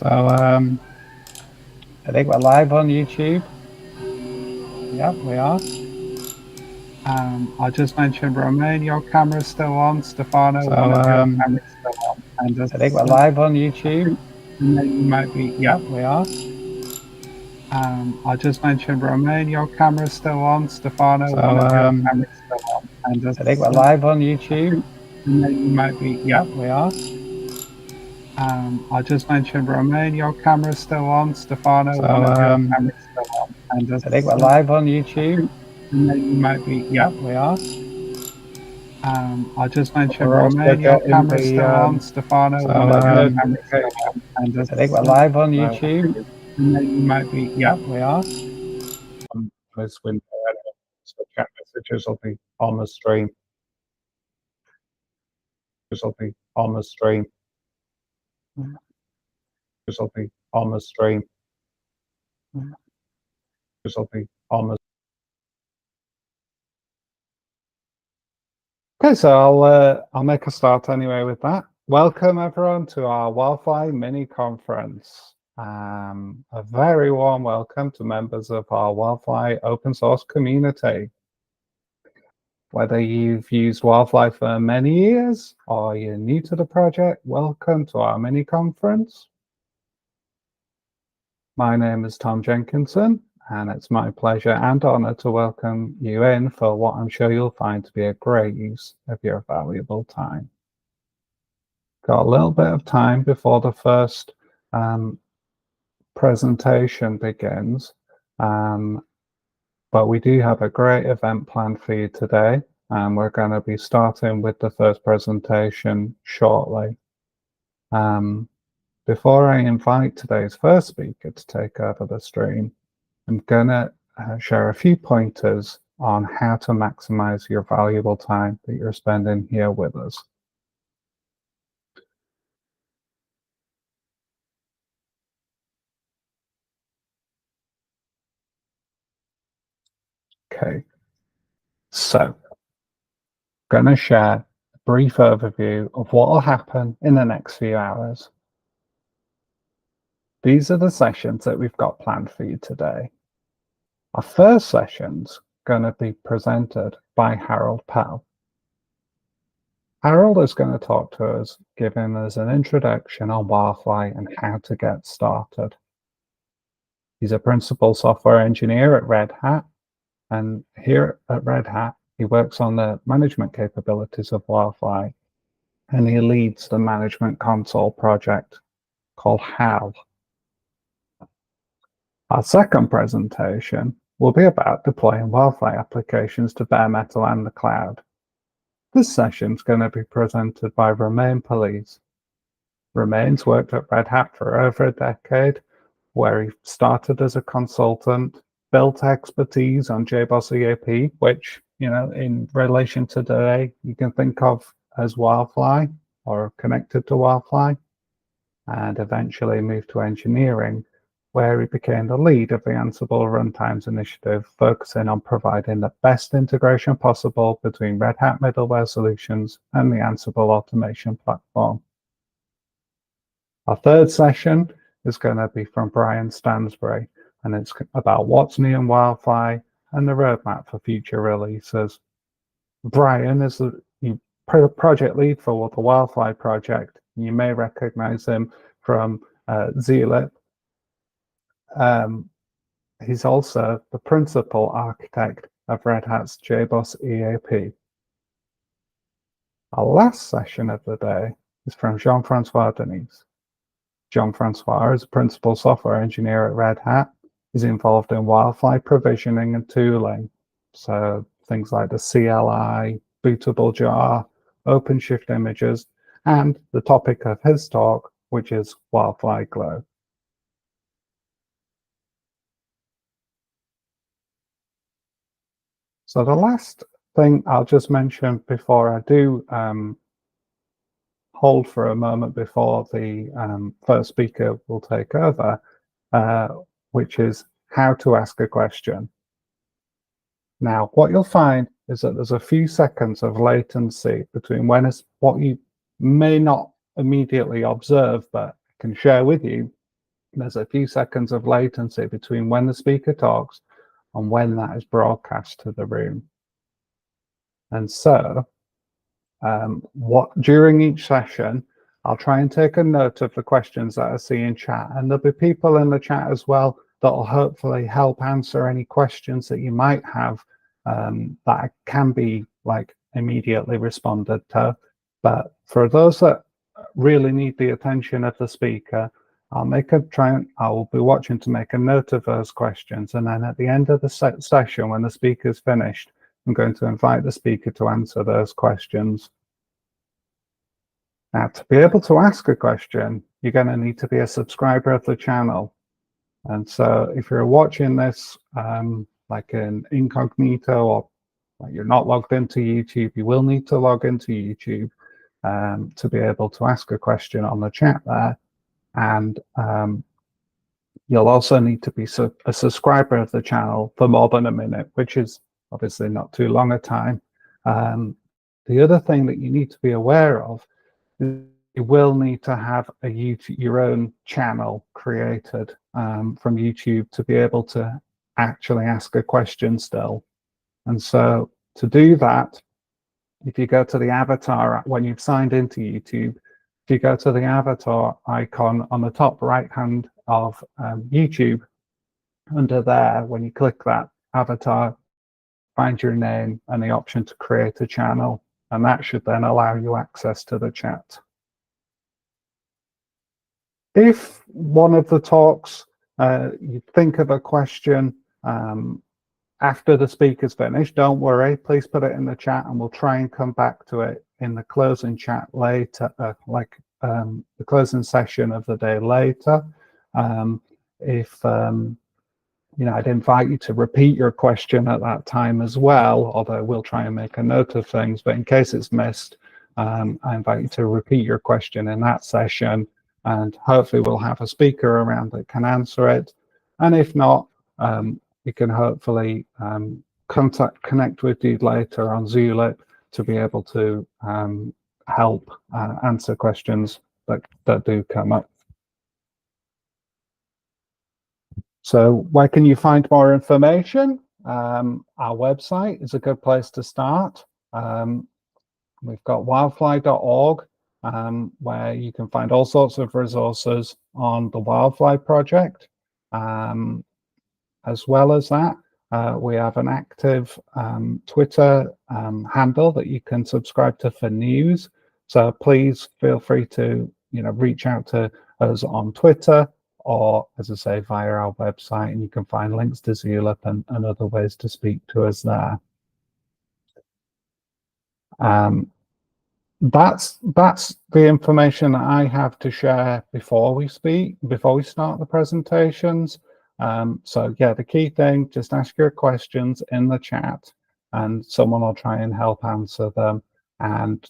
I think we're live on YouTube. Yep, we are. I'll just mention, Romain, your camera's still on. Stefano, one of your cameras still on. And I think we're live on YouTube. You might be, yep, we are. I'll just mention, Romain, your camera's still on. Stefano, one of your cameras still on. And I think we're live on YouTube. You might be, yep, we are. I'll just mention, Romain, your camera's still on. Stefano, one of your cameras still on. And I think we're live on YouTube. You might be, yep, we are. I'll just mention, Romain, your camera's still on. Stefano, one of your cameras still on. And I think we're live on YouTube. You might be, yep, we are. This window, so chat messages will be on the stream. This will be on the stream. This will be on the stream. This will be on the. Okay, so I'll make a start anyway with that. Welcome everyone to our WildFly mini conference. A very warm welcome to members of our WildFly open source community. Whether you've used WildFly for many years or you're new to the project, welcome to our mini conference. My name is Tom Jenkinson, and it's my pleasure and honor to welcome you in for what I'm sure you'll find to be a great use of your valuable time. Got a little bit of time before the first presentation begins, but we do have a great event planned for you today, and we're going to be starting with the first presentation shortly. Before I invite today's first speaker to take over the stream, I'm going to share a few pointers on how to maximize your valuable time that you're spending here with us. Okay, so I'm going to share a brief overview of what will happen in the next few hours. These are the sessions that we've got planned for you today. Our first session's going to be presented by Harold Pell. Harold is going to talk to us, giving us an introduction on WildFly and how to get started. He's a principal software engineer at Red Hat, and here at Red Hat, he works on the management capabilities of WildFly, and he leads the management console project called HAL. Our second presentation will be about deploying WildFly applications to bare metal and the cloud. This session is going to be presented by Romain Police. Romain's worked at Red Hat for over a decade, where he started as a consultant, built expertise on JBoss EAP, which, you know, in relation to today, you can think of as WildFly or connected to WildFly, and eventually moved to engineering, where he became the lead of the Ansible Runtimes initiative, focusing on providing the best integration possible between Red Hat middleware solutions and the Ansible automation platform. Our third session is going to be from Brian Stansbury, and it's about what's new in WildFly and the roadmap for future releases. Brian is the project lead for the WildFly project. You may recognize him from Zealot. He's also the principal architect of Red Hat's JBoss EAP. Our last session of the day is from Jean-Francois Denis. Jean-Francois is a principal software engineer at Red Hat. He's involved in WildFly provisioning and tooling. So things like the CLI, bootable jar, OpenShift images, and the topic of his talk, which is WildFly Glow. So the last thing I'll just mention before I do hold for a moment before the first speaker will take over, which is how to ask a question. Now, what you'll find is that there's a few seconds of latency between what you may not immediately observe, but I can share with you there's a few seconds of latency between when the speaker talks and when that is broadcast to the room. And so during each session, I'll try and take a note of the questions that I see in chat, and there'll be people in the chat as well that will hopefully help answer any questions that you might have that can be like immediately responded to. But for those that really need the attention of the speaker, I will be watching to make a note of those questions, and then at the end of the session, when the speaker's finished, I'm going to invite the speaker to answer those questions. Now, to be able to ask a question, you're going to need to be a subscriber of the channel. And so if you're watching this like in incognito, or like you're not logged into YouTube, you will need to log into YouTube to be able to ask a question on the chat there. And you'll also need to be a subscriber of the channel for more than a minute, which is obviously not too long a time. The other thing that you need to be aware of is you will need to have your own channel created from YouTube to be able to actually ask a question still. And so to do that, if you go to the avatar, when you've signed into YouTube, if you go to the avatar icon on the top right hand of YouTube, under there, when you click that avatar, find your name and the option to create a channel, and that should then allow you access to the chat. If one of the talks, you think of a question after the speaker's finished, don't worry, please put it in the chat and we'll try and come back to it in the closing chat later, the closing session of the day later. If I'd invite you to repeat your question at that time as well, although we'll try and make a note of things, but in case it's missed, I invite you to repeat your question in that session, and hopefully we'll have a speaker around that can answer it. And if not, you can hopefully connect with you later on Zulip to be able to help answer questions that do come up. So where can you find more information? Our website is a good place to start. We've got wildfly.org, where you can find all sorts of resources on the WildFly project. As well as that, we have an active Twitter handle that you can subscribe to for news. So please feel free to reach out to us on Twitter, or as I say, via our website, and you can find links to Zulip and other ways to speak to us there. That's the information that I have to share before we start the presentations. So yeah, the key thing, just ask your questions in the chat and someone will try and help answer them. And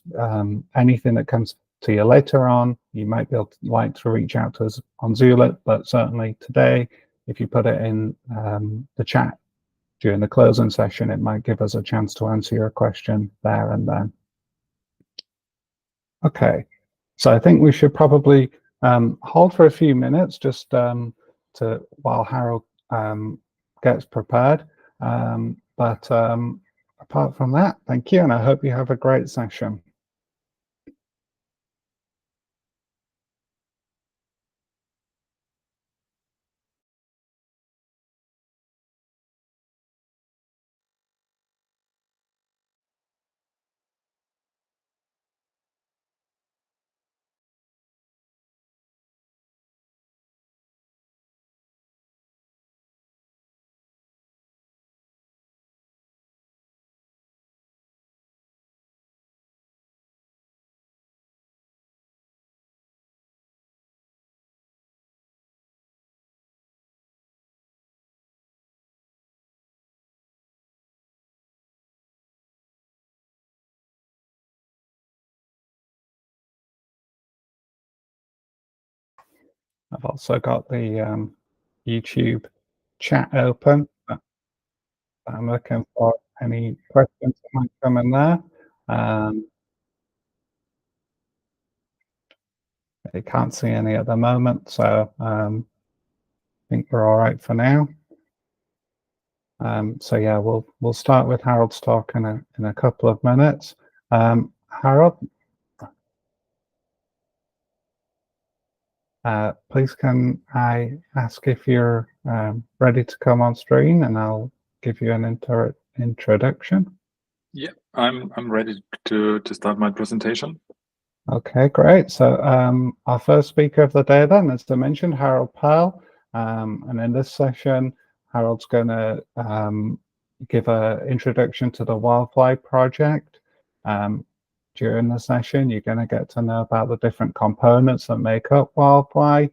anything that comes to you later on, you might be like to reach out to us on Zulip, but certainly today, if you put it in the chat during the closing session, it might give us a chance to answer your question there and then. Okay, so I think we should probably hold for a few minutes just while Harold gets prepared. But apart from that, thank you, and I hope you have a great session. I've also got the YouTube chat open. I'm looking for any questions that might come in there. I can't see any at the moment, so think we're all right for now. So yeah, we'll start with Harold's talk in a couple of minutes. Harold, please can I ask if you're ready to come on screen, and I'll give you an introduction. Yeah, I'm ready to start my presentation. Okay, great. So our first speaker of the day then, as I mentioned, Harold Pearl. And in this session, Harold's going to give an introduction to the WildFly project. During the session, you're going to get to know about the different components that make up WildFly.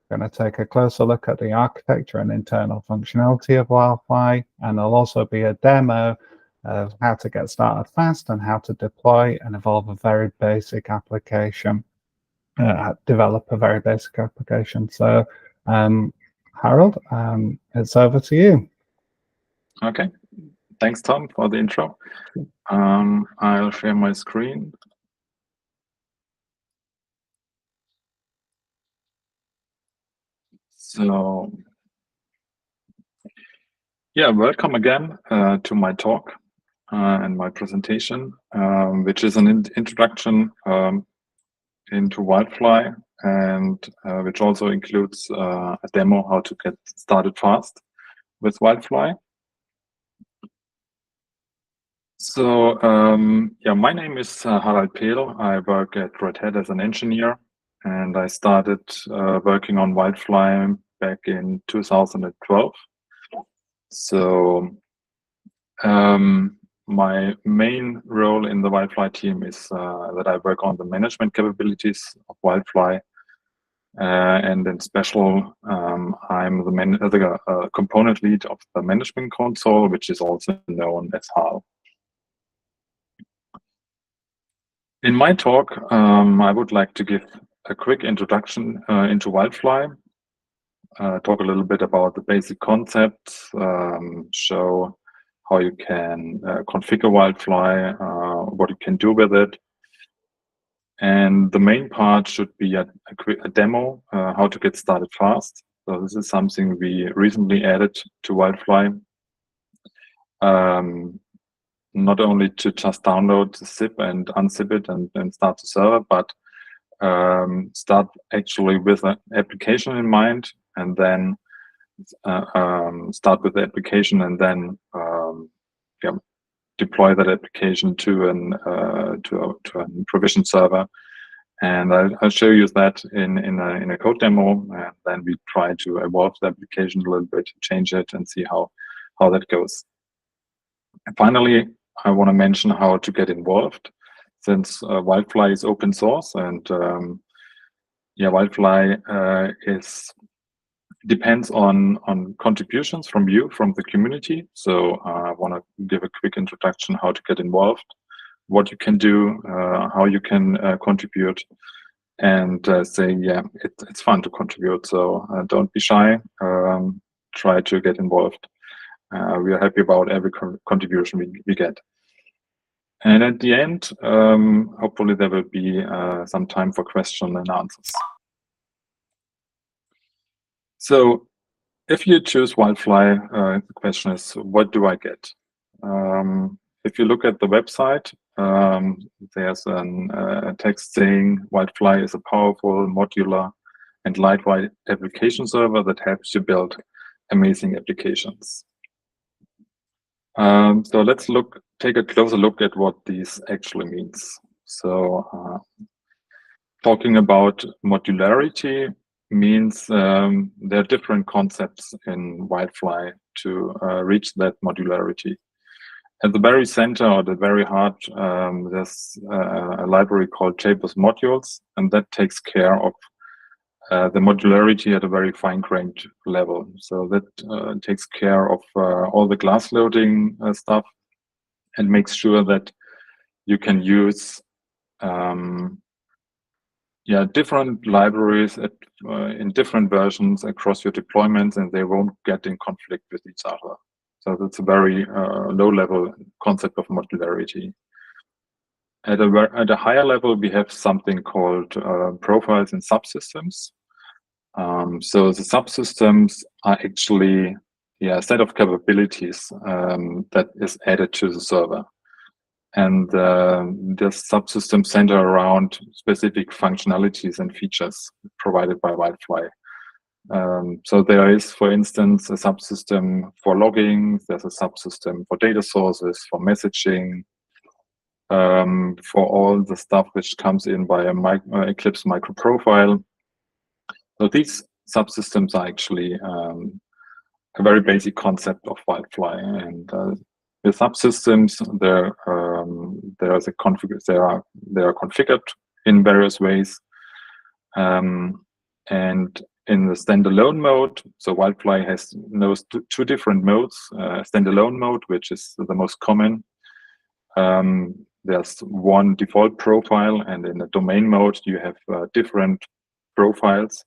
We're going to take a closer look at the architecture and internal functionality of WildFly, and there'll also be a demo of how to get started fast and how to deploy and evolve a very basic application, develop a very basic application. So, Harold, it's over to you. Okay, thanks, Tom, for the intro. I'll share my screen. So, yeah, welcome again to my talk and my presentation, which is an introduction into WildFly, and which also includes a demo how to get started fast with WildFly. So, yeah, my name is Harald Pehl. I work at Red Hat as an engineer, and I started working on WildFly back in 2012. So, my main role in the WildFly team is that I work on the management capabilities of WildFly. And in special, I'm the component lead of the management console, which is also known as HAL. In my talk, I would like to give a quick introduction into WildFly, talk a little bit about the basic concepts, show how you can configure WildFly, what you can do with it. And the main part should be a demo, how to get started fast. So this is something we recently added to WildFly. Not only to just download the zip and unzip it and start the server, but start actually with an application in mind, and then start with the application, and then yeah, deploy that application to a provision server. And I'll show you that in a code demo, and then we try to evolve the application a little bit, change it, and see how that goes. And finally, I want to mention how to get involved, since WildFly is open source, and yeah, WildFly depends on contributions from you, from the community. So I want to give a quick introduction how to get involved, what you can do, how you can contribute, and say, yeah, it's fun to contribute. So don't be shy. Try to get involved. We are happy about every contribution we get. And at the end, hopefully there will be some time for questions and answers. So if you choose WildFly, the question is, what do I get? If you look at the website, there's a text saying WildFly is a powerful, modular, and lightweight application server that helps you build amazing applications. So let's take a closer look at what this actually means. So talking about modularity means there are different concepts in WildFly to reach that modularity. At the very center, or the very heart, there's a library called JBoss modules, and that takes care of the modularity at a very fine-grained level. So that takes care of all the class loading stuff, and makes sure that you can use different libraries in different versions across your deployments, and they won't get in conflict with each other. So that's a very low-level concept of modularity. At a higher level, we have something called profiles and subsystems. So the subsystems are actually a set of capabilities that is added to the server. And the subsystems center around specific functionalities and features provided by WildFly. So there is, for instance, a subsystem for logging, there's a subsystem for data sources, for messaging, for all the stuff which comes in by a Eclipse microprofile. So these subsystems are actually a very basic concept of WildFly, and the subsystems they are configured in various ways, and in the standalone mode, so WildFly has two different modes. Standalone mode, which is the most common. There's one default profile, and in the domain mode, you have different profiles.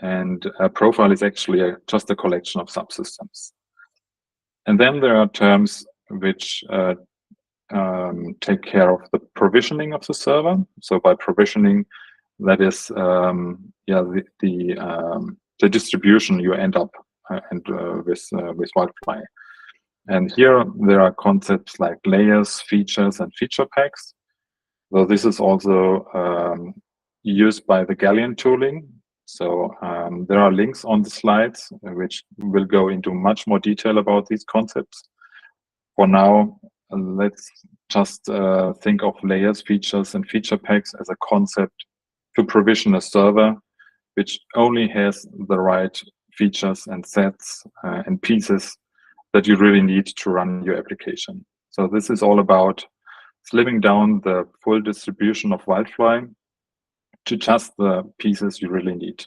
And a profile is actually just a collection of subsystems. And then there are terms which take care of the provisioning of the server. So by provisioning, that is the distribution you end up with WildFly. And here there are concepts like layers, features, and feature packs. So this is also used by the Galleon tooling. So there are links on the slides which will go into much more detail about these concepts. For now, let's just think of layers, features, and feature packs as a concept to provision a server which only has the right features and sets and pieces that you really need to run your application. So this is all about slimming down the full distribution of WildFly to just the pieces you really need.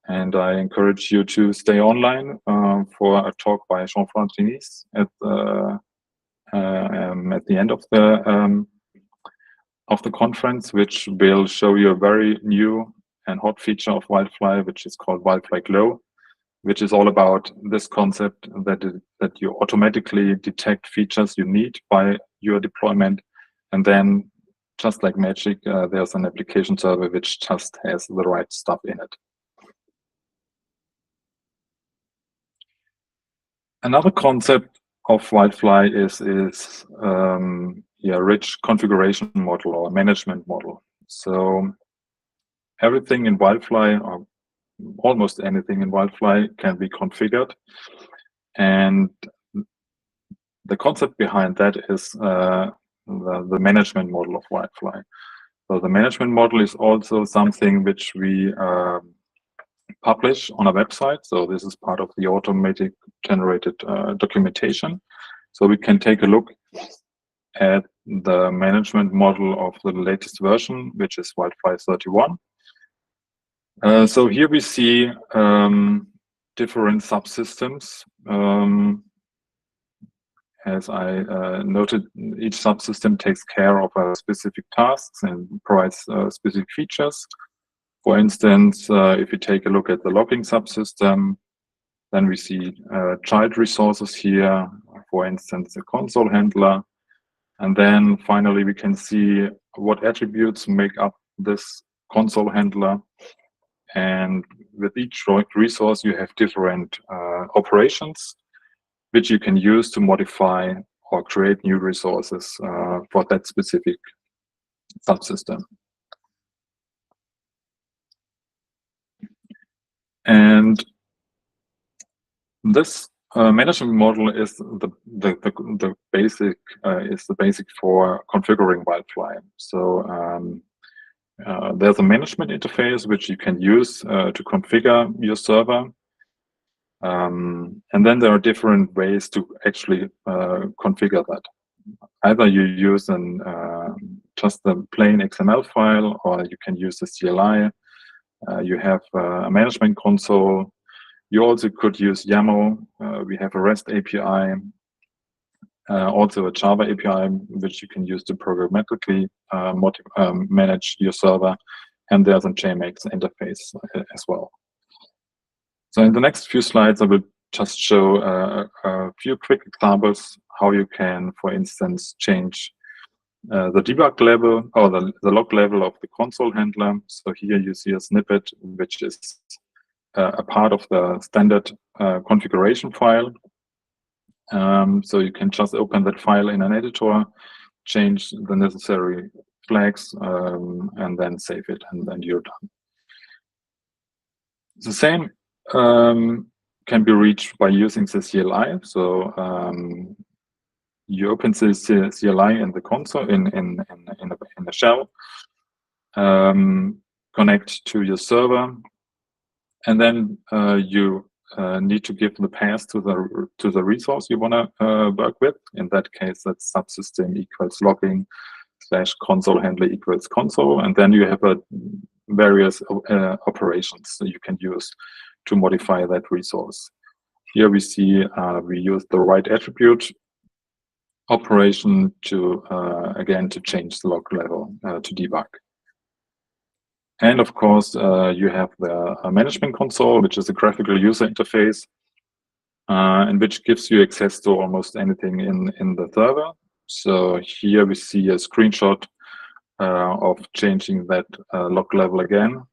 And I encourage you to stay online for a talk by Jean-François Tinis at the end of the conference, which will show you a very new and hot feature of WildFly, which is called WildFly Glow, which is all about this concept that you automatically detect features you need by your deployment, and then just like magic, there's an application server which just has the right stuff in it. Another concept of WildFly is rich configuration model or management model. So everything in WildFly, or almost anything in WildFly, can be configured, and the concept behind that is the management model of WildFly. So the management model is also something which we publish on a website. So this is part of the automatic generated documentation. So we can take a look at the management model of the latest version, which is WildFly 31. So here we see different subsystems. As I noted, each subsystem takes care of specific tasks and provides specific features. For instance, if you take a look at the logging subsystem, then we see child resources here, for instance, a console handler. And then finally, we can see what attributes make up this console handler. And with each resource, you have different operations, which you can use to modify or create new resources for that specific subsystem. And this management model is the basic for configuring WildFly. So there's a management interface which you can use to configure your server. And then there are different ways to actually configure that. Either you use just a plain XML file, or you can use the CLI. You have a management console. You also could use YAML. We have a REST API, also a Java API, which you can use to programmatically manage your server. And there's a JMX interface as well. So in the next few slides, I will just show a few quick examples how you can, for instance, change the debug level or the log level of the console handler. So here you see a snippet which is a part of the standard configuration file. So you can just open that file in an editor, change the necessary flags, and then save it, and then you're done. The same can be reached by using the CLI. So you open the CLI in the console in the shell, connect to your server, and then you need to give the path to the resource you want to work with. In that case, that's subsystem equals logging / console handler equals console, and then you have various operations that you can use to modify that resource. Here we see we use the write attribute operation to again to change the log level to debug. And of course, you have the management console, which is a graphical user interface, and which gives you access to almost anything in the server. So here we see a screenshot of changing that log level again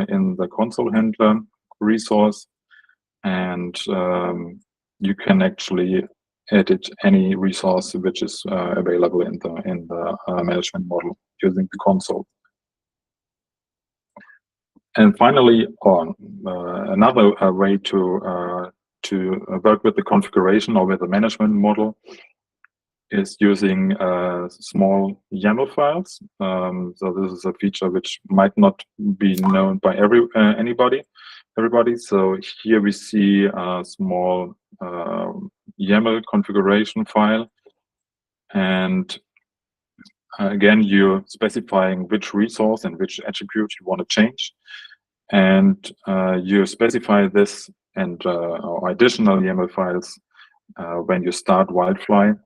in the console handler resource, and you can actually edit any resource which is available in the management model using the console. And finally, another way to work with the configuration or with the management model is using small YAML files. So this is a feature which might not be known by everybody. So here we see a small YAML configuration file, and again, you're specifying which resource and which attribute you want to change. And you specify this and additional YAML files when you start WildFly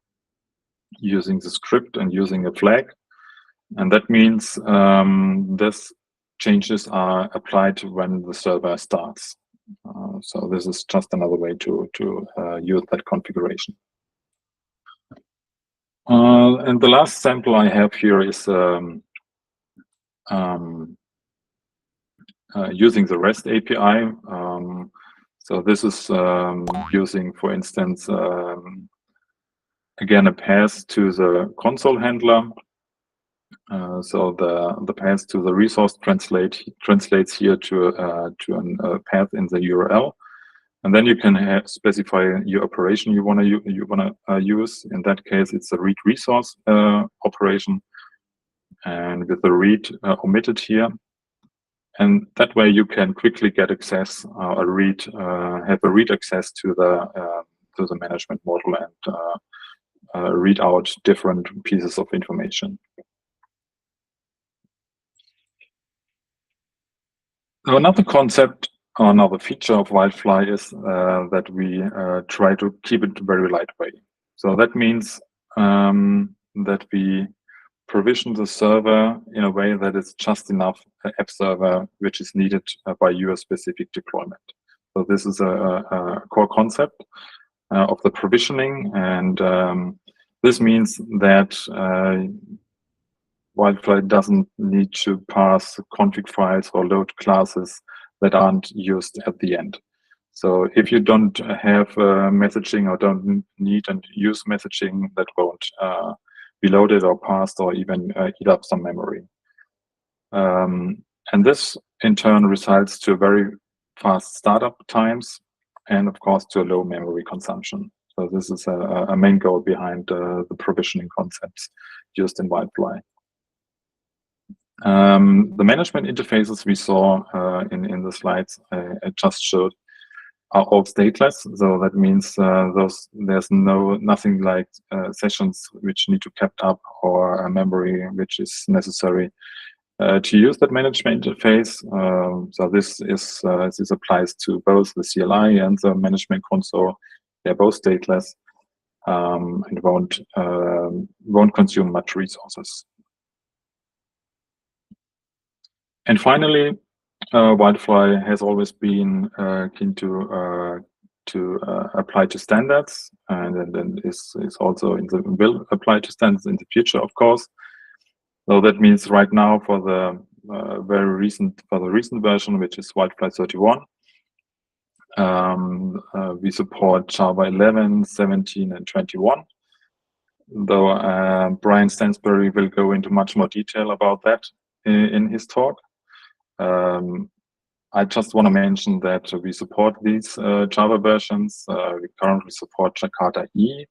using the script and using a flag. And that means this changes are applied when the server starts. So this is just another way to use that configuration. And the last sample I have here is using the REST API. So this is using, for instance, again, a path to the console handler. So the path to the resource translates here to a path in the URL, and then you can specify your operation you want to use. In that case, it's a read resource operation, and with the read omitted here. And that way you can quickly get access, have a read access to the management model and read out different pieces of information. Now, another concept, or another feature of WildFly is that we try to keep it very lightweight. So that means that we provision the server in a way that it's just enough app server which is needed by your specific deployment. So this is a core concept of the provisioning, and this means that WildFly doesn't need to pass config files or load classes that aren't used at the end. So if you don't have messaging or don't need and use messaging, that won't be loaded or passed or even eat up some memory. And this in turn results to very fast startup times and of course to a low memory consumption. So this is a main goal behind the provisioning concepts used in WildFly. The management interfaces we saw in the slides I just showed are all stateless. So that means there's nothing like sessions which need to be kept up or a memory which is necessary to use that management interface. So this applies to both the CLI and the management console. They're both stateless and won't consume much resources. And finally, WildFly has always been keen to apply to standards, and then is also will apply to standards in the future, of course. So that means right now for the recent version, which is WildFly 31, We support Java 11, 17, and 21. Though Brian Stansbury will go into much more detail about that in his talk. I just want to mention that we support these Java versions. We currently support Jakarta E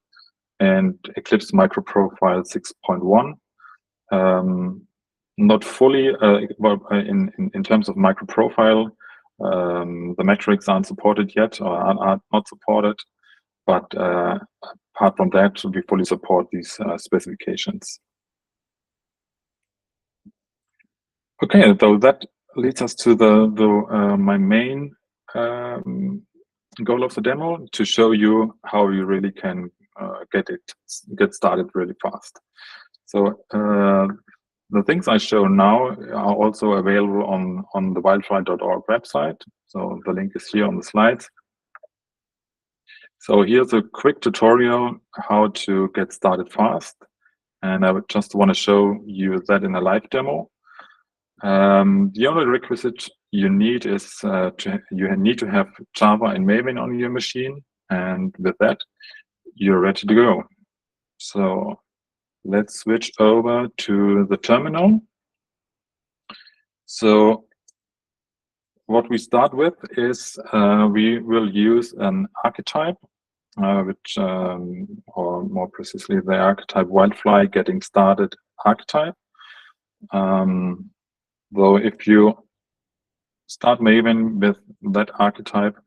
and Eclipse Microprofile 6.1. Not fully in terms of microprofile. The metrics aren't supported yet, or are not supported. But apart from that, we fully support these specifications. Okay, so that leads us to my main goal of the demo, to show you how you really can get started really fast. So the things I show now are also available on the wildfly.org website. So the link is here on the slides. So here's a quick tutorial how to get started fast. And I would just want to show you that in a live demo. The only requisite you need is you need to have Java and Maven on your machine. And with that, you're ready to go. So let's switch over to the terminal. So what we start with is we will use an archetype, which, or more precisely, the archetype WildFly getting started archetype. Though if you start Maven with that archetype,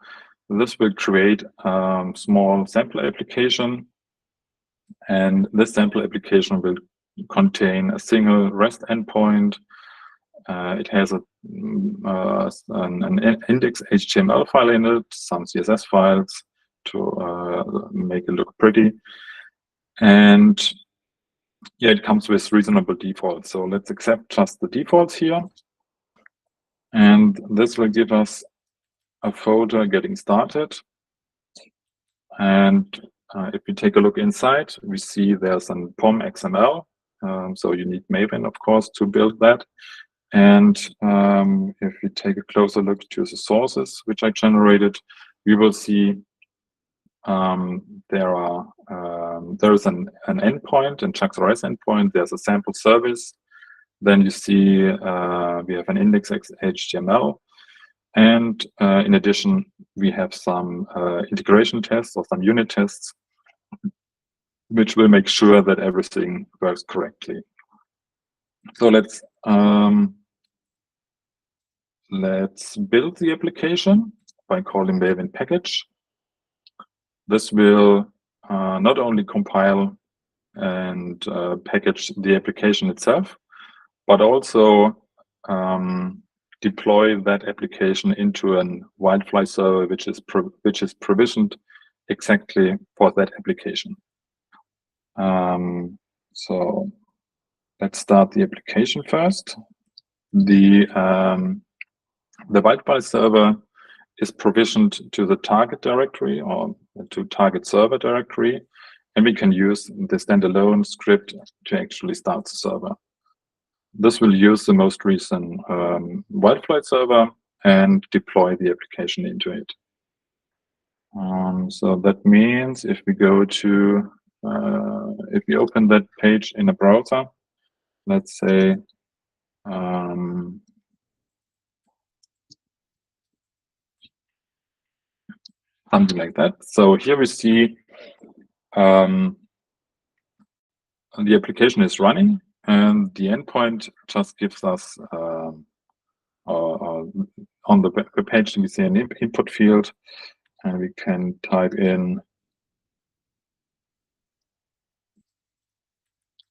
this will create a small sample application. And this sample application will contain a single REST endpoint. It has an index HTML file in it, some CSS files to make it look pretty. And yeah, it comes with reasonable defaults. So let's accept just the defaults here. And this will give us a folder getting started. And if we take a look inside, we see there's an POM XML. So you need Maven, of course, to build that. And if we take a closer look to the sources which I generated, we will see there is an endpoint, an JAX-RS endpoint. There's a sample service. Then you see we have an index HTML. And in addition, we have some integration tests or some unit tests, which will make sure that everything works correctly. So let's build the application by calling Maven package. This will not only compile and package the application itself, but also deploy that application into a WildFly server, which is provisioned exactly for that application. So let's start the application first. The WildFly server is provisioned to the target directory or to target server directory, and we can use the standalone script to actually start the server. This will use the most recent WildFly server and deploy the application into it. So that means if we go to, if we open that page in a browser, let's say, something like that. So here we see the application is running, and the endpoint just gives us on the web page we see an input field, and we can type in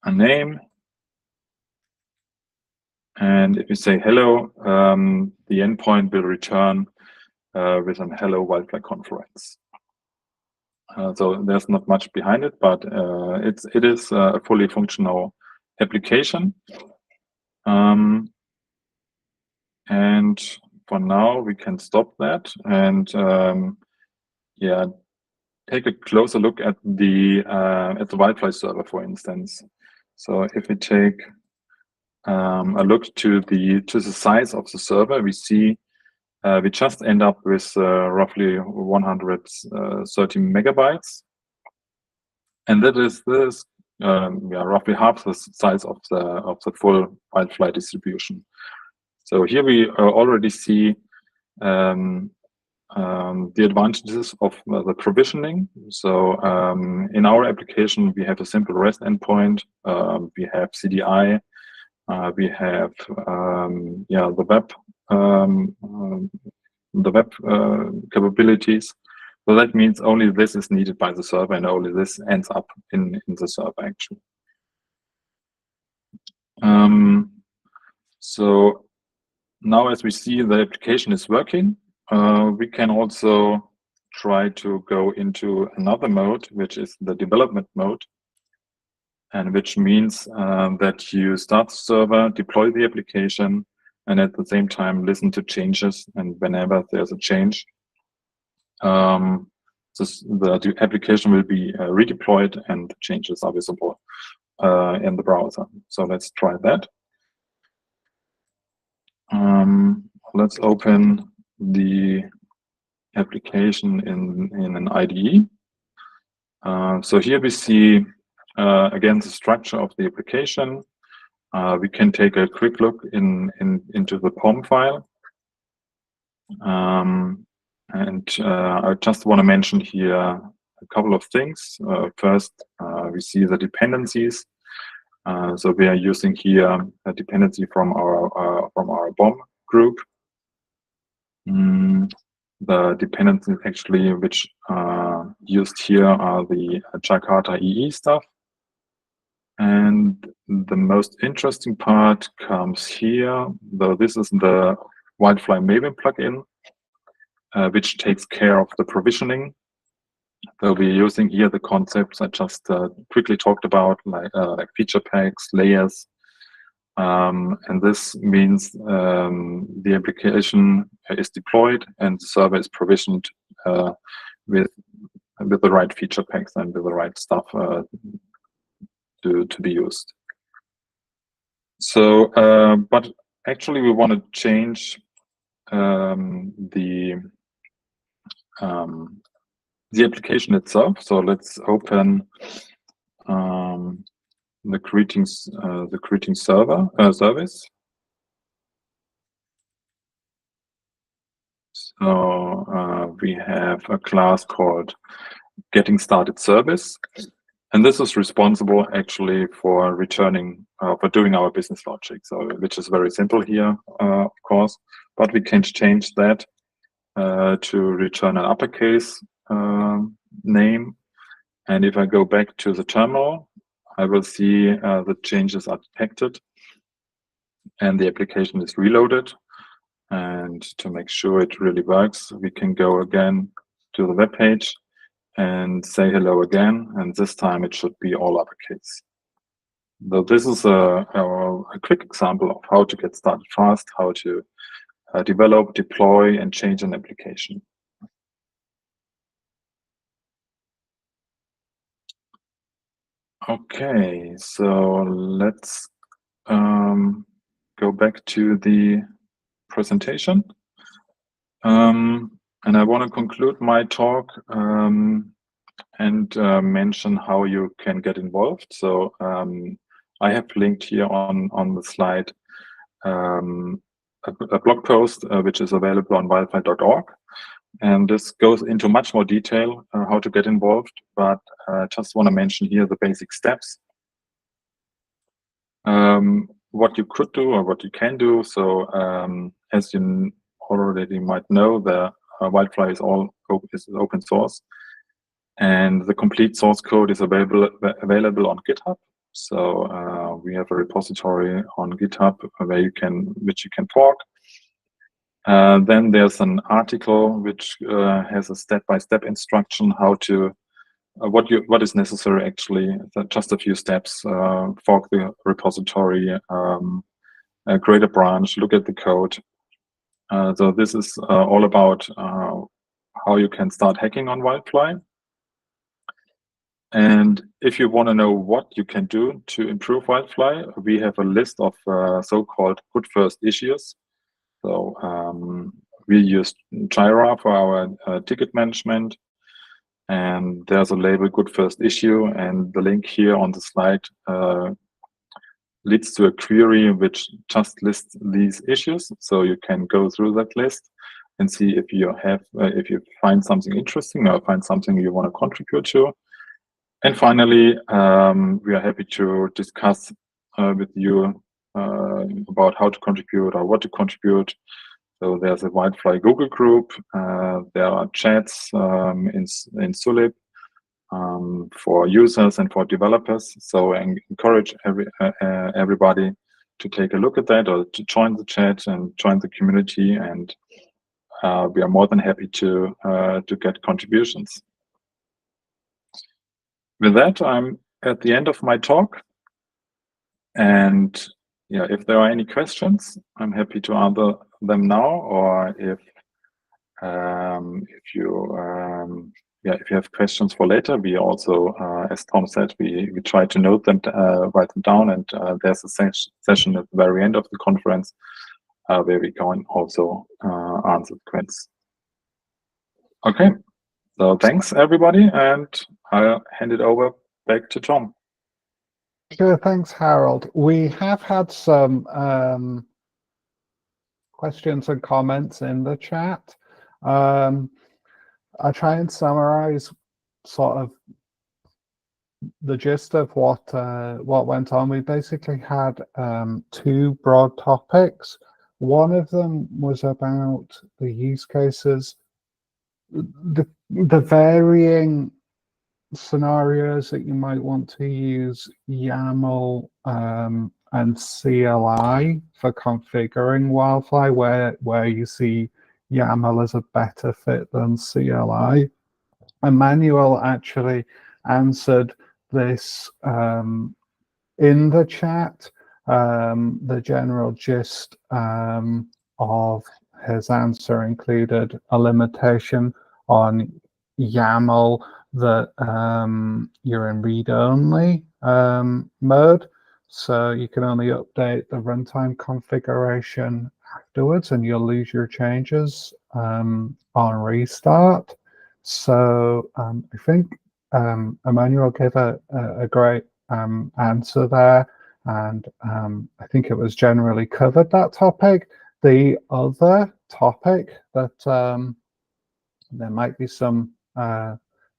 a name. And if we say hello, the endpoint will return with an hello WildFly conference. So there's not much behind it, but it is a fully functional application. And for now, we can stop that and yeah, take a closer look at the WildFly server, for instance. So if we take a look to the size of the server, we see we just end up with roughly 130 megabytes, and that is roughly half the size of the full WildFly distribution. So here we already see the advantages of the provisioning. So in our application, we have a simple REST endpoint. We have CDI. We have the web capabilities. So that means only this is needed by the server, and only this ends up in the server actually. So now, as we see the application is working, we can also try to go into another mode, which is the development mode, and which means that you start the server, deploy the application, and at the same time listen to changes. And whenever there's a change, the application will be redeployed and the changes are visible in the browser. So let's try that. Let's open the application in an IDE. So here we see again the structure of the application. We can take a quick look into the POM file. And I just want to mention here a couple of things. First, we see the dependencies. So we are using here a dependency from our BOM group. The dependencies actually which are used here are the Jakarta EE stuff. And the most interesting part comes here, though this is the WildFly Maven plugin, which takes care of the provisioning. So we're using here the concepts I just quickly talked about, like feature packs, layers, and this means the application is deployed and the server is provisioned with the right feature packs and with the right stuff to be used. So, but actually we want to change the application itself. So let's open the greetings service. So we have a class called Getting Started Service, and this is responsible actually for returning for doing our business logic. So which is very simple here, of course, but we can change that to return an uppercase name. And if I go back to the terminal, I will see the changes are detected and the application is reloaded. And to make sure it really works, we can go again to the web page and say hello again. And this time it should be all uppercase. So this is a quick example of how to get started fast, how to develop, deploy, and change an application. Okay, so let's go back to the presentation. And I want to conclude my talk and mention how you can get involved. So I have linked here on the slide a blog post which is available on wildfly.org. And this goes into much more detail how to get involved, but I just want to mention here the basic steps. What you could do or what you can do. So as you already might know, the WildFly is open source, and the complete source code is available on GitHub. So we have a repository on GitHub which you can fork. Then there's an article which has a step-by-step instruction how to what is necessary actually. Just a few steps: fork the repository, create a branch, look at the code. So this is all about how you can start hacking on WildFly. And if you want to know what you can do to improve WildFly, we have a list of so-called good first issues. So we use Jira for our ticket management, and there's a label "Good First Issue," and the link here on the slide leads to a query which just lists these issues. So you can go through that list and see if you find something interesting or find something you want to contribute to. And finally, we are happy to discuss with you about how to contribute or what to contribute. So there's a WildFly Google group. There are chats in Zulip for users and for developers. So I encourage everybody to take a look at that or to join the chat and join the community. And we are more than happy to get contributions. With that, I'm at the end of my talk. And yeah, if there are any questions, I'm happy to answer them now. Or if you have questions for later, we also, as Tom said, we try to note them, write them down, and there's a session at the very end of the conference where we can also answer questions. Okay, so thanks everybody, and I'll hand it over back to Tom. Sure, thanks, Harold. We have had some questions and comments in the chat. I'll try and summarize sort of the gist of what went on. We basically had two broad topics. One of them was about the use cases, the varying scenarios that you might want to use YAML and CLI for configuring WildFly, where you see YAML as a better fit than CLI. Emmanuel actually answered this in the chat. The general gist of his answer included a limitation on YAML that you're in read-only mode, so you can only update the runtime configuration afterwards, and you'll lose your changes on restart. So I think Emmanuel gave a great answer there, and I think it was generally covered, that topic. The other topic that there might be some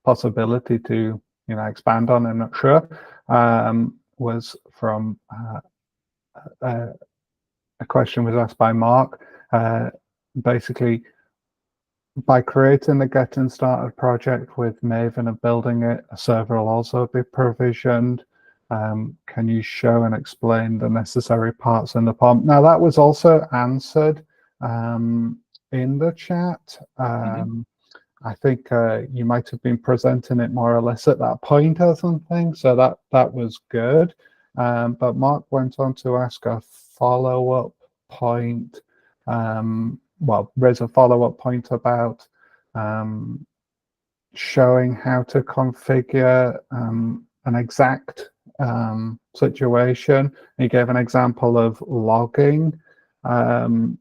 possibility to expand on, I'm not sure, was from a question was asked by Mark. Basically, by creating the Getting Started project with Maven and building it, a server will also be provisioned. Can you show and explain the necessary parts in the POM? Now, that was also answered in the chat. I think you might have been presenting it more or less at that point or something, so that was good. But Mark went on to ask a follow-up point. Well, there's a follow-up point about showing how to configure an exact situation. He gave an example of logging. Again,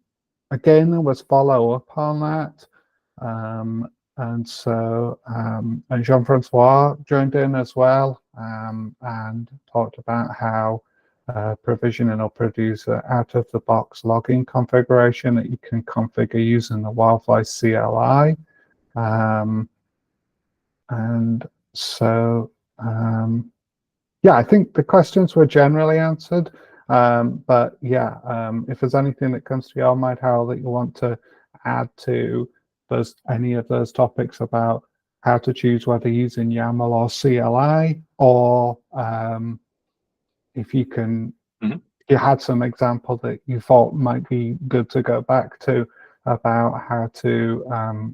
there was follow-up on that. And so and Jean-Francois joined in as well and talked about how provisioning will produce an out-of-the-box logging configuration that you can configure using the WildFly CLI. And so, yeah, I think the questions were generally answered. But yeah, if there's anything that comes to your mind, Harold, that you want to add to any of those topics about how to choose whether using YAML or CLI, or if you can, you had some example that you thought might be good to go back to about how to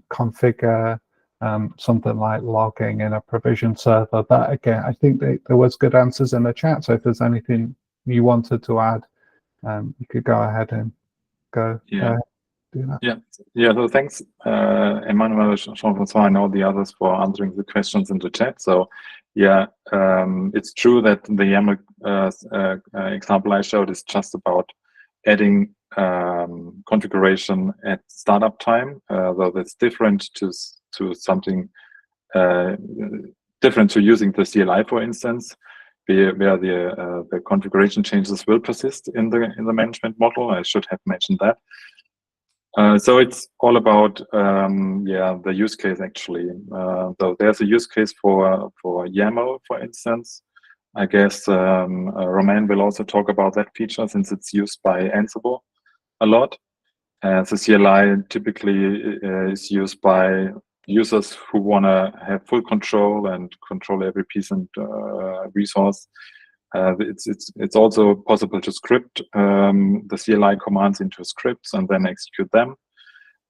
configure something like logging in a provision server. But again, I think there was good answers in the chat. So if there's anything you wanted to add, you could go ahead and go. Yeah. Do that. Yeah. So thanks, Emmanuel, Jean-Francois, and all the others for answering the questions in the chat. So yeah, it's true that the YAML example I showed is just about adding configuration at startup time, though that's different to something different to using the CLI, for instance, where the configuration changes will persist in the management model. I should have mentioned that. So it's all about the use case actually. So there's a use case for YAML, for instance. I guess Romain will also talk about that feature since it's used by Ansible a lot. So CLI typically is used by users who want to have full control and control every piece and resource. It's also possible to script the CLI commands into scripts and then execute them.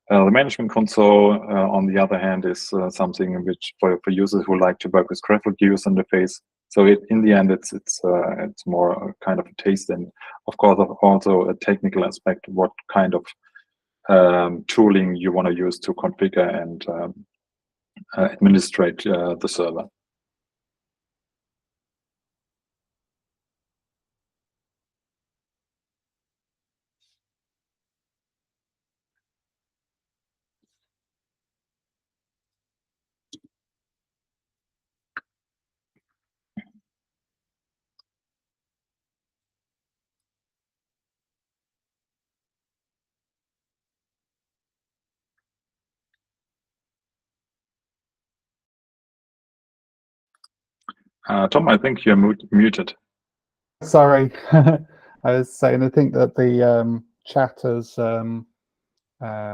The management console, on the other hand, is something which for users who like to work with graphical user interface. So in the end, it's more kind of a taste and, of course, also a technical aspect. What kind of tooling you want to use to configure and administrate the server. Tom, I think you're muted. Sorry, I was saying I think that the chat has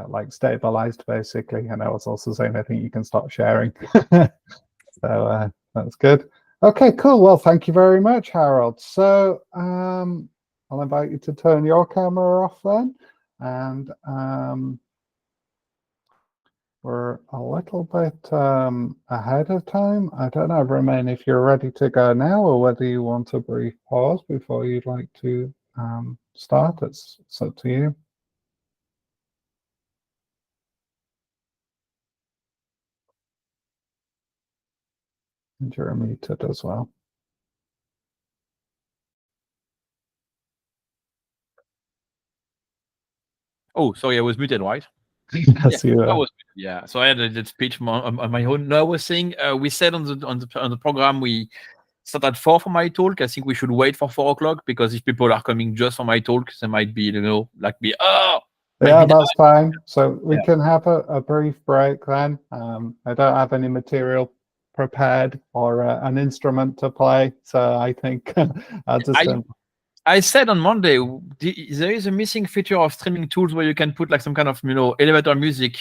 like stabilized basically, and I was also saying I think you can stop sharing. So that's good. Okay, cool. Well, thank you very much, Harold. So I'll invite you to turn your camera off then, and we're a little bit ahead of time. I don't know, Romain, if you're ready to go now or whether you want a brief pause before you'd like to start. It's up to you. And you're muted as well. Oh, sorry, I was muted, right? Yes, yeah, you are. I was, yeah. So I had a speech on my own. No, I was saying we said on the program we start at 4 for my talk. I think we should wait for 4 o'clock because if people are coming just for my talk, they might be, like me. Oh, yeah, that's fine. So we can have a brief break then. I don't have any material prepared or an instrument to play, so I think I'll just. I said on Monday there is a missing feature of streaming tools where you can put like some kind of elevator music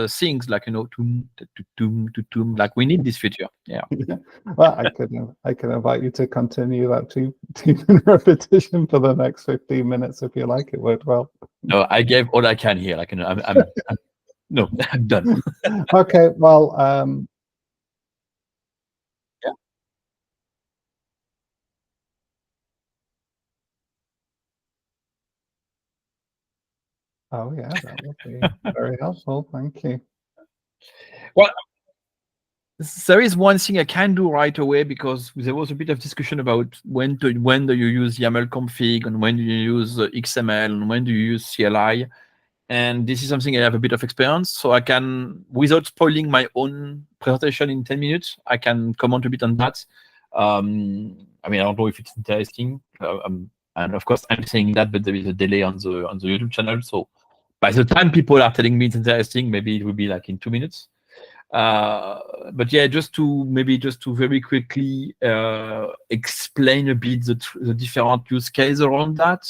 things like like we need this feature. Yeah. Well, I can invite you to continue that 2-minute repetition for the next 15 minutes if you like. It worked well. No, I gave all I can here. Like I'm no, I'm done. Okay. Well. Yeah. Oh yeah, that would be very helpful. Thank you. Well, there is one thing I can do right away because there was a bit of discussion about when do you use YAML config and when do you use XML and when do you use CLI. And this is something I have a bit of experience, so I can, without spoiling my own presentation in 10 minutes, I can comment a bit on that. I mean, I don't know if it's interesting, and of course I'm saying that, but there is a delay on the YouTube channel, so by the time people are telling me it's interesting, maybe it will be like in 2 minutes. But yeah, just to very quickly explain a bit the different use cases around that.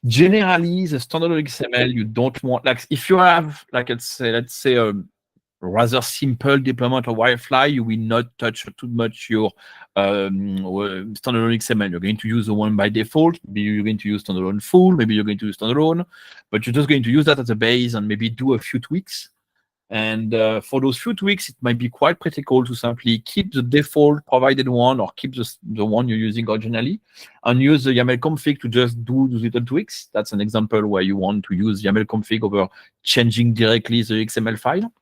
Generally, the standalone XML you don't want, like if you have like let's say a rather simple deployment of WildFly, you will not touch too much your standalone XML. You're going to use the one by default. Maybe you're going to use standalone full. Maybe you're going to use standalone, but you're just going to use that as a base and maybe do a few tweaks. And for those few tweaks, it might be quite critical to simply keep the default provided one or keep the one you're using originally and use the YAML config to just do the little tweaks. That's an example where you want to use YAML config over changing directly the XML file.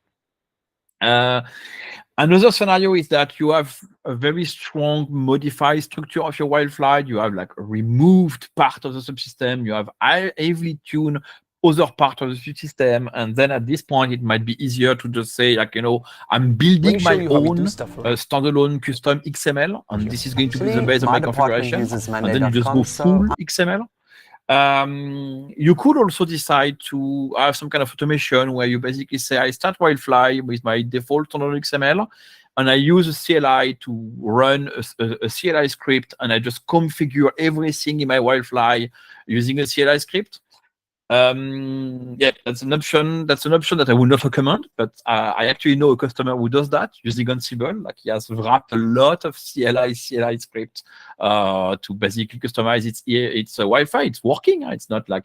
Another scenario is that you have a very strong modified structure of your WildFly. You have like a removed part of the subsystem. You have heavily tuned other part of the subsystem. And then at this point, it might be easier to just say, like, I'm building my own standalone custom XML. And this is going to be the base of my configuration. And then you just go full XML. You could also decide to have some kind of automation where you basically say, I start WildFly with my default standard XML, and I use a CLI to run a CLI script, and I just configure everything in my WildFly using a CLI script. Yeah, that's an option. That's an option that I would not recommend, but I actually know a customer who does that using Ansible. Like, he has wrapped a lot of CLI script to basically customize its Wi-Fi. It's working. It's not a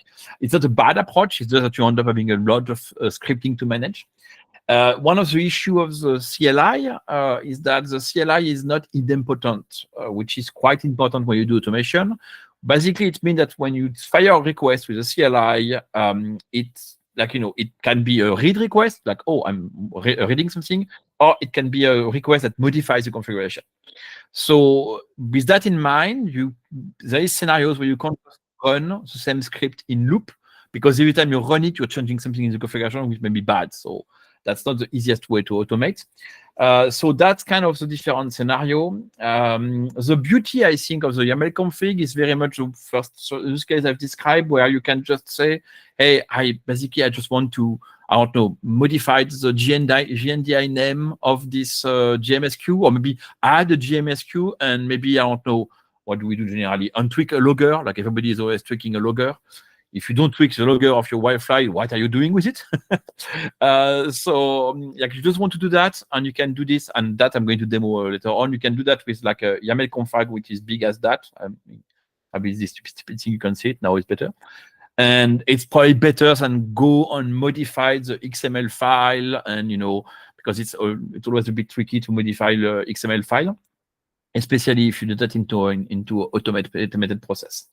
bad approach. It's just that you end up having a lot of scripting to manage. One of the issues of the CLI is that the CLI is not idempotent, which is quite important when you do automation. Basically, it means that when you fire a request with a CLI, it's like, it can be a read request, like, oh, I'm reading something, or it can be a request that modifies the configuration. So with that in mind, there is scenarios where you can't run the same script in loop, because every time you run it, you're changing something in the configuration, which may be bad. So that's not the easiest way to automate. So that's kind of the different scenario. The beauty, I think, of the YAML config is very much the first use case I've described, where you can just say, hey, I just want to, I don't know, modify the GNDI name of this GMSQ, or maybe add a GMSQ, and maybe, I don't know, what do we do generally? Untweak a logger, like everybody is always tweaking a logger. If you don't tweak the logger of your WildFly, what are you doing with it? So you just want to do that, and you can do this, and that I'm going to demo later on. You can do that with like a YAML config, which is big as that. Maybe this stupid thing, you can see it now, it's better. And it's probably better than go and modify the XML file, and because it's always a bit tricky to modify the XML file, especially if you do that into automated process.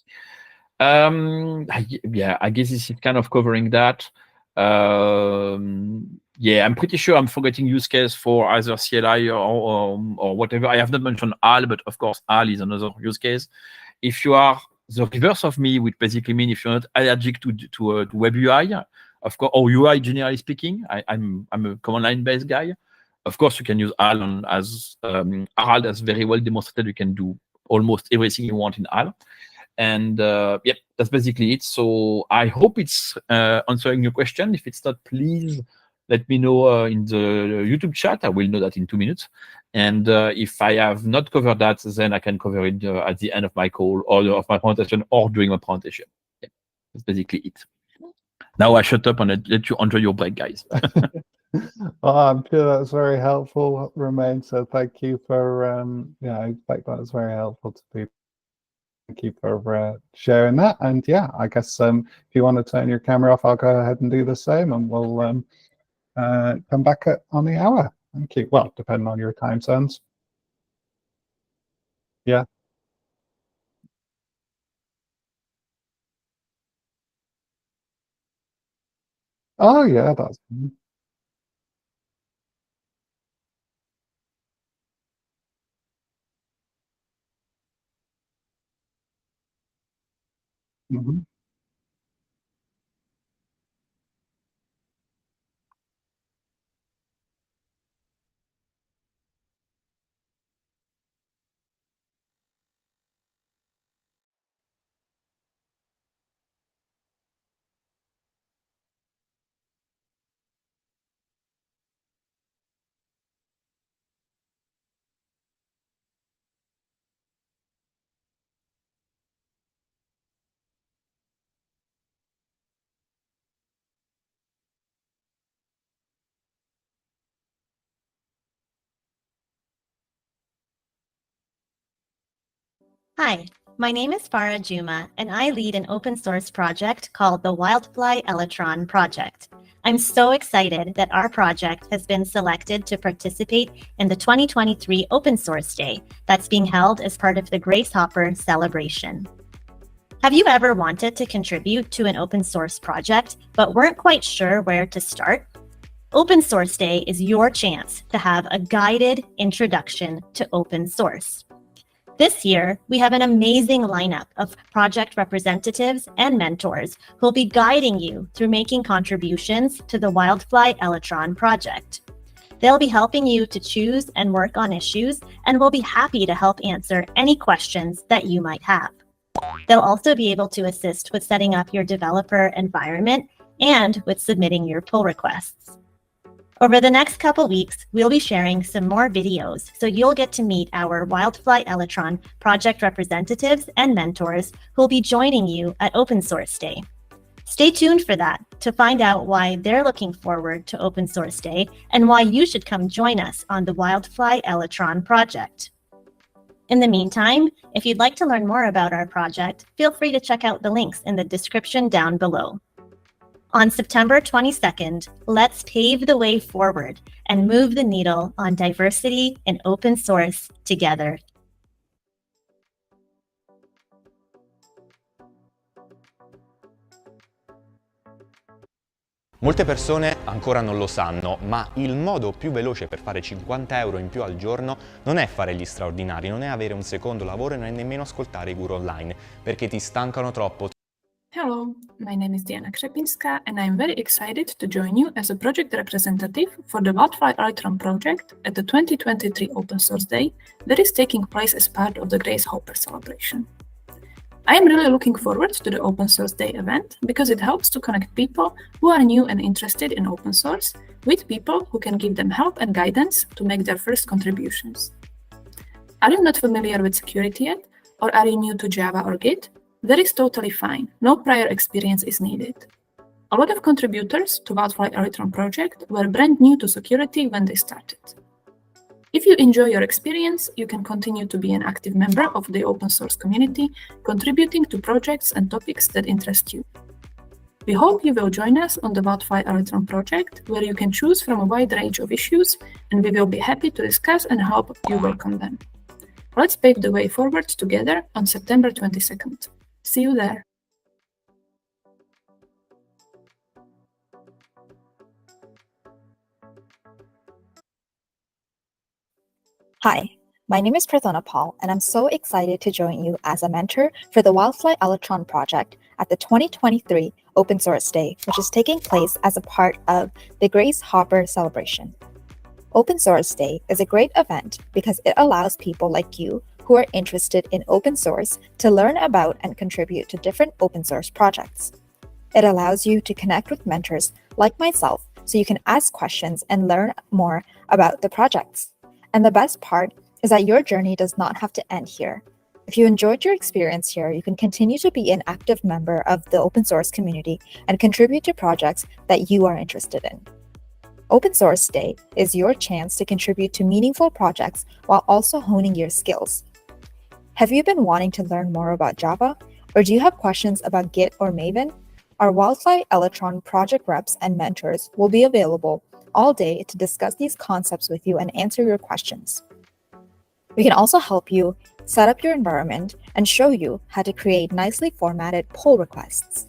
Yeah, I guess this is kind of covering that. Yeah, I'm pretty sure I'm forgetting use case for either CLI or whatever. I have not mentioned AL, but of course AL is another use case. If you are the reverse of me, which basically means if you're not allergic to web UI, of course, or UI generally speaking, I'm a command line based guy. Of course, you can use AL, and as Harald has very well demonstrated, you can do almost everything you want in AL. And yep, that's basically it. So I hope it's answering your question. If it's not, please let me know in the YouTube chat. I will know that in 2 minutes. And if I have not covered that, then I can cover it at the end of my call, or of my presentation, or during my presentation. Yeah, that's basically it. Now I shut up and let you enjoy your break, guys. Well, I'm sure that's very helpful, Romain. So thank you for yeah, I think that was very helpful to people. Thank you for sharing that. And yeah, I guess if you want to turn your camera off, I'll go ahead and do the same, and we'll come back on the hour. Thank you. Well, depending on your time zones. Yeah. Oh yeah, that's. Mm-hmm. Hi, my name is Farah Juma, and I lead an open source project called the WildFly Electron project. I'm so excited that our project has been selected to participate in the 2023 Open Source Day that's being held as part of the Grace Hopper celebration. Have you ever wanted to contribute to an open source project but weren't quite sure where to start? Open Source Day is your chance to have a guided introduction to open source. This year, we have an amazing lineup of project representatives and mentors who will be guiding you through making contributions to the WildFly Elytron project. They'll be helping you to choose and work on issues, and will be happy to help answer any questions that you might have. They'll also be able to assist with setting up your developer environment and with submitting your pull requests. Over the next couple weeks, we'll be sharing some more videos, so you'll get to meet our WildFly Elytron project representatives and mentors who will be joining you at Open Source Day. Stay tuned for that to find out why they're looking forward to Open Source Day and why you should come join us on the WildFly Elytron project. In the meantime, if you'd like to learn more about our project, feel free to check out the links in the description down below. On September 22nd, let's pave the way forward and move the needle on diversity and open source together. Molte persone ancora non lo sanno, ma il modo più veloce per fare 50 euro in più al giorno non è fare gli straordinari, non è avere un secondo lavoro e non è nemmeno ascoltare i guru online, perché ti stancano troppo. Hello, my name is Diana Krepinska, and I am very excited to join you as a project representative for the WildFly Elytron project at the 2023 Open Source Day that is taking place as part of the Grace Hopper celebration. I am really looking forward to the Open Source Day event because it helps to connect people who are new and interested in open source with people who can give them help and guidance to make their first contributions. Are you not familiar with security yet, or are you new to Java or Git? That is totally fine. No prior experience is needed. A lot of contributors to WildFly Elytron project were brand new to security when they started. If you enjoy your experience, you can continue to be an active member of the open source community, contributing to projects and topics that interest you. We hope you will join us on the WildFly Elytron project, where you can choose from a wide range of issues, and we will be happy to discuss and help you work on them. Let's pave the way forward together on September 22nd. See you there. Hi, my name is Prathana Paul, and I'm so excited to join you as a mentor for the WildFly Elytron project at the 2023 Open Source Day, which is taking place as a part of the Grace Hopper celebration. Open Source Day is a great event because it allows people like you who are interested in open source to learn about and contribute to different open source projects. It allows you to connect with mentors like myself so you can ask questions and learn more about the projects. And the best part is that your journey does not have to end here. If you enjoyed your experience here, you can continue to be an active member of the open source community and contribute to projects that you are interested in. Open Source Day is your chance to contribute to meaningful projects while also honing your skills. Have you been wanting to learn more about Java? Or do you have questions about Git or Maven? Our WildFly Elytron project reps and mentors will be available all day to discuss these concepts with you and answer your questions. We can also help you set up your environment and show you how to create nicely formatted pull requests.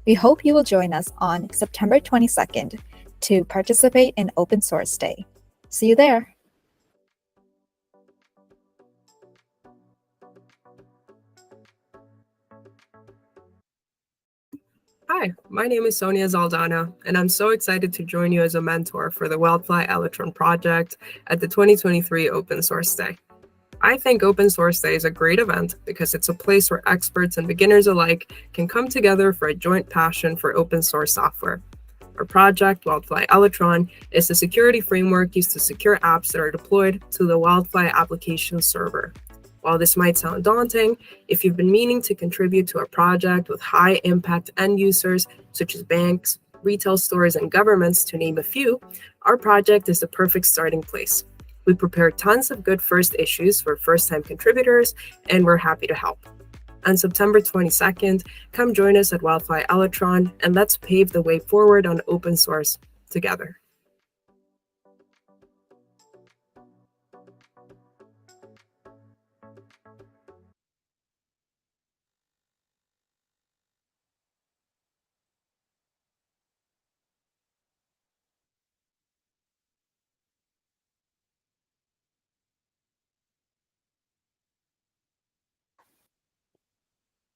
We hope you will join us on September 22nd to participate in Open Source Day. See you there. Hi, my name is Sonia Zaldana, and I'm so excited to join you as a mentor for the WildFly Elytron project at the 2023 Open Source Day. I think Open Source Day is a great event because it's a place where experts and beginners alike can come together for a joint passion for open source software. Our project, WildFly Elytron, is the security framework used to secure apps that are deployed to the WildFly application server. While this might sound daunting, if you've been meaning to contribute to a project with high impact end users, such as banks, retail stores, and governments, to name a few, our project is the perfect starting place. We prepared tons of good first issues for first-time contributors, and we're happy to help. On September 22nd, come join us at WildFly Elytron, and let's pave the way forward on open source together.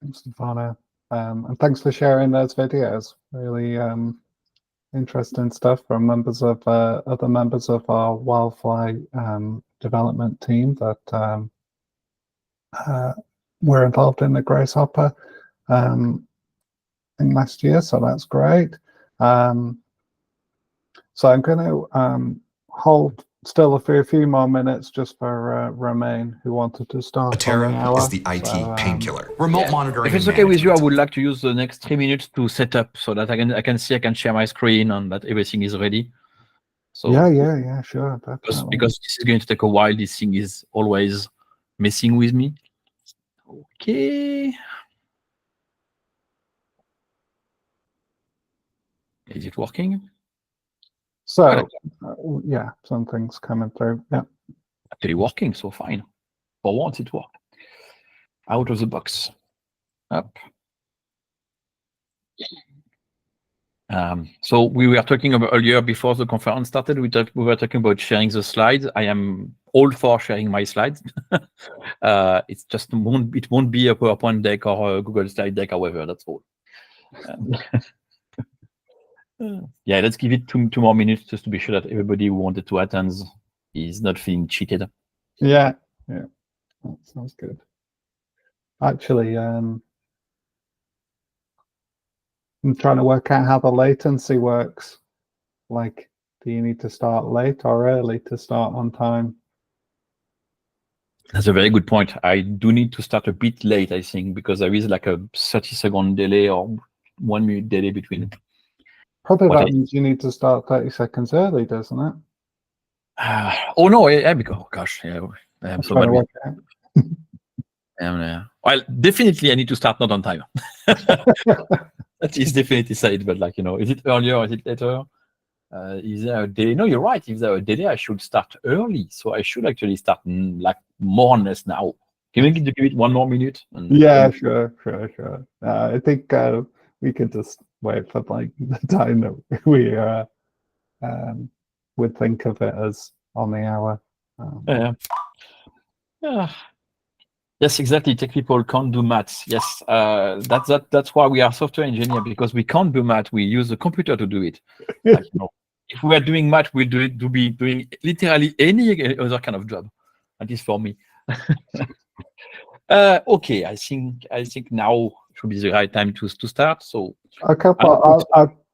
Thanks, Stefano. And thanks for sharing those videos. Really interesting stuff from members of other members of our WildFly development team that were involved in the Grace Hopper in last year. So that's great. So I'm going to hold still for a few more minutes just for Romain, who wanted to start. Atera is the IT painkiller. Remote monitoring. If it's okay with you, I would like to use the next 3 minutes to set up so that I can share my screen and that everything is ready. So yeah, sure. Because this is going to take a while. This thing is always messing with me. Okay. Is it working? So, yeah, something's coming through. Yeah. Actually working, so fine. For once, it worked. Out of the box. Up. So we were talking about earlier, before the conference started, we were talking about sharing the slides. I am all for sharing my slides. It's just it won't be a PowerPoint deck or a Google slide deck, however, that's all. Yeah, let's give it two more minutes just to be sure that everybody who wanted to attend is not feeling cheated. Yeah, that sounds good. Actually, I'm trying to work out how the latency works. Like, do you need to start late or early to start on time? That's a very good point. I do need to start a bit late, I think, because there is like a 30-second delay or 1 minute delay between. Probably that means you need to start 30 seconds early, doesn't it? Oh no, oh gosh, yeah, I'm so bad. Well, definitely I need to start not on time. That is definitely said, but like, is it earlier or is it later? Is there a delay? No, you're right. If there a delay, I should start early. So I should actually start like more or less now. Can we give it 1 more minute? Yeah, sure. I think we can just wait for like the time that we would think of it as on the hour. Yeah. Yes, exactly. Tech people can't do maths. Yes, that's why we are software engineer, because we can't do math. We use the computer to do it. Like, if we are doing math, we'll be doing literally any other kind of job. At least for me. Okay, I think now should be the right time to start. So okay,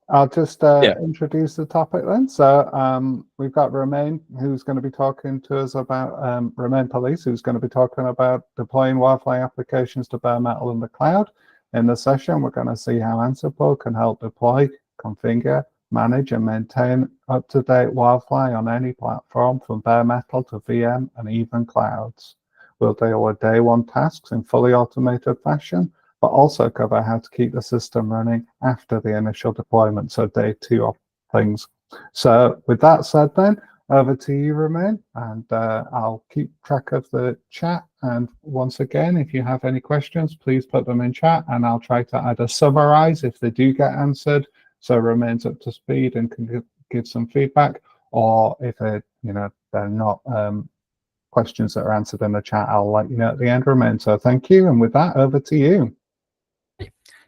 I'll just introduce the topic then. So we've got Romain, who's going to be talking to us about Romain Police, who's going to be talking about deploying WildFly applications to bare metal in the cloud. In the session, we're going to see how Ansible can help deploy, configure, manage, and maintain up-to-date WildFly on any platform, from bare metal to VM and even clouds. We'll deal with day one tasks in fully automated fashion, but also cover how to keep the system running after the initial deployment, so day 2 of things. So with that said then, over to you, Romain, and I'll keep track of the chat. And once again, if you have any questions, please put them in chat, and I'll try to either summarize if they do get answered, so Romain's up to speed and can give some feedback, or if they're not questions that are answered in the chat, I'll let you know at the end, Romain. So thank you, and with that, over to you.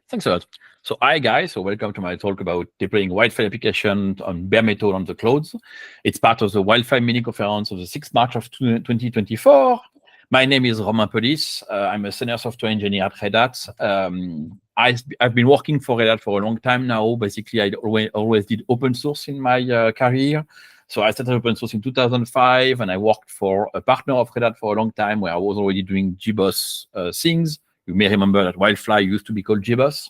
Thanks a lot. So hi guys, so welcome to my talk about deploying WildFly application on bare metal on the clouds. It's part of the WildFly mini conference of the 6th March of 2024. My name is Romain Police. I'm a senior software engineer at Red Hat. I've been working for Red Hat for a long time now. Basically, I always did open source in my career. So I started open source in 2005, and I worked for a partner of Red Hat for a long time, where I was already doing GBoss things. You may remember that WildFly used to be called GBoss.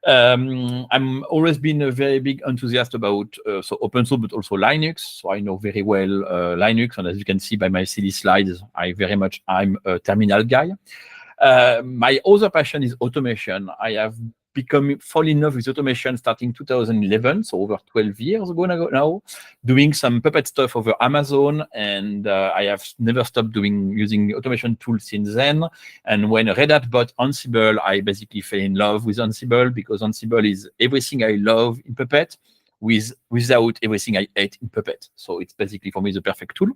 I'm always been a very big enthusiast about so open source, but also Linux. So I know very well Linux, and as you can see by my CD slides, I'm a terminal guy. My other passion is automation. I have fall in love with automation starting 2011, so over 12 years ago now, doing some Puppet stuff over Amazon, and I have never stopped using automation tools since then. And when Red Hat bought Ansible, I basically fell in love with Ansible, because Ansible is everything I love in Puppet without everything I hate in Puppet. So it's basically for me the perfect tool.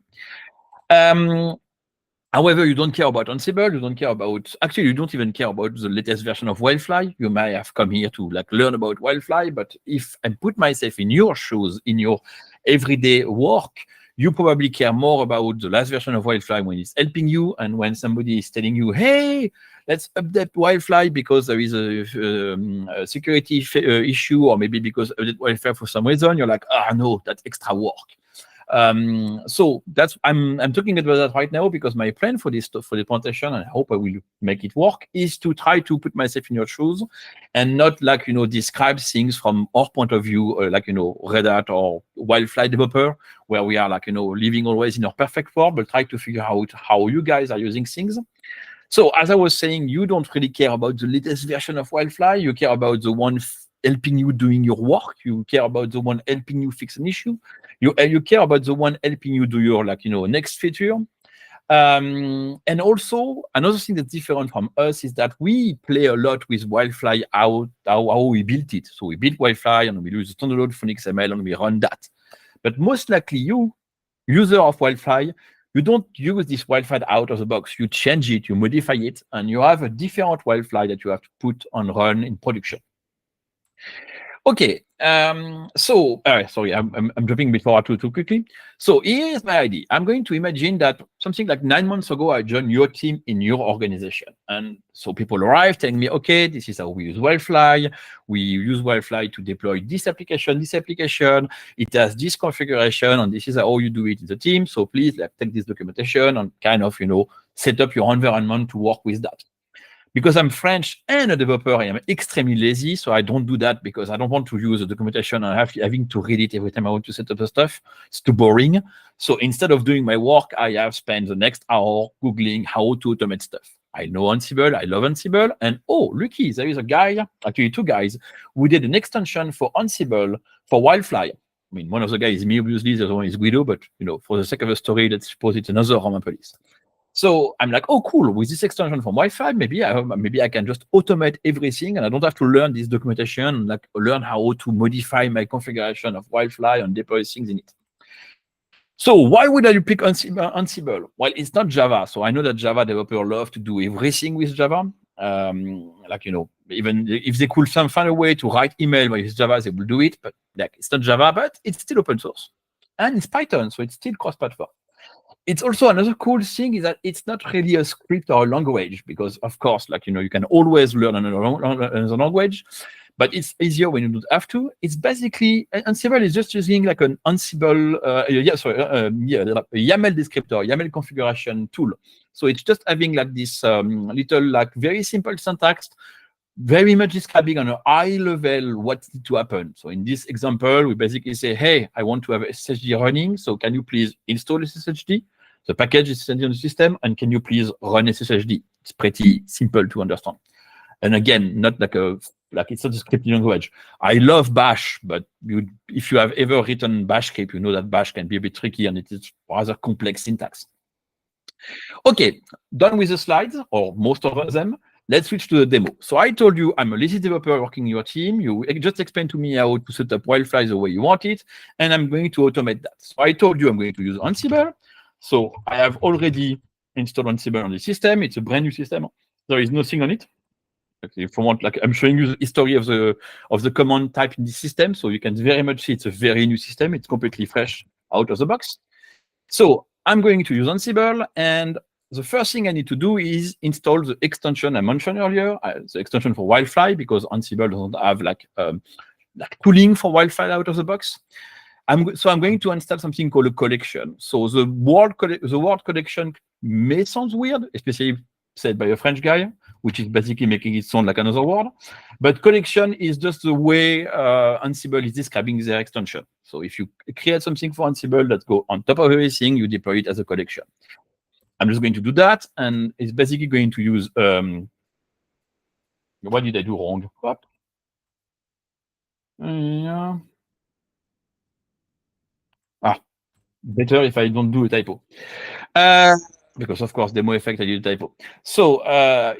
However, you don't care about Ansible, you don't care about, actually, you don't even care about the latest version of WildFly. You may have come here to like learn about WildFly, but if I put myself in your shoes, in your everyday work, you probably care more about the last version of WildFly when it's helping you, and when somebody is telling you, hey, let's update WildFly because there is a security issue, or maybe because update WildFly for some reason, you're like, ah, no, that's extra work. So that's I'm talking about that right now because my plan for this for the presentation, and I hope I will make it work, is to try to put myself in your shoes and not like describe things from our point of view, like Red Hat or WildFly developer, where we are like living always in our perfect world, but try to figure out how you guys are using things. So as I was saying, you don't really care about the latest version of WildFly. You care about the one helping you doing your work. You care about the one helping you fix an issue. You care about the one helping you do your next feature. And also another thing that's different from us is that we play a lot with WildFly, how we built it. So we built WildFly and we use a standalone from XML and we run that. But most likely you, user of WildFly, you don't use this WildFly out of the box. You change it, you modify it, and you have a different WildFly that you have to put on run in production. Okay, sorry, I'm jumping before too quickly. So here's my idea. I'm going to imagine that something like 9 months ago, I joined your team in your organization. And so people arrive telling me, okay, this is how we use WildFly. We use WildFly to deploy this application. It has this configuration, and this is how you do it in the team. So please take this documentation and kind of, set up your environment to work with that. Because I'm French and a developer, I am extremely lazy, so I don't do that because I don't want to use the documentation and having to read it every time I want to set up the stuff. It's too boring. So instead of doing my work, I have spent the next hour Googling how to automate stuff. I know Ansible, I love Ansible, and oh, lucky, there is a guy, actually 2 guys, who did an extension for Ansible for WildFly. I mean, one of the guys is me, obviously, the other one is Guido, but for the sake of the story, let's suppose it's another Roman police. So I'm like, oh, cool. With this extension from Wi-Fi, maybe I can just automate everything, and I don't have to learn this documentation and like learn how to modify my configuration of WildFly and deploy things in it. So why would I pick Ansible? Well, it's not Java. So I know that Java developers love to do everything with Java. Even if they could find a way to write email with Java, they will do it. But it's not Java, but it's still open source. And it's Python, so it's still cross-platform. It's also another cool thing is that it's not really a script or a language because, of course, you can always learn another language, but it's easier when you don't have to. It's basically Ansible is just using like an Ansible, a YAML descriptor, YAML configuration tool. So it's just having like this little very simple syntax, very much describing on a high level what needs to happen. So in this example, we basically say, hey, I want to have a SSHD running. So can you please install SSHD? The package is sent on the system, and can you please run SSHD? It's pretty simple to understand. And again, not like it's not a scripting language. I love Bash, but if you have ever written Bash script, you know that Bash can be a bit tricky and it is rather complex syntax. Okay, done with the slides, or most of them. Let's switch to the demo. So I told you I'm a lazy developer working in your team. You just explained to me how to set up WildFly the way you want it, and I'm going to automate that. So I told you I'm going to use Ansible. So I have already installed Ansible on the system. It's a brand new system. There is nothing on it. If you want, I'm showing you the history of the command type in the system, so you can very much see it's a very new system. It's completely fresh out of the box. So I'm going to use Ansible, and the first thing I need to do is install the extension I mentioned earlier, the extension for WildFly, because Ansible doesn't have like tooling for WildFly out of the box. So I'm going to install something called a collection. So the word collection may sound weird, especially said by a French guy, which is basically making it sound like another word. But collection is just the way Ansible is describing their extension. So if you create something for Ansible that go on top of everything, you deploy it as a collection. I'm just going to do that, and it's basically going to use, what did I do wrong? Yeah. Better if I don't do a typo. Because of course, demo effect, I did a typo. So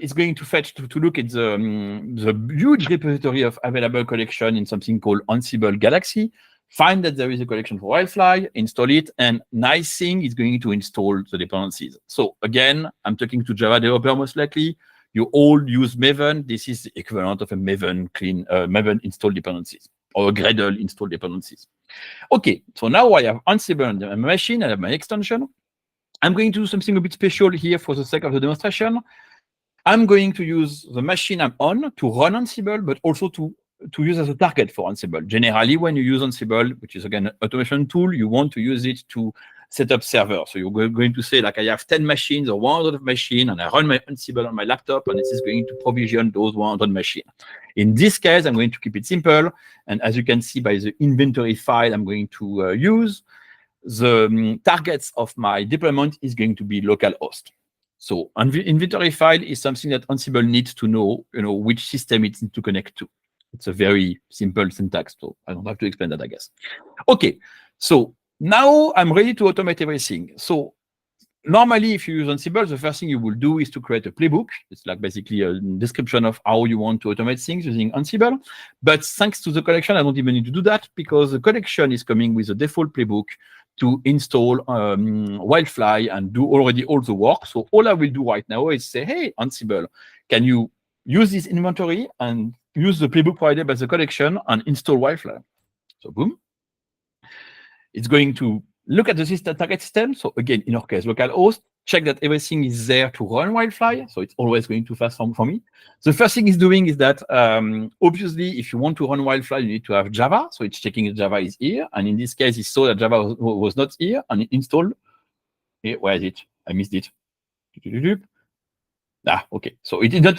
it's going to fetch to look at the huge repository of available collection in something called Ansible Galaxy. find that there is a collection for WildFly, install it, and nice thing is going to install the dependencies. So again, I'm talking to Java developer most likely. You all use Maven. This is the equivalent of a Maven Maven install dependencies or a Gradle install dependencies. Okay, so now I have Ansible on my machine. I have my extension. I'm going to do something a bit special here for the sake of the demonstration. I'm going to use the machine I'm on to run Ansible, but also to use as a target for Ansible. Generally, when you use Ansible, which is again an automation tool, you want to use it to set up servers. So you're going to say, like, I have 10 machines or 100 machines, and I run my Ansible on my laptop, and this is going to provision those 100 machines. In this case, I'm going to keep it simple. And as you can see by the inventory file I'm going to use, the targets of my deployment is going to be localhost. So inventory file is something that Ansible needs to know, which system it needs to connect to. It's a very simple syntax, so I don't have to explain that, I guess. Okay, so now I'm ready to automate everything. So normally, if you use Ansible, the first thing you will do is to create a playbook. It's like basically a description of how you want to automate things using Ansible. But thanks to the collection, I don't even need to do that because the collection is coming with a default playbook to install WildFly and do already all the work. So all I will do right now is say, hey, Ansible, can you use this inventory and use the playbook provided by the collection and install WildFly? So boom. It's going to look at the system target system. So again, in our case, localhost, check that everything is there to run WildFly. So it's always going too fast for me. The first thing it's doing is that, obviously, if you want to run WildFly, you need to have Java. So it's checking if Java is here. And in this case, it saw that Java was not here and it installed. Hey, where is it? I missed it. Okay. So it did not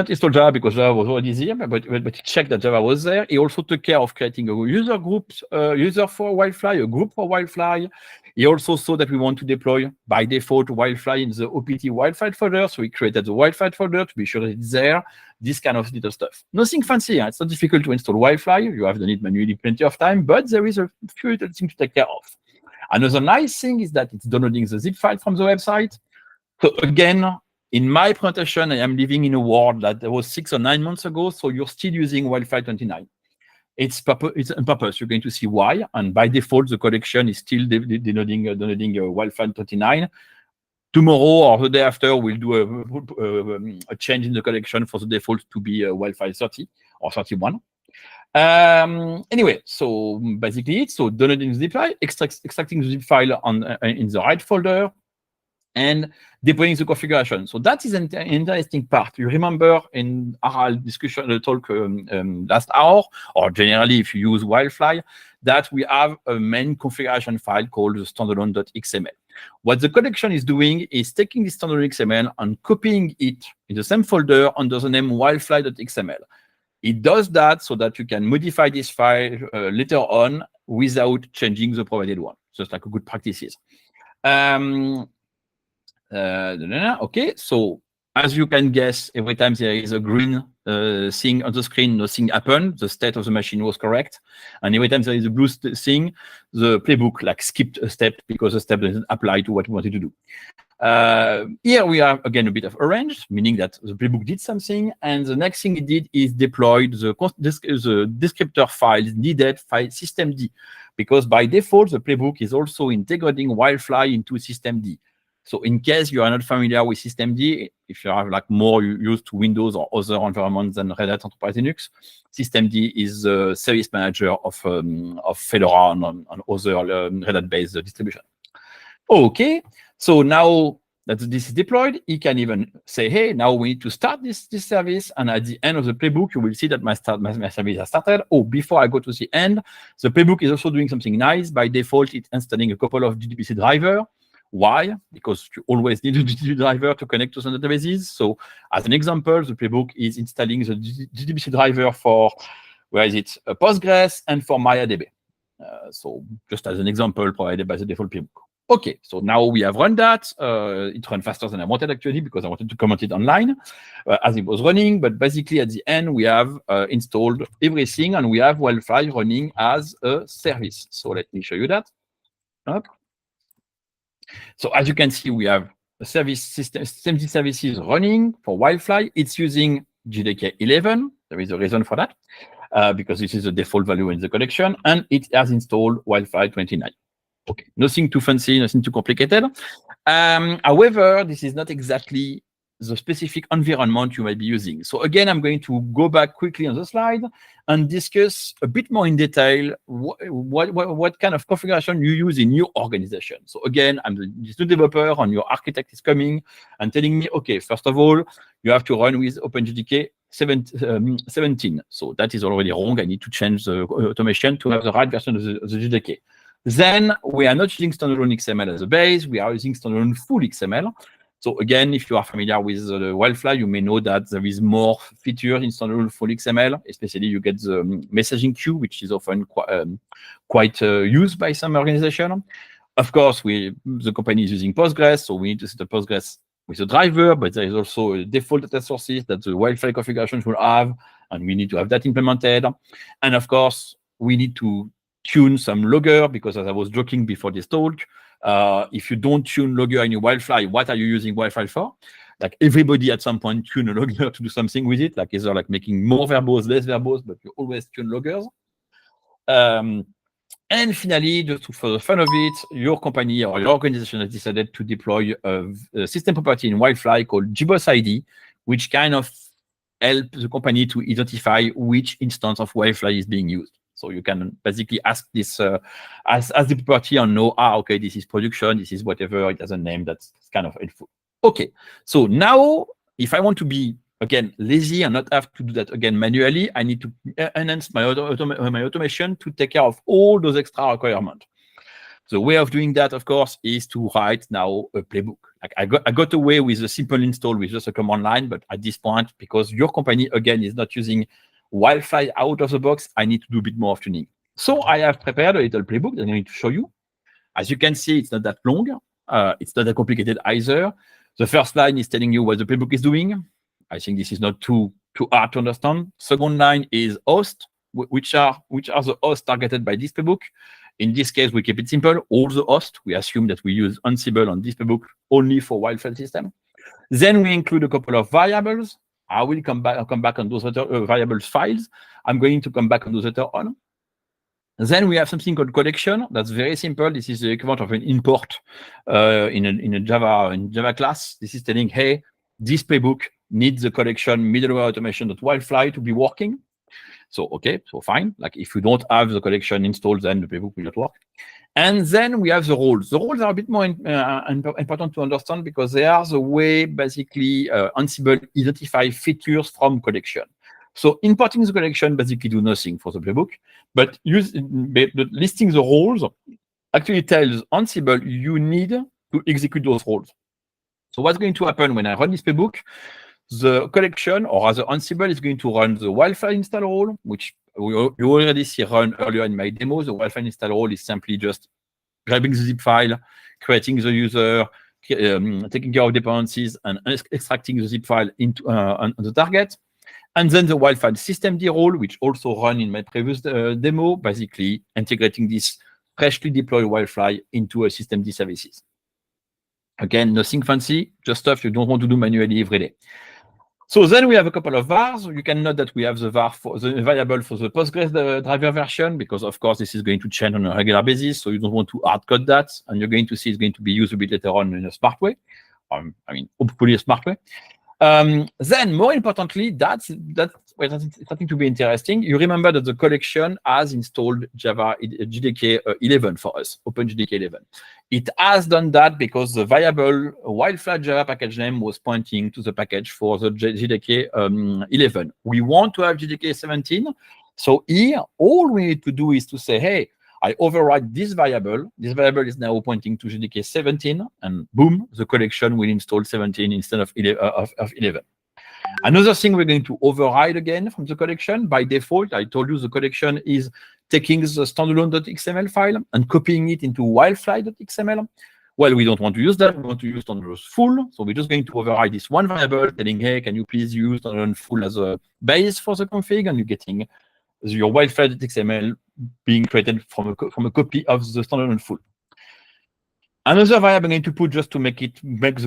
install Java because Java was already there, but it checked that Java was there. He also took care of creating a user group, user for WildFly, a group for WildFly. He also saw that we want to deploy by default WildFly in the OPT WildFly folder. So he created the WildFly folder to be sure that it's there. This kind of little stuff. Nothing fancy. It's not difficult to install WildFly. You have done it manually plenty of time, but there is a few little things to take care of. Another nice thing is that it's downloading the zip file from the website. So again, in my presentation, I am living in a world that was 6 or 9 months ago, so you're still using WildFly 29. It's on purpose. You're going to see why. And by default, the collection is still downloading WildFly 29. Tomorrow or the day after, we'll do a change in the collection for the default to be WildFly 30 or 31. Anyway, so basically it's so downloading the zip file, extracting the zip file in the right folder, and deploying the configuration. So that is an interesting part. You remember in our discussion, the talk last hour, or generally if you use WildFly, that we have a main configuration file called the standalone.xml. What the collection is doing is taking this standalone.xml and copying it in the same folder under the name wildfly.xml. It does that so that you can modify this file later on without changing the provided one, just like a good practice is. Okay, so as you can guess, every time there is a green thing on the screen, nothing happened. The state of the machine was correct. And every time there is a blue thing, the playbook skipped a step because the step doesn't apply to what we wanted to do. Here we have again a bit of orange, meaning that the playbook did something, and the next thing it did is deployed the descriptor files needed by systemd, because by default the playbook is also integrating WildFly into systemd. So in case you are not familiar with systemd, if you are more used to Windows or other environments than Red Hat Enterprise Linux, systemd is the service manager of Fedora and other Red Hat-based distribution. Okay, so now that this is deployed, you can even say, hey, now we need to start this service. And at the end of the playbook, you will see that my service has started. Oh, before I go to the end, the playbook is also doing something nice. By default, it's installing a couple of GDBC drivers. Why? Because you always need a GDBC driver to connect to some databases. So as an example, the playbook is installing the GDBC driver for, Postgres and for MariaDB. So just as an example provided by the default playbook. Okay, so now we have run that. It ran faster than I wanted actually because I wanted to comment it online as it was running. But basically at the end, we have installed everything and we have WildFly running as a service. So let me show you that. Up. So as you can see, we have a service system services running for WildFly. It's using JDK 11. There is a reason for that. because this is the default value in the collection, and it has installed WildFly 29. Okay, nothing too fancy, nothing too complicated. However, this is not exactly the specific environment you might be using. So again, I'm going to go back quickly on the slide and discuss a bit more in detail what kind of configuration you use in your organization. So again, I'm this new developer and your architect is coming and telling me, okay, first of all, you have to run with OpenJDK 17. So that is already wrong. I need to change the automation to have the right version of the JDK. Then we are not using standalone XML as a base. We are using standalone full XML. So again, if you are familiar with WildFly, you may know that there is more features in standalone full XML, especially you get the messaging queue, which is often quite used by some organization. Of course, the company is using Postgres, so we need to set up Postgres with a driver, but there is also a default data sources that the WildFly configuration should have, and we need to have that implemented. And of course, we need to tune some logger, because as I was joking before this talk, if you don't tune logger in your WildFly, what are you using WildFly for? Like everybody at some point tune a logger to do something with it, like either like making more verbose, less verbose, but you always tune loggers. And finally, just for the fun of it, your company or your organization has decided to deploy a system property in WildFly called GBoss ID, which kind of helps the company to identify which instance of WildFly is being used. So you can basically ask this as the property and know, okay, this is production, this is whatever, it has a name, that's kind of helpful. Okay, so now if I want to be, again, lazy and not have to do that again manually, I need to enhance my automation to take care of all those extra requirements. The way of doing that, of course, is to write now a playbook. Like I got away with a simple install with just a command line, but at this point, because your company, again, is not using WildFly out of the box, I need to do a bit more of tuning. So I have prepared a little playbook that I'm going to show you. As you can see, it's not that long. It's not that complicated either. The first line is telling you what the playbook is doing. I think this is not too hard to understand. Second line is host, which are the hosts targeted by this playbook. In this case, we keep it simple. All the hosts, we assume that we use Ansible on this playbook only for WildFly system. Then we include a couple of variables. I will come back on those other variables files. I'm going to come back on those later on. Then we have something called collection. That's very simple. This is the equivalent of an import in a Java class. This is telling, hey, this playbook needs the collection middleware automation.wildfly to be working. So okay, so fine. Like if you don't have the collection installed, then the playbook will not work. And then we have the roles. The roles are a bit more important to understand because they are the way basically Ansible identify features from collection. So importing the collection basically do nothing for the playbook, but listing the roles actually tells Ansible you need to execute those roles. So what's going to happen when I run this playbook? The collection, or rather Ansible, is going to run the WildFly install role, which you already see run earlier in my demo. The WildFly install role is simply just grabbing the zip file, creating the user, taking care of dependencies, and extracting the zip file into on the target. And then the WildFly systemd role, which also ran in my previous demo, basically integrating this freshly deployed WildFly into a systemd services. Again, nothing fancy, just stuff you don't want to do manually every day. So then we have a couple of vars. You can note that we have the var for the variable for the Postgres driver version, because of course this is going to change on a regular basis. So you don't want to hard code that, and you're going to see it's going to be used a bit later on in a smart way. I mean, hopefully a smart way. Then more importantly, that's where it's starting to be interesting. You remember that the collection has installed Java JDK 11 for us, OpenJDK 11. It has done that because the variable WildFly Java package name was pointing to the package for the JDK 11. We want to have JDK 17. So here, all we need to do is to say, hey, I override this variable. This variable is now pointing to JDK 17, and boom, the collection will install 17 instead of 11. Another thing we're going to override again from the collection, by default, I told you the collection is taking the standalone.xml file and copying it into wildfly.xml. Well, we don't want to use that. We want to use standalone full. So we're just going to override this one variable, telling, hey, can you please use standalone full as a base for the config? And you're getting your wildfly.xml being created from a copy of the standalone full. Another variable I'm going to put just to make the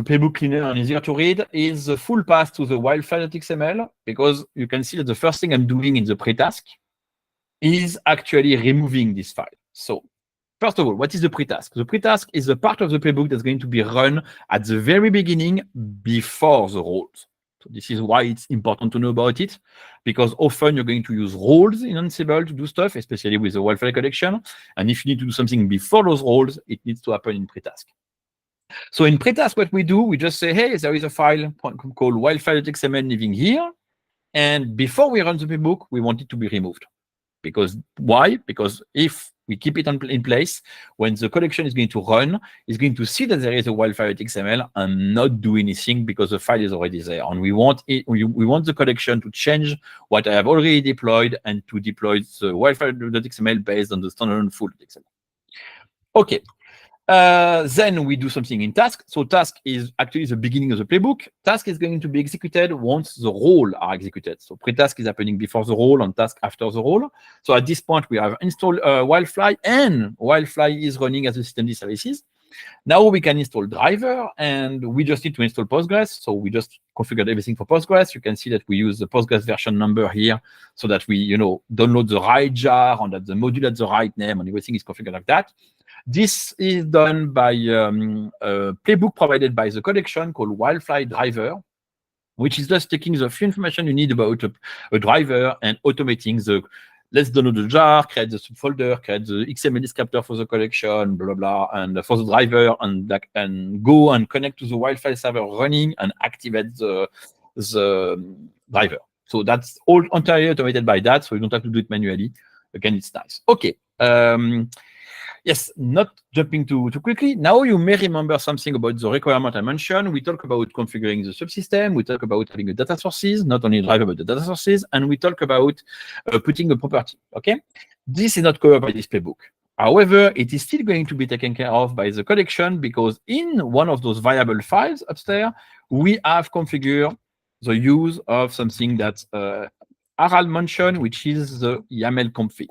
playbook cleaner and easier to read is the full path to the wildfly.xml, because you can see that the first thing I'm doing in the pre-task is actually removing this file. So first of all, what is the pre-task? The pre-task is a part of the playbook that's going to be run at the very beginning before the roles. So this is why it's important to know about it, because often you're going to use roles in Ansible to do stuff, especially with the WildFly collection. And if you need to do something before those roles, it needs to happen in pre-task. So in pre-task, what we do, we just say, hey, there is a file called wildfly.xml living here. And before we run the playbook, we want it to be removed. Because why? Because if we keep it in place, when the collection is going to run, it's going to see that there is a wildfly.xml and not do anything because the file is already there. And we want it. We want the collection to change what I have already deployed and to deploy the wildfly.xml based on the standalone full.xml. Okay. Then we do something in task. So task is actually the beginning of the playbook. Task is going to be executed once the role are executed. So pre-task is happening before the role and task after the role. So at this point, we have installed WildFly, and WildFly is running as a systemd services. Now we can install driver, and we just need to install Postgres. So we just configured everything for Postgres. You can see that we use the Postgres version number here so that we, download the right jar and that the module has the right name and everything is configured like that. This is done by a playbook provided by the collection called WildFly Driver, which is just taking the few information you need about a driver and automating the, let's download the jar, create the subfolder, create the XML descriptor for the collection, blah, blah, blah, and for the driver, and go and connect to the WildFly server running and activate the driver. So that's all entirely automated by that, so you don't have to do it manually. Again, it's nice. Okay. Yes, not jumping too quickly. Now you may remember something about the requirement I mentioned. We talk about configuring the subsystem. We talk about having a data sources, not only driver, but the data sources. And we talk about putting a property, okay? This is not covered by this playbook. However, it is still going to be taken care of by the collection because in one of those variable files upstairs, we have configured the use of something that Harald mentioned, which is the YAML config.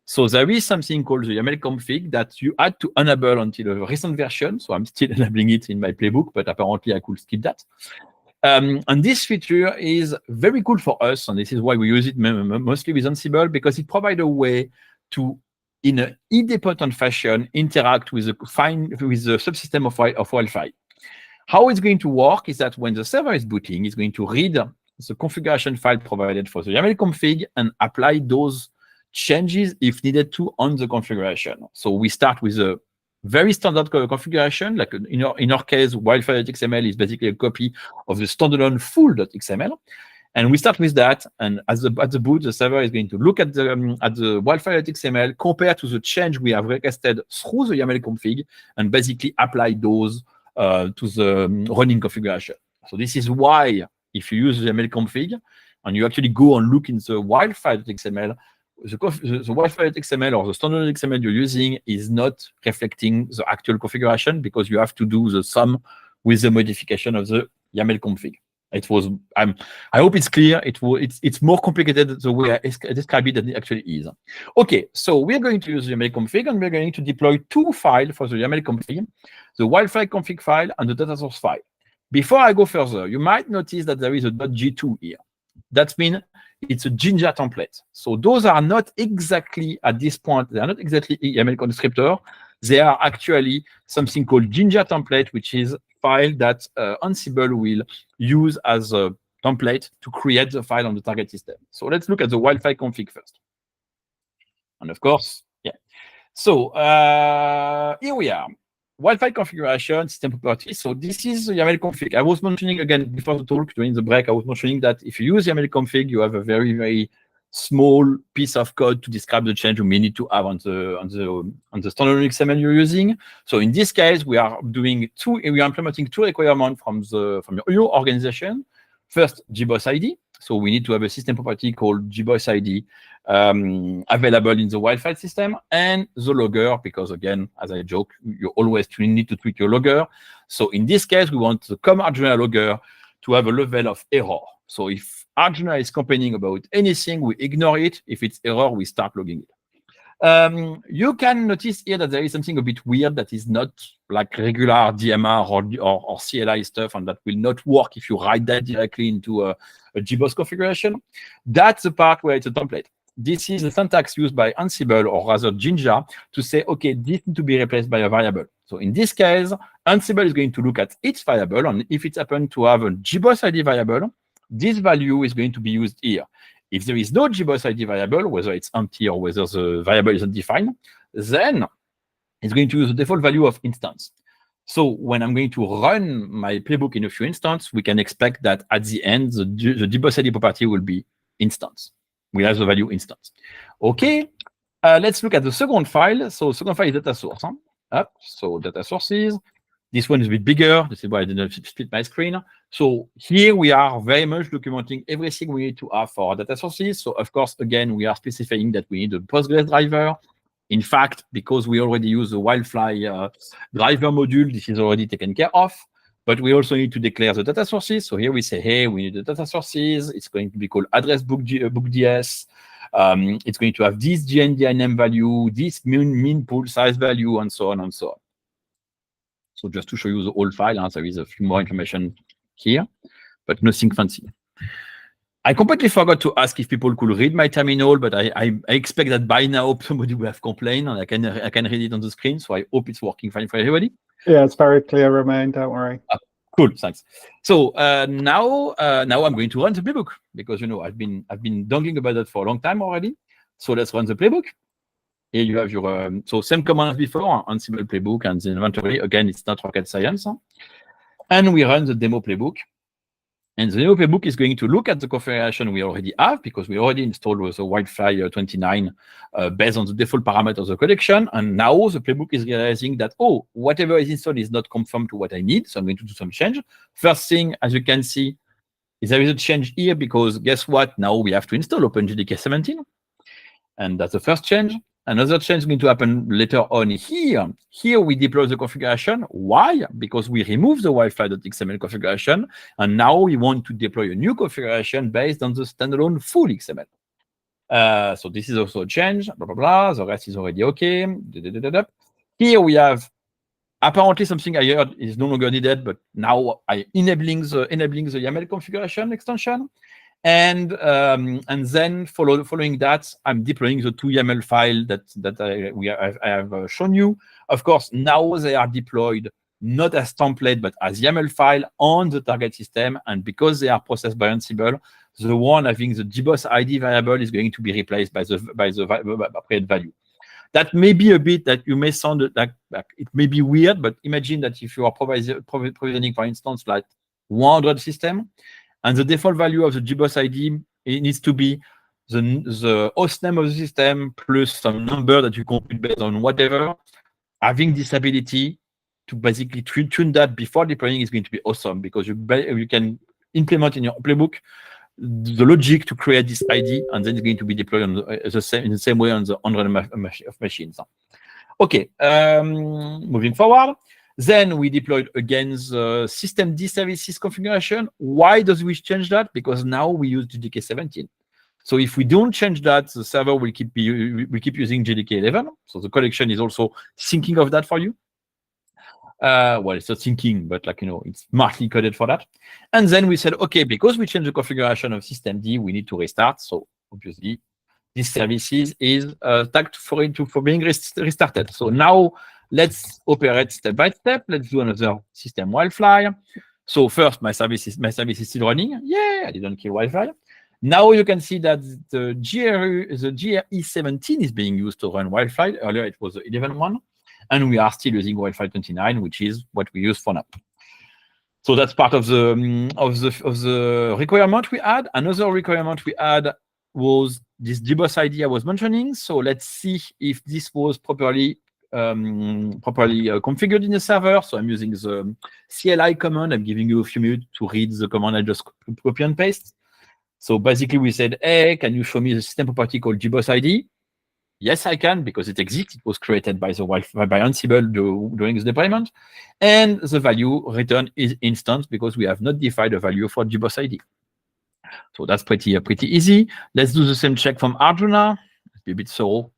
So there is something called the YAML config that you had to enable until a recent version. So I'm still enabling it in my playbook, but apparently I could skip that. And this feature is very cool for us, and this is why we use it mostly with Ansible, because it provides a way to, in an idempotent fashion, interact with the subsystem of WildFly. How it's going to work is that when the server is booting, it's going to read the configuration file provided for the YAML config and apply those changes if needed to on the configuration. So we start with a very standard configuration, like in our case, wildfly.xml is basically a copy of the standalone full.xml. And we start with that, and at the boot, the server is going to look at the wildfly.xml, compare to the change we have requested through the YAML config, and basically apply those to the running configuration. So this is why if you use the YAML config, and you actually go and look in the wildfly.xml, the wildfly.xml or the standard XML you're using is not reflecting the actual configuration because you have to do the sum with the modification of the YAML config. It was, I hope it's clear. It's more complicated the way I describe it than it actually is. Okay, so we're going to use the YAML config and we're going to deploy two files for the YAML config, the WildFly config file and the data source file. Before I go further, you might notice that there is a .g2 here. That means it's a Jinja template. So those are not exactly, at this point, they are not exactly YAML descriptor. They are actually something called Jinja template, which is a file that Ansible will use as a template to create the file on the target system. So let's look at the WildFly config first. And of course, yeah. So here we are. WildFly configuration, system properties. So this is the YAML config. I was mentioning again before the talk, during the break, I was mentioning that if you use YAML config, you have a very, very small piece of code to describe the change you may need to have on the standard XML you're using. So in this case, we are implementing two requirements from your organization. First, GBoss ID. So we need to have a system property called GBoss ID available in the WildFly system, and the logger, because again, as I joke, you always need to tweak your logger. So in this case, we want the com.Arjuna logger to have a level of error. So if Arjuna is complaining about anything, we ignore it. If it's error, we start logging it. You can notice here that there is something a bit weird that is not like regular DMR or CLI stuff, and that will not work if you write that directly into a GBoss configuration. That's the part where it's a template. this is the syntax used by Ansible, or rather Jinja, to say, okay, this needs to be replaced by a variable. So in this case, Ansible is going to look at its variable, and if it's happened to have a gboss ID variable, this value is going to be used here. If there is no gboss ID variable, whether it's empty or whether the variable isn't defined, then it's going to use the default value of instance. So when I'm going to run my playbook in a few instances, we can expect that at the end, the gboss ID property will be instance. We have the value instance. Okay, let's look at the second file. So second file is data source. So data sources. This one is a bit bigger. This is why I didn't split my screen. So here we are very much documenting everything we need to have for our data sources. So of course, again, we are specifying that we need a Postgres driver. In fact, because we already use the WildFly driver module, this is already taken care of. But we also need to declare the data sources. So here we say, hey, we need the data sources. It's going to be called address book.ds. It's going to have this GNDI name value, this mean pool size value, and so on and so on. So just to show you the whole file, there is a few more information here, but nothing fancy. I completely forgot to ask if people could read my terminal, but I expect that by now somebody will have complained, and I can read it on the screen. So I hope it's working fine for everybody. Yeah, it's very clear, Romain. Don't worry. Cool, thanks. So now I'm going to run the playbook, because I've been dangling about that for a long time already. So let's run the playbook. Here you have your so same command as before, Ansible playbook and the inventory. Again, it's not rocket science. And we run the demo playbook. And the demo playbook is going to look at the configuration we already have, because we already installed with the WildFly 29 based on the default parameter of the collection. And now the playbook is realizing that, oh, whatever is installed is not conformed to what I need. So I'm going to do some change. First thing, as you can see, is there is a change here, because guess what? Now we have to install OpenJDK 17. And that's the first change. Another change is going to happen later on here. Here we deploy the configuration. Why? Because we remove the WildFly.xml configuration, and now we want to deploy a new configuration based on the standalone full XML. So this is also a change, blah, blah, blah. The rest is already okay. Here we have apparently something I heard is no longer needed, but now I enabling the YAML configuration extension. And then following that, I'm deploying the 2 YAML file that I have shown you. Of course, now they are deployed not as template, but as YAML file on the target system. And because they are processed by Ansible, the one having the gboss ID variable is going to be replaced by the appropriate value. That may be a bit that you may sound like it may be weird, but imagine that if you are provisioning, for instance, like 100 system, and the default value of the gboss ID, it needs to be the host name of the system plus some number that you compute based on whatever. Having this ability to basically tune that before deploying is going to be awesome, because you can implement in your playbook the logic to create this ID, and then it's going to be deployed in the same way on the 100 of machines. Okay, moving forward. Then we deployed again the systemd services configuration. Why does we change that? Because now we use JDK 17. So if we don't change that, the server will keep using JDK 11. So the collection is also thinking of that for you. Well, it's not thinking, but it's smartly coded for that. And then we said, okay, because we changed the configuration of systemd, we need to restart. So obviously, this services is tagged for being restarted. So now let's operate step by step. Let's do another system WildFly. So first, my service is still running. Yeah, I didn't kill WildFly. Now you can see that the GRE 17 is being used to run WildFly. Earlier it was the 11 one, and we are still using WildFly 29, which is what we use for now. So that's part of the requirement we had. Another requirement we had was this gboss ID I was mentioning. So let's see if this was properly configured in the server. So I'm using the CLI command. I'm giving you a few minutes to read the command I just copy and paste. So basically we said, hey, can you show me the system property called gboss ID? Yes, I can, because it exists. It was created by Ansible during the deployment. And the value returned is instant, because we have not defined a value for gboss ID. So that's pretty easy. Let's do the same check from Arjuna. Let's be a bit thorough.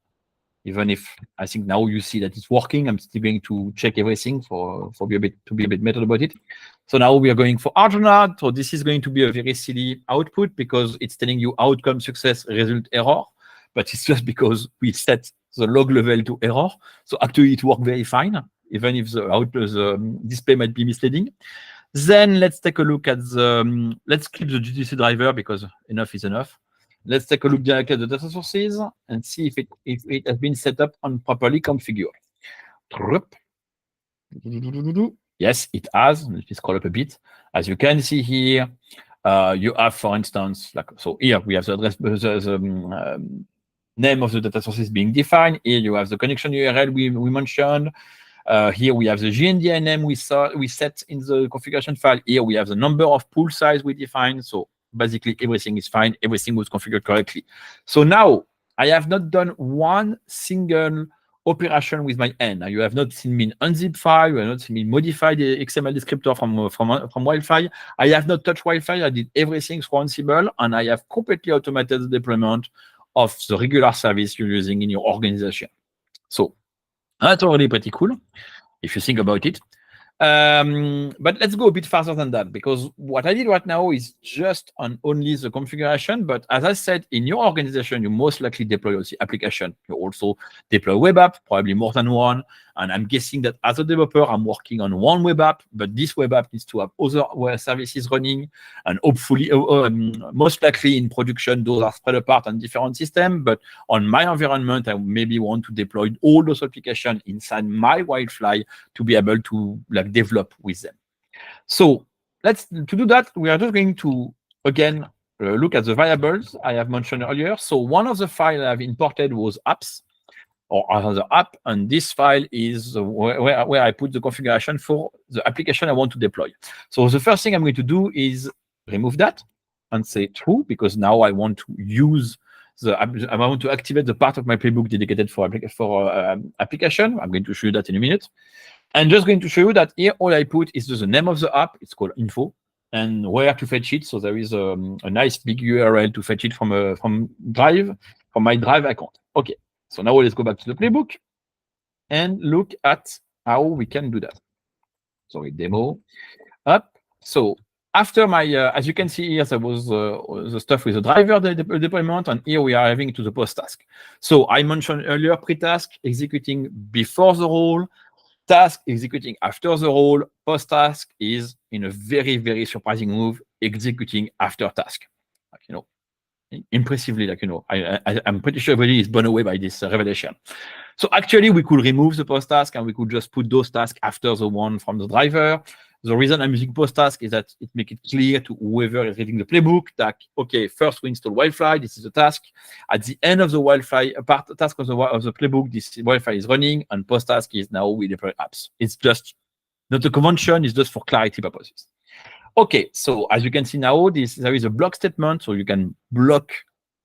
Even if I think now you see that it's working, I'm still going to check everything to be a bit method about it. So now we are going for Arjuna. So this is going to be a very silly output, because it's telling you outcome, success, result, error. but it's just because we set the log level to error. So actually it worked very fine, even if the display might be misleading. Then let's take a look at the, let's keep the GDC driver because enough is enough. Let's take a look directly at the data sources and see if it has been set up and properly configured. Yes, it has. Let me scroll up a bit. As you can see here, you have, for instance, like so. Here we have the address, the name of the data sources being defined. Here you have the connection URL we mentioned. Here we have the GNDI name we set in the configuration file. Here we have the number of pool size we defined. So basically everything is fine. Everything was configured correctly. So now I have not done one single operation with my N. You have not seen me unzip file. You have not seen me modify the XML descriptor from WildFly. I have not touched WildFly. I did everything through Ansible, and I have completely automated the deployment of the regular service you're using in your organization. So that's already pretty cool if you think about it. But let's go a bit further than that, because what I did right now is just on only the configuration. But as I said, in your organization, you most likely deploy the application. You also deploy web app, probably more than one. And I'm guessing that as a developer, I'm working on one web app, but this web app needs to have other services running. And hopefully, most likely in production, those are spread apart on different systems. But on my environment, I maybe want to deploy all those applications inside my WildFly to be able to develop with them. So to do that, we are just going to, again, look at the variables I have mentioned earlier. So one of the files I have imported was apps, or another app, and this file is where I put the configuration for the application I want to deploy. So the first thing I'm going to do is remove that and say true, because now I want to use I want to activate the part of my playbook dedicated for application. I'm going to show you that in a minute. I'm just going to show you that here all I put is just the name of the app. It's called info, and where to fetch it. So there is a nice big URL to fetch it from my Drive account. Okay. So now let's go back to the playbook and look at how we can do that. So we demo up. So after my, as you can see here, there was the stuff with the driver deployment, and here we are having to the post task. So I mentioned earlier pre-task executing before the role, task executing after the role, post task is in a very, very surprising move executing after task. Impressively, I'm pretty sure everybody is blown away by this revelation. So actually, we could remove the post task and we could just put those tasks after the one from the driver. The reason I'm using post task is that it makes it clear to whoever is reading the playbook that, okay, first we install WildFly, this is the task. At the end of the WildFly task of the playbook, this WildFly is running, and post task is now we deploy apps. It's just not a convention, it's just for clarity purposes. Okay, so as you can see now, there is a block statement, so you can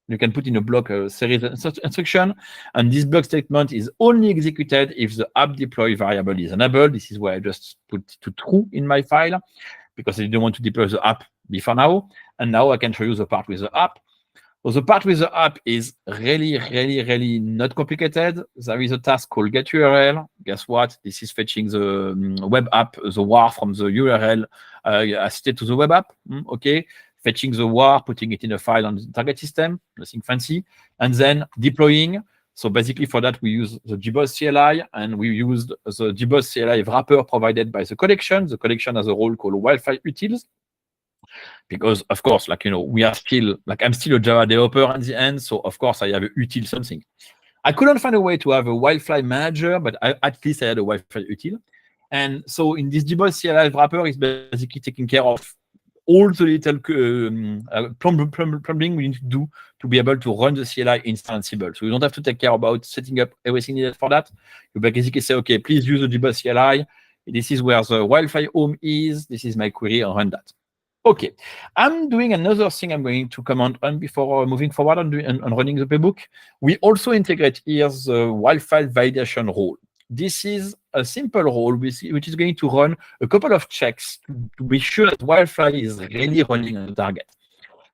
put in a block a series of instruction, and this block statement is only executed if the app deploy variable is enabled. This is where I just put to true in my file, because I don't want to deploy the app before now. And now I can show you the part with the app. So the part with the app is really, really, really not complicated. There is a task called get URL. Guess what? This is fetching the web app, the WAR from the URL associated to the web app. Okay. Fetching the WAR, putting it in a file on the target system, nothing fancy, and then deploying. So basically for that, we use the GBoss CLI, and we used the GBoss CLI wrapper provided by the collection. The collection has a role called WildFly utils, because of course, we are still, I'm still a Java developer at the end, so of course I have a util something. I couldn't find a way to have a WildFly manager, but at least I had a WildFly util. And so in this GBoss CLI wrapper is basically taking care of all the little plumbing we need to do to be able to run the CLI instanceable. So you don't have to take care about setting up everything needed for that. You basically say, okay, please use the GBoss CLI. This is where the WildFly home is. This is my query, and run that. Okay, I'm doing another thing I'm going to comment on before moving forward on running the playbook. We also integrate here the WildFly validation role. This is a simple role which is going to run a couple of checks to be sure that WildFly is really running on the target.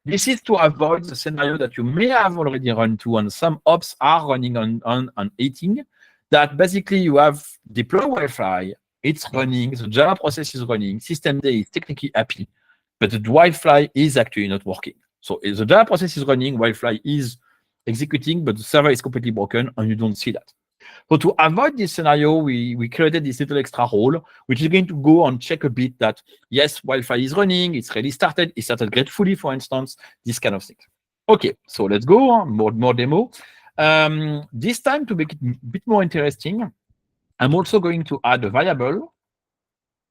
This is to avoid the scenario that you may have already run to, and some ops are running on 18, that basically you have deployed WildFly, it's running, the Java process is running, systemd is technically happy, but the WildFly is actually not working. So the Java process is running, WildFly is executing, but the server is completely broken and you don't see that. So to avoid this scenario, we created this little extra role, which is going to go and check a bit that, yes, WildFly is running, it's really started, it started gratefully, for instance, this kind of thing. Okay, so let's go on, more demo. This time, to make it a bit more interesting, I'm also going to add a variable,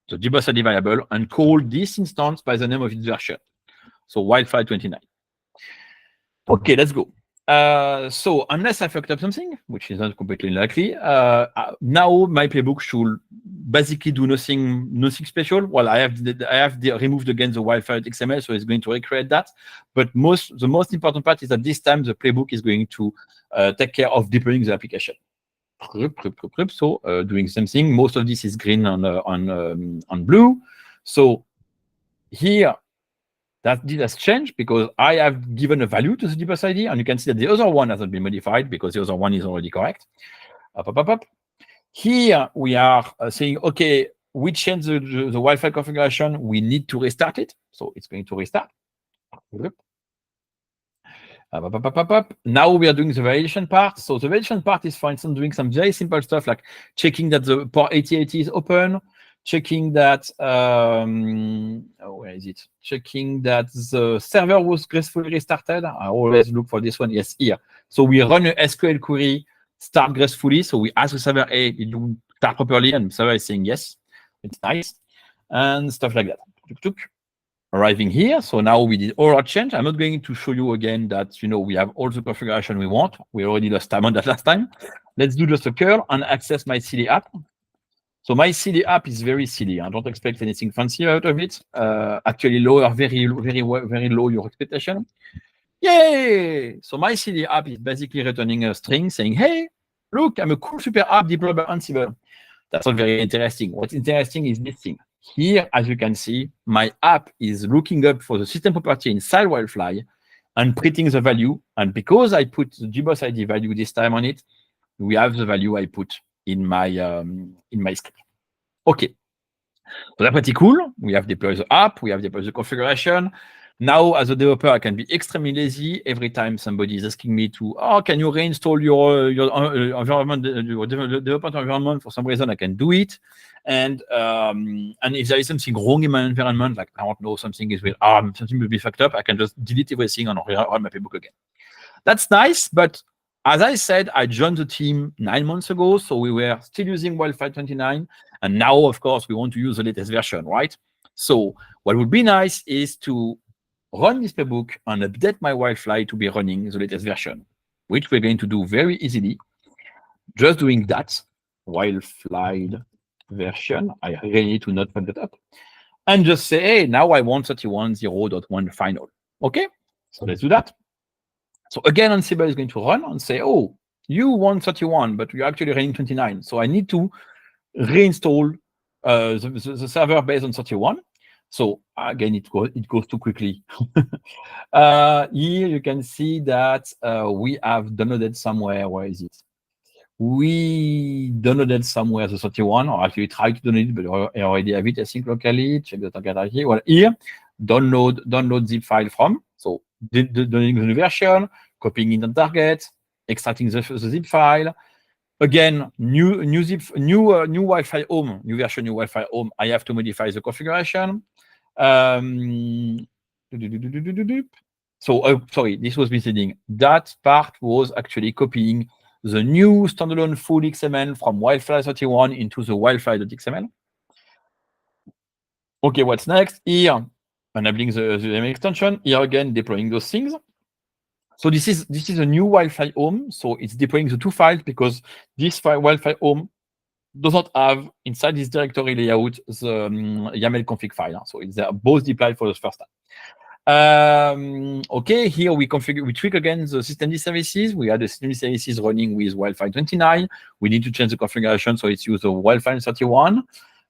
the dbus ID variable, and call this instance by the name of its version. So WildFly 29. Okay, let's go. So unless I fucked up something, which is not completely likely, now my playbook should basically do nothing special. Well, I have removed again the WildFly XML, so it's going to recreate that. But the most important part is that this time the playbook is going to take care of deploying the application. So doing the same thing. Most of this is green on blue. So here, this has changed because I have given a value to the dbus ID, and you can see that the other one hasn't been modified because the other one is already correct. Here we are saying, okay, we changed the WildFly configuration. We need to restart it. So it's going to restart. Now we are doing the validation part. So the validation part is, for instance, doing some very simple stuff like checking that the port 8080 is open, checking that, where is it? Checking that the server was gracefully restarted. I always look for this one. Yes, here. So we run a SQL query, start gracefully. So we ask the server, hey, did you start properly? And the server is saying yes. It's nice. And stuff like that. Arriving here. So now we did all our change. I'm not going to show you again that, we have all the configuration we want. We already lost time on that last time. Let's do just a curl and access my silly app. So my silly app is very silly. I don't expect anything fancy out of it. Actually, lower, very low your expectation. Yay! So my silly app is basically returning a string saying, hey, look, I'm a cool super app deployed by Ansible. That's not very interesting. What's interesting is this thing. Here, as you can see, my app is looking up for the system property inside WildFly and printing the value. And because I put the dbus ID value this time on it, we have the value I put in my script. Okay, so that's pretty cool. We have deployed the app, we have deployed the configuration. Now, as a developer, I can be extremely lazy. Every time somebody is asking me to, can you reinstall your environment, your development environment? For some reason, I can do it. And if there is something wrong in my environment, like I don't know, something will be fucked up, I can just delete everything and run my playbook again. That's nice, but as I said, I joined the team 9 months ago, so we were still using WildFly 29, and now, of course, we want to use the latest version, right? So what would be nice is to run this playbook and update my WildFly to be running the latest version, which we're going to do very easily. Just doing that, WildFly version, I really need to not fuck that up, and just say, hey, now I want 31.0.1 final. Okay, so let's do that. So again, Ansible is going to run and say, oh, you want 31, but you're actually running 29. So I need to reinstall the server based on 31. So again, it goes too quickly. Here you can see that we have downloaded somewhere. Where is it? We downloaded somewhere the 31, or actually tried to download it, but I already have it, I think, locally. Check the target here. Well, here, download zip file from. So downloading the new version, copying it on target, extracting the zip file. Again, new Wi-Fi home, new version, new Wi-Fi home. I have to modify the configuration. So, sorry, this was misleading. That part was actually copying the new standalone full XML from WildFly 31 into the WildFly.xml. Okay, what's next? Here, enabling the YAML extension. Here again, deploying those things. So this is a new WildFly home. So it's deploying the two files because this file, WildFly home, does not have inside this directory layout the YAML config file. So it's both deployed for the first time. Okay, here we tweak again the systemd services. We had the systemd services running with WildFly 29. We need to change the configuration, so it's use the WildFly 31.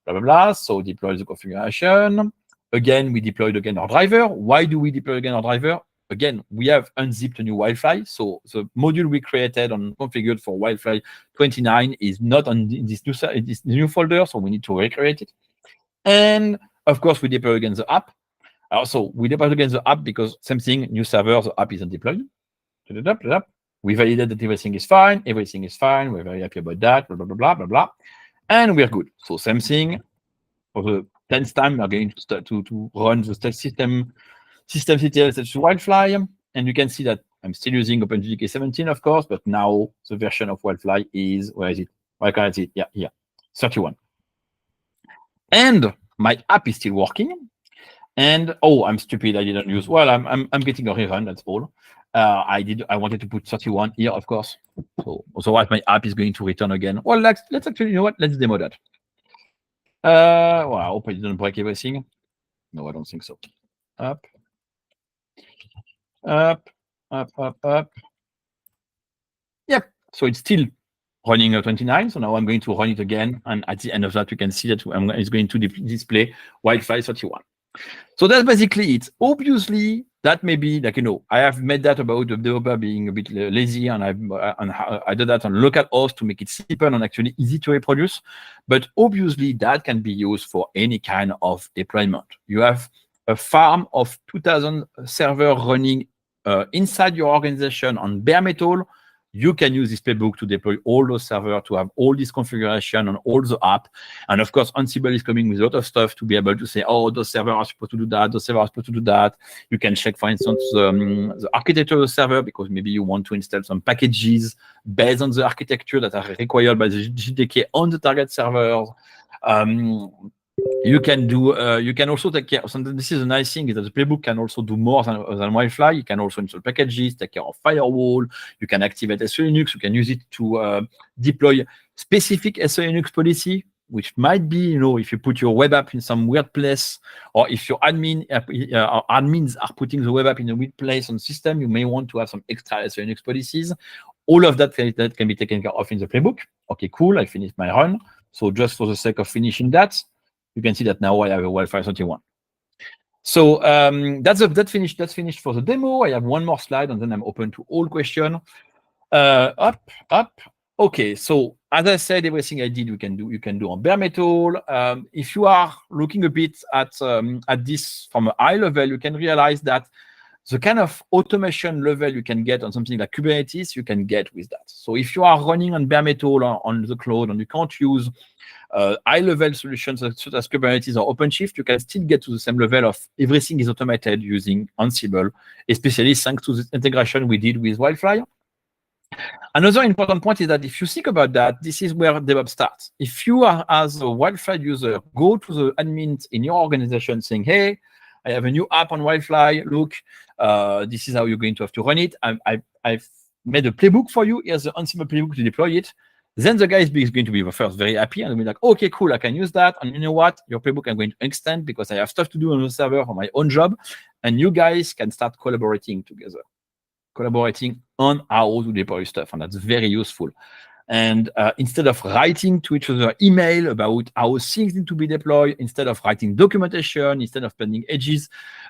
Blah blah blah. So deploy the configuration. Again, we deployed again our driver. Why do we deploy again our driver? Again, we have unzipped a new WildFly. So the module we created and configured for WildFly 29 is not on this new folder, so we need to recreate it. And of course, we deploy again the app. Also, we deploy again the app because same thing, new server, the app isn't deployed. We validate that everything is fine. Everything is fine. We're very happy about that. Blah, blah, blah, blah, blah, blah. And we're good. So same thing. For the 10th time, we're going to start to run the system CTL to WildFly. And you can see that I'm still using OpenJDK 17, of course, but now the version of WildFly is, where is it? Why can't I see it? Yeah, here, 31. And my app is still working. And oh, I'm stupid. I didn't use. Well, I'm getting a rerun. That's all. I wanted to put 31 here, of course. So otherwise, my app is going to return again. Well, let's actually, you know what? Let's demo that. Well, I hope I didn't break everything. No, I don't think so. Up. Yep. So it's still running at 29. So now I'm going to run it again. And at the end of that, you can see that it's going to display WildFly 31. So that's basically it. Obviously, that may be like, I have made that about the developer being a bit lazy, and I did that on local host to make it simple and actually easy to reproduce. But obviously, that can be used for any kind of deployment. You have a farm of 2,000 servers running inside your organization on bare metal. You can use this playbook to deploy all those servers, to have all this configuration on all the app. And of course, Ansible is coming with a lot of stuff to be able to say, oh, those servers are supposed to do that, those servers are supposed to do that. You can check, for instance, the architecture of the server, because maybe you want to install some packages based on the architecture that are required by the JDK on the target servers. You can do. You can also take care. So this is a nice thing, is that the playbook can also do more than WildFly. You can also install packages, take care of firewall. You can activate SO Linux. You can use it to deploy specific SO Linux policy, which might be, if you put your web app in some weird place, or if your admins are putting the web app in a weird place on the system, you may want to have some extra SO Linux policies. All of that can be taken care of in the playbook. Okay, cool. I finished my run. So just for the sake of finishing that, you can see that now I have a WildFly 31. So that's finished for the demo. I have one more slide, and then I'm open to all questions. Up. Okay, so as I said, everything I did, you can do on bare metal. If you are looking a bit at this from a high level, you can realize that the kind of automation level you can get on something like Kubernetes, you can get with that. So if you are running on bare metal or on the cloud, and you can't use high-level solutions such as Kubernetes or OpenShift, you can still get to the same level of everything is automated using Ansible, especially thanks to the integration we did with WildFly. Another important point is that if you think about that, this is where DevOps starts. If you are, as a WildFly user, go to the admins in your organization saying, hey, I have a new app on WildFly. Look, this is how you're going to have to run it. I've made a playbook for you. Here's the Ansible playbook to deploy it. Then the guy is going to be first very happy and be like, okay, cool, I can use that. And you know what? Your playbook I'm going to extend because I have stuff to do on the server for my own job. And you guys can start collaborating together, collaborating on how to deploy stuff. And that's very useful. And instead of writing to each other email about how things need to be deployed, instead of writing documentation, instead of spending ages,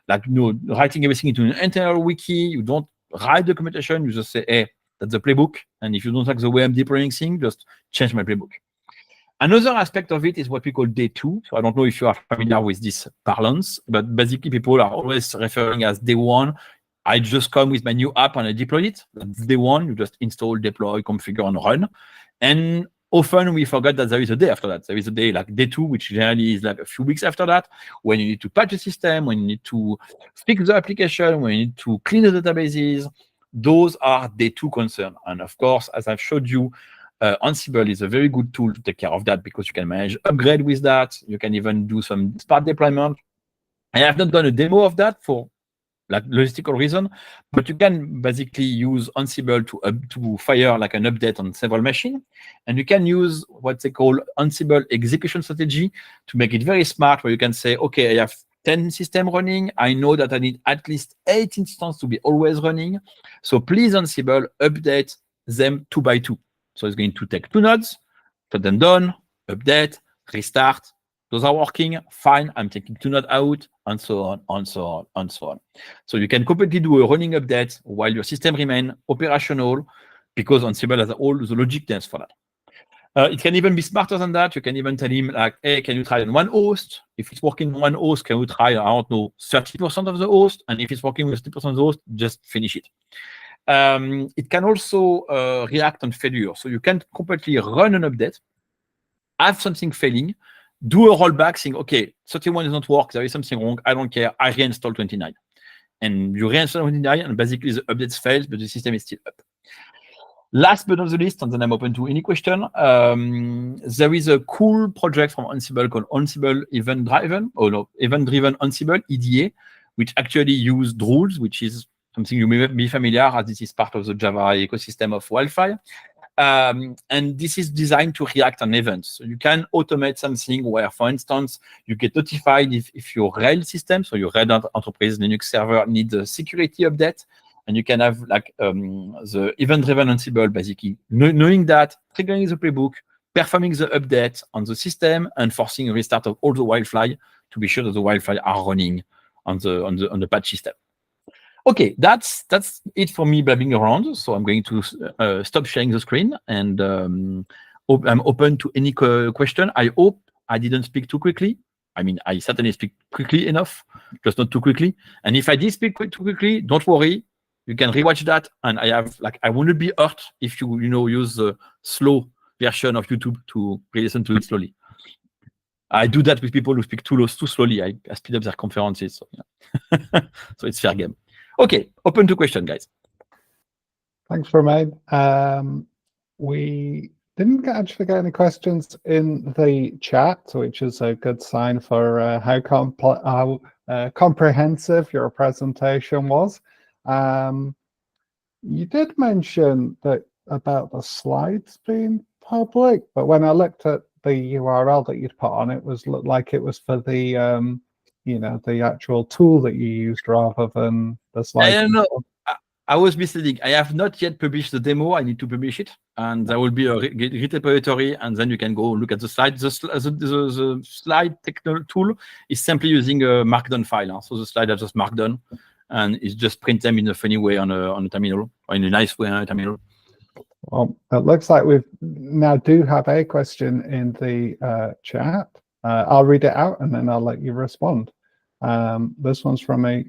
writing everything into an internal wiki, you don't write documentation, you just say, hey, that's the playbook. And if you don't like the way I'm deploying things, just change my playbook. Another aspect of it is what we call day two. So I don't know if you are familiar with this parlance, but basically people are always referring as day one. I just come with my new app and I deploy it. That's day one. You just install, deploy, configure, and run. And often we forget that there is a day after that. There is a day like day two, which generally is like a few weeks after that, when you need to patch the system, when you need to fix the application, when you need to clean the databases. Those are day two concerns. And of course, as I've showed you, Ansible is a very good tool to take care of that because you can manage upgrade with that. You can even do some Spark deployment. I have not done a demo of that for like logistical reason, but you can basically use Ansible to fire like an update on several machines. And you can use what they call Ansible execution strategy to make it very smart, where you can say, okay, I have 10 systems running. I know that I need at least 8 instances to be always running. So please, Ansible, update them 2 by 2. So it's going to take 2 nodes, shut them down, update, restart. Those are working fine. I'm taking 2 nodes out, and so on, and so on, and so on. So you can completely do a running update while your system remains operational, because Ansible has all the logicness for that. It can even be smarter than that. You can even tell him, like, hey, can you try on one host? If it's working on one host, can we try, I don't know, 30% of the host? And if it's working with 30% of the host, just finish it. it can also react on failure. So you can completely run an update, have something failing, do a rollback, saying, okay, 31 does not work, there is something wrong, I don't care, I reinstall 29. And you reinstall 29, and basically the updates fails, but the system is still up. Last but not the least, and then I'm open to any question, there is a cool project from Ansible called Ansible Event-Driven Ansible, EDA, which actually used rules, which is something you may be familiar, as this is part of the Java ecosystem of WildFly. And this is designed to react on events. So you can automate something where, for instance, you get notified if your RHEL system, so your Red Hat Enterprise Linux server, needs a security update. And you can have like the event-driven Ansible, basically knowing that, triggering the playbook, performing the update on the system, and forcing a restart of all the WildFly to be sure that the WildFly are running on the patch system. Okay, that's it for me blabbing around. So I'm going to stop sharing the screen, and I'm open to any question. I hope I didn't speak too quickly. I mean, I certainly speak quickly enough, just not too quickly. And if I did speak too quickly, don't worry. You can rewatch that, and I wouldn't be hurt if you use the slow version of YouTube to listen to it slowly. I do that with people who speak too slowly. I speed up their conferences, so, yeah. So it's fair game. Okay, open to question, guys. Thanks, Romain. We didn't actually get any questions in the chat, which is a good sign for how comprehensive your presentation was. You did mention that about the slides being public, but when I looked at the URL that you'd put on, it looked like it was for the the actual tool that you used rather than the slides. I was misleading. I have not yet published the demo. I need to publish it, and there will be a Git repository, and then you can go look at the slides. The slide technical tool is simply using a Markdown file. So the slides are just Markdown, and it's just print them in a funny way on a terminal, or in a nice way on a terminal. Well, it looks like we now do have a question in the chat. I'll read it out, and then I'll let you respond. This one's from a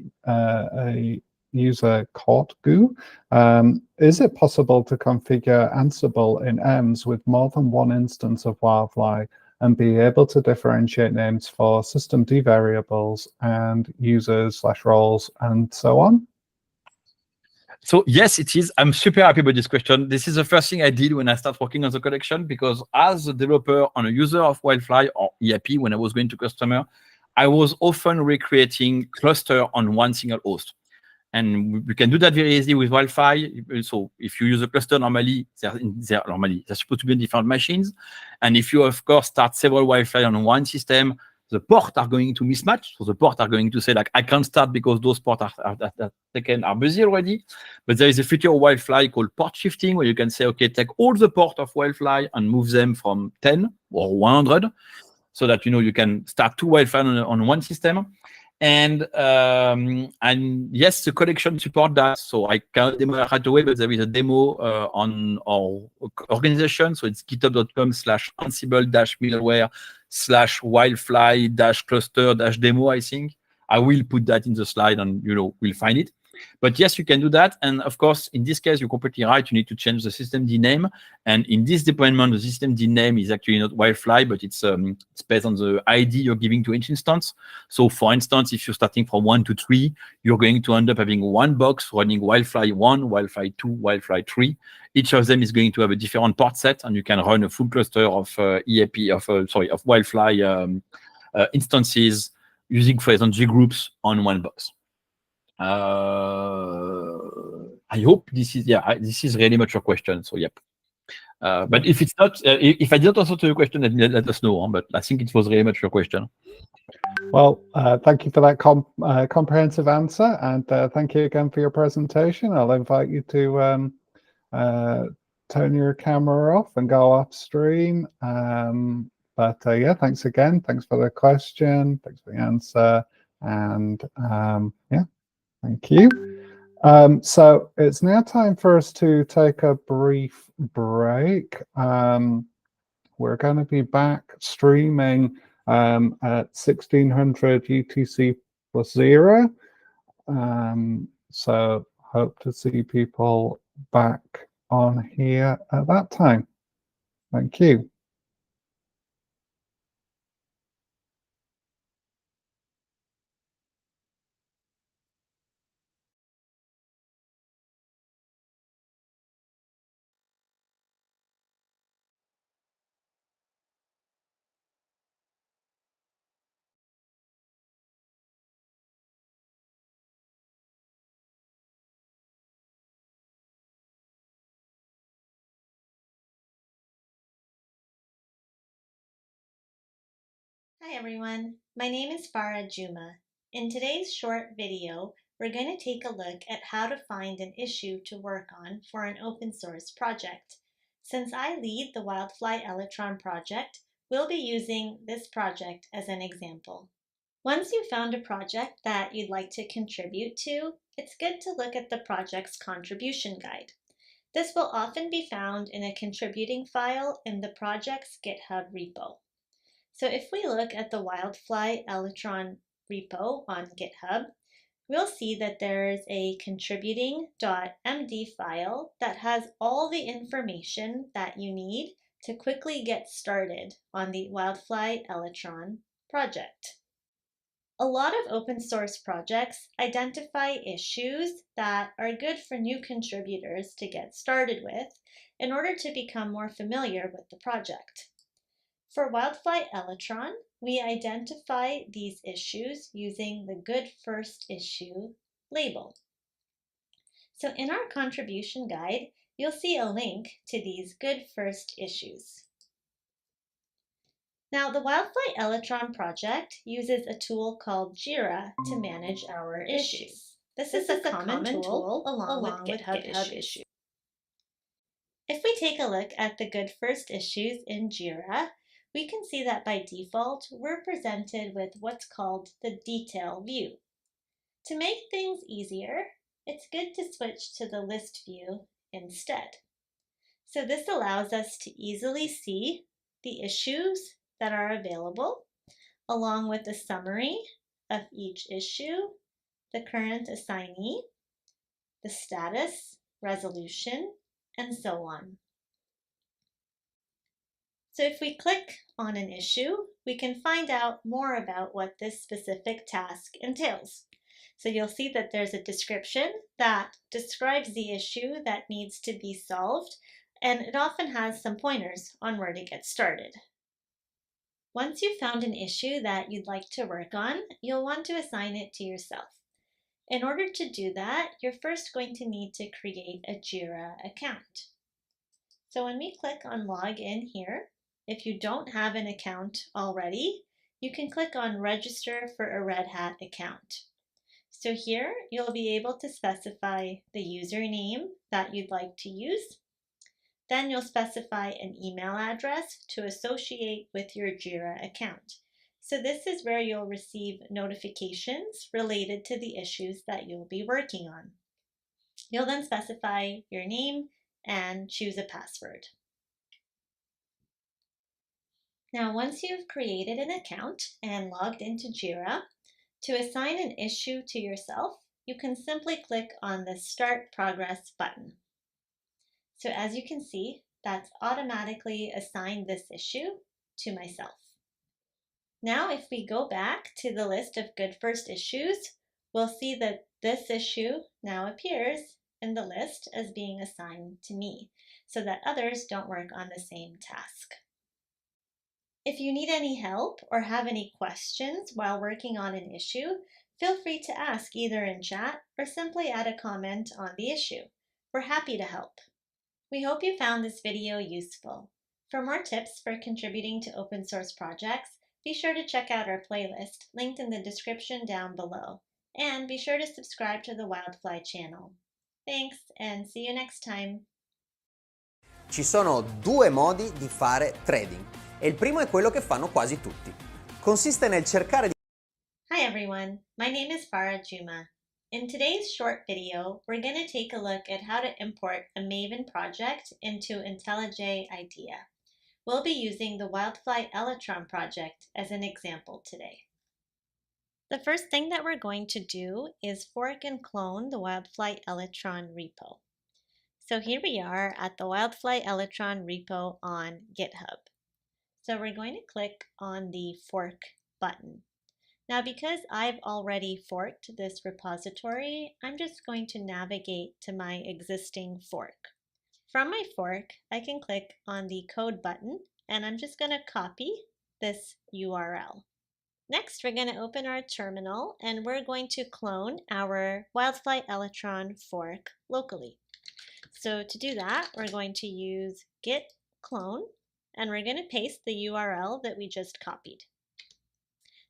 user Cortgu. Is it possible to configure Ansible in EMS with more than one instance of WildFly and be able to differentiate names for systemd variables and users/roles and so on? So yes, it is. I'm super happy about this question. This is the first thing I did when I started working on the collection, because as a developer and a user of WildFly or EAP, when I was going to customer, I was often recreating cluster on one single host. And we can do that very easily with WildFly. So if you use a cluster, normally they're supposed to be on different machines. And if you, of course, start several WildFly on one system, the ports are going to mismatch. So the ports are going to say, like, I can't start because those ports are busy already. But there is a feature of WildFly called port shifting, where you can say, okay, take all the ports of WildFly and move them from 10 or 100, so that you can start two WildFly on one system. And yes, the collection support that. So I can't demo right away, but there is a demo on our organization. So it's github.com/ansible-middleware/wildfly-cluster-demo, I think. I will put that in the slide, and we'll find it. But yes, you can do that. And of course, in this case, you're completely right. You need to change the systemd name. And in this deployment, the systemd name is actually not WildFly, but it's based on the ID you're giving to each instance. So for instance, if you're starting from 1 to 3, you're going to end up having one box running WildFly 1, WildFly 2, WildFly 3. Each of them is going to have a different port set, and you can run a full cluster of EAP, of WildFly instances using, for example, G-groups on one box. I hope this is really much your question. So yep. But if it's not, if I didn't answer to your question, let us know. But I think it was really much your question. Well, thank you for that comprehensive answer, and thank you again for your presentation. I'll invite you to turn your camera off and go upstream. But yeah, thanks again. Thanks for the question. Thanks for the answer. And yeah. Thank you. So it's now time for us to take a brief break. We're going to be back streaming at 1600 UTC+0. So hope to see people back on here at that time. Thank you. Hi everyone, my name is Farah Juma. In today's short video, we're going to take a look at how to find an issue to work on for an open source project. Since I lead the WildFly Electron project, we'll be using this project as an example. Once you've found a project that you'd like to contribute to, it's good to look at the project's contribution guide. This will often be found in a contributing file in the project's GitHub repo. So if we look at the WildFly Electron repo on GitHub, we'll see that there's a contributing.md file that has all the information that you need to quickly get started on the WildFly Electron project. A lot of open source projects identify issues that are good for new contributors to get started with in order to become more familiar with the project. For WildFly Electron, we identify these issues using the Good First Issue label. So in our contribution guide, you'll see a link to these Good First Issues. Now, the WildFly Electron project uses a tool called Jira to manage our issues. This is a common tool along with GitHub issues. If we take a look at the Good First Issues in Jira, we can see that by default, we're presented with what's called the detail view. To make things easier, it's good to switch to the list view instead. So this allows us to easily see the issues that are available, along with a summary of each issue, the current assignee, the status, resolution, and so on. So if we click on an issue, we can find out more about what this specific task entails. So you'll see that there's a description that describes the issue that needs to be solved, and it often has some pointers on where to get started. Once you've found an issue that you'd like to work on, you'll want to assign it to yourself. In order to do that, you're first going to need to create a Jira account. So when we click on Login here, if you don't have an account already, you can click on Register for a Red Hat account. So here, you'll be able to specify the username that you'd like to use. Then you'll specify an email address to associate with your Jira account. So this is where you'll receive notifications related to the issues that you'll be working on. You'll then specify your name and choose a password. Now, once you've created an account and logged into Jira, to assign an issue to yourself, you can simply click on the Start Progress button. So as you can see, that's automatically assigned this issue to myself. Now, if we go back to the list of Good First Issues, we'll see that this issue now appears in the list as being assigned to me, so that others don't work on the same task. If you need any help or have any questions while working on an issue, feel free to ask either in chat or simply add a comment on the issue. We're happy to help. We hope you found this video useful. For more tips for contributing to open source projects, be sure to check out our playlist linked in the description down below. And be sure to subscribe to the WildFly channel. Thanks, and see you next time. Ci sono due modi di fare trading e il primo è quello che fanno quasi tutti. Consiste nel cercare di... Hi everyone, my name is Farah Juma. In today's short video, we're going to take a look at how to import a Maven project into IntelliJ IDEA. We'll be using the WildFly Electron project as an example today. The first thing that we're going to do is fork and clone the WildFly Electron repo. So here we are at the WildFly Electron repo on GitHub. So we're going to click on the fork button. Now, because I've already forked this repository, I'm just going to navigate to my existing fork. From my fork, I can click on the code button, and I'm just going to copy this URL. Next, we're going to open our terminal, and we're going to clone our WildFly Electron fork locally. So to do that, we're going to use git clone, and we're going to paste the URL that we just copied.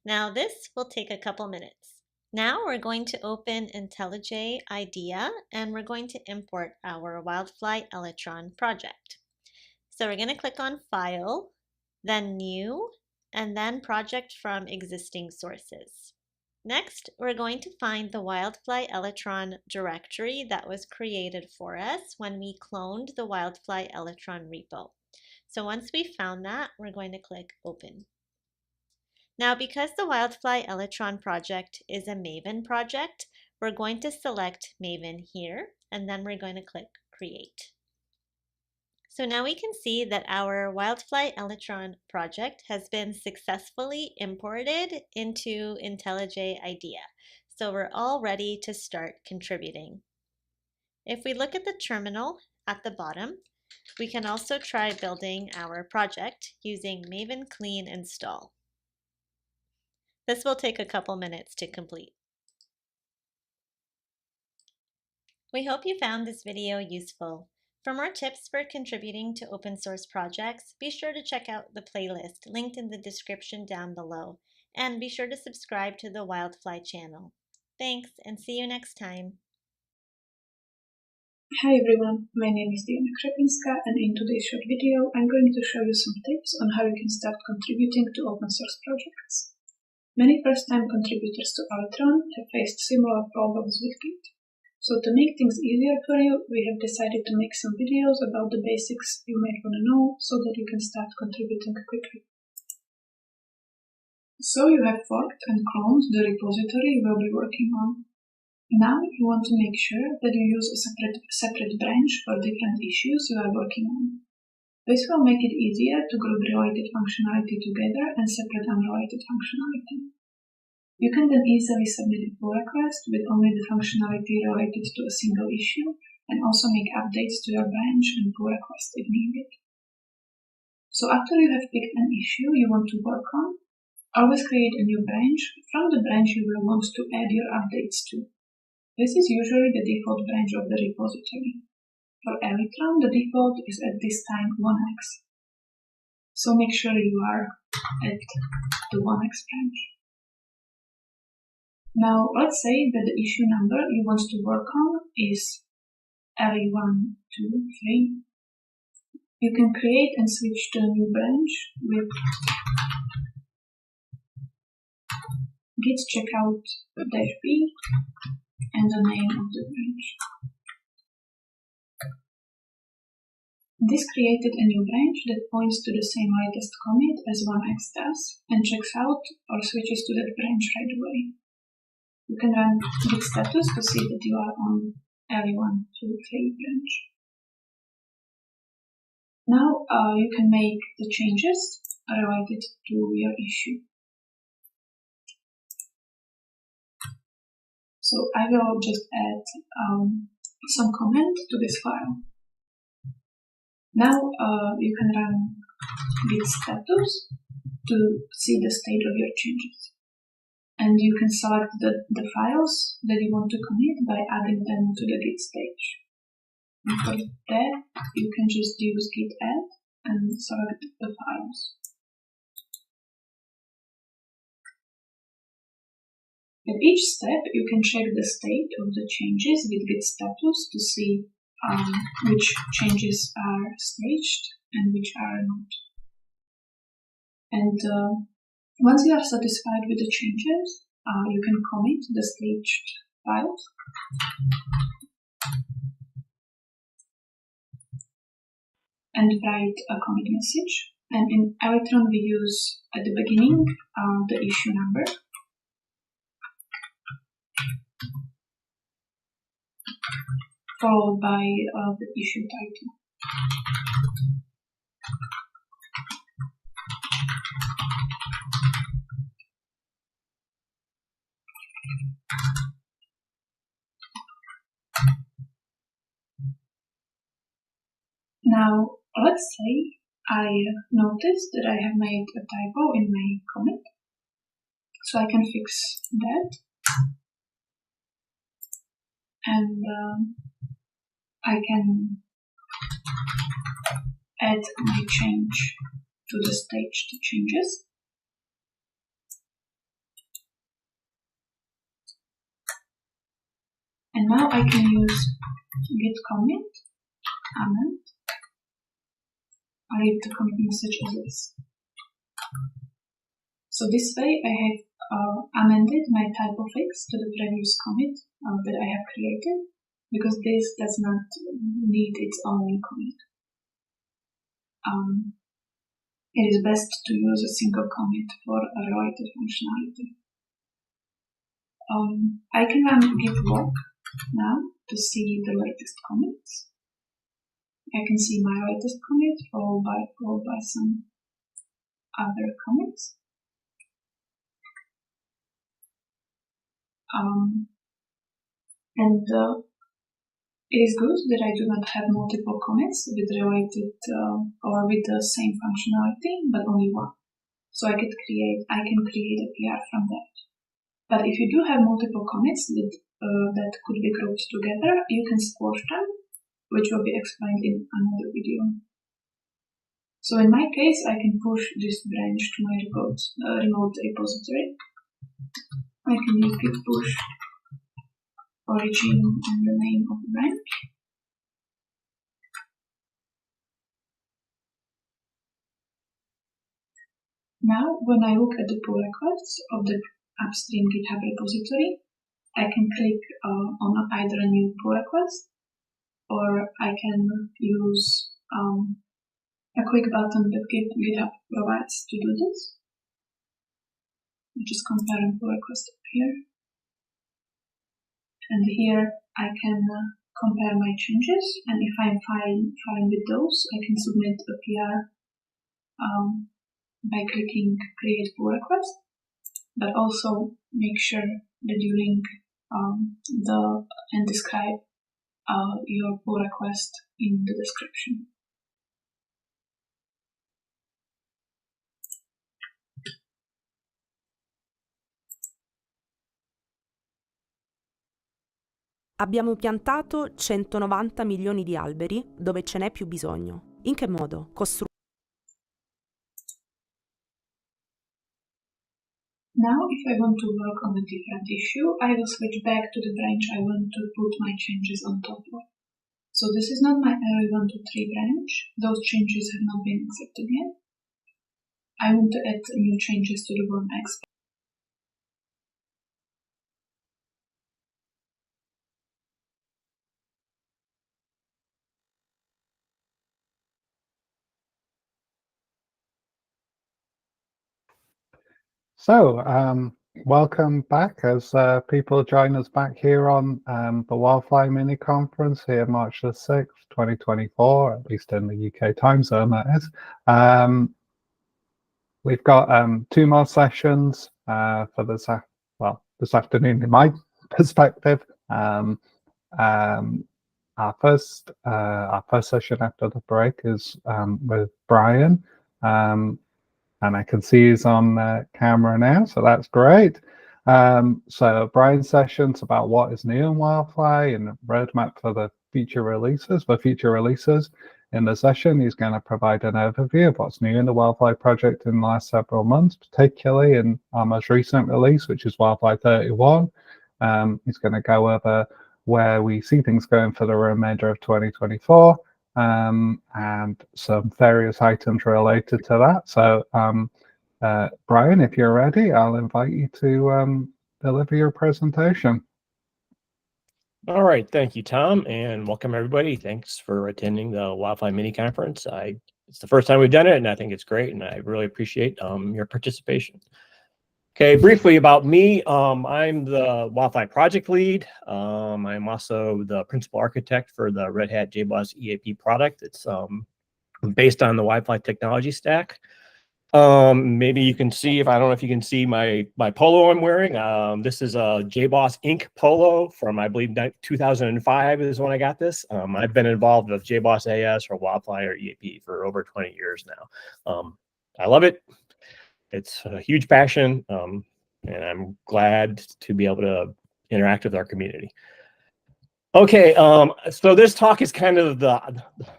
Now this will take a couple minutes. Now we're going to open IntelliJ IDEA, and we're going to import our WildFly Electron project. So we're going to click on File, then New, and then Project from Existing Sources. Next, we're going to find the WildFly Electron directory that was created for us when we cloned the WildFly Electron repo. So once we found that, we're going to click Open. Now, because the WildFly Electron project is a Maven project, we're going to select Maven here, and then we're going to click Create. So now we can see that our WildFly Electron project has been successfully imported into IntelliJ IDEA. So we're all ready to start contributing. If we look at the terminal at the bottom, we can also try building our project using Maven clean install. This will take a couple minutes to complete. We hope you found this video useful. For more tips for contributing to open source projects, be sure to check out the playlist linked in the description down below, and be sure to subscribe to the WildFly channel. Thanks, and see you next time. Hi everyone, my name is Diana Krepinska, and in today's short video I'm going to show you some tips on how you can start contributing to open source projects. Many first-time contributors to Electron have faced similar problems with Git. So to make things easier for you, we have decided to make some videos about the basics you might want to know so that you can start contributing quickly. So you have forked and cloned the repository you will be working on. Now you want to make sure that you use a separate branch for different issues you are working on. This will make it easier to group related functionality together and separate unrelated functionality. You can then easily submit a pull request with only the functionality related to a single issue, and also make updates to your branch and pull request if needed. So after you have picked an issue you want to work on, always create a new branch from the branch you will want to add your updates to. This is usually the default branch of the repository. For Electron, the default is at this time 1x. So make sure you are at the 1x branch. Now, let's say that the issue number you want to work on is LE123. You can create and switch to a new branch with git checkout-b and the name of the branch. This created a new branch that points to the same latest commit as 1x does and checks out or switches to that branch right away. You can run git status to see that you are on LE123 branch. Now you can make the changes related to your issue. So I will just add some comment to this file. Now you can run git status to see the state of your changes. And you can select the files that you want to commit by adding them to the git stage. And for that, you can just use git add and select the files. At each step, you can check the state of the changes with git status to see which changes are staged and which are not. And once you are satisfied with the changes, you can commit the staged files. And write a commit message. And in Electron we use at the beginning the issue number. followed by the issue title. Now, let's say I noticed that I have made a typo in my comment, so I can fix that. And I can add my change to the staged changes. And now I can use git commit, amend. I leave the commit message as is. So this way I have amended my typo fix to the previous commit that I have created, because this does not need its own commit. It is best to use a single commit for a related functionality. I can run git log now to see the latest commits. I can see my latest commit followed by some other commits. It is good that I do not have multiple commits with related or with the same functionality, but only one. So I can create a PR from that. But if you do have multiple commits that could be grouped together, you can squash them, which will be explained in another video. So in my case, I can push this branch to my remote repository. I can use git push origin and the name of the branch. Now, when I look at the pull requests of the upstream GitHub repository, I can click on either a new pull request, or I can use a quick button that GitHub provides to do this. I'll just compare and pull request up here. And here I can compare my changes, and if I'm fine with those, I can submit a PR by clicking create pull request, but also make sure that you link and describe your pull request in the description. Abbiamo piantato 190 milioni di alberi dove ce n'è più bisogno. In che modo? Now, if I want to work on a different issue, I will switch back to the branch I want to put my changes on top of. So this is not my array 1 to 3 branch. Those changes have not been accepted yet. I want to add new changes to the one I expect. So, welcome back as people join us back here on the WildFly mini conference here, March the 6th, 2024, at least in the UK time zone, that is. We've got 2 more sessions for this afternoon, in my perspective. Our first session after the break is with Brian. And I can see he's on camera now, so that's great. So Brian's session's about what is new in WildFly and the roadmap for the future releases. In the session, he's going to provide an overview of what's new in the WildFly project in the last several months, particularly in our most recent release, which is WildFly 31. He's going to go over where we see things going for the remainder of 2024. And some various items related to that. So, Brian, if you're ready, I'll invite you to deliver your presentation. All right, thank you, Tom, and welcome everybody. Thanks for attending the WildFly mini conference. It's the first time we've done it, and I think it's great, and I really appreciate your participation. Okay, briefly about me. I'm the WildFly project lead. I'm also the principal architect for the Red Hat JBoss EAP product. It's based on the WildFly technology stack. Maybe you can see, if I don't know if you can see my polo I'm wearing. This is a JBoss Inc. polo from, I believe, 2005 is when I got this. I've been involved with JBoss AS or WildFly or EAP for over 20 years now. I love it. It's a huge passion, and I'm glad to be able to interact with our community. Okay, so this talk is kind of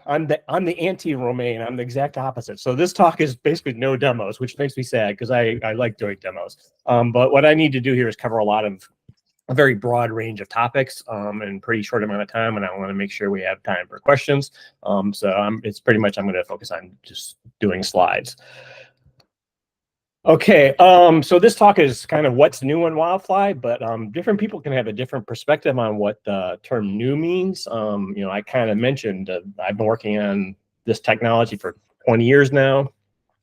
I'm the anti-Romain. I'm the exact opposite. So this talk is basically no demos, which makes me sad because I like doing demos. But what I need to do here is cover a very broad range of topics in a pretty short amount of time, and I want to make sure we have time for questions. It's pretty much I'm going to focus on just doing slides. Okay, so this talk is kind of what's new in WildFly, but different people can have a different perspective on what the term new means. I kind of mentioned I've been working on this technology for 20 years now.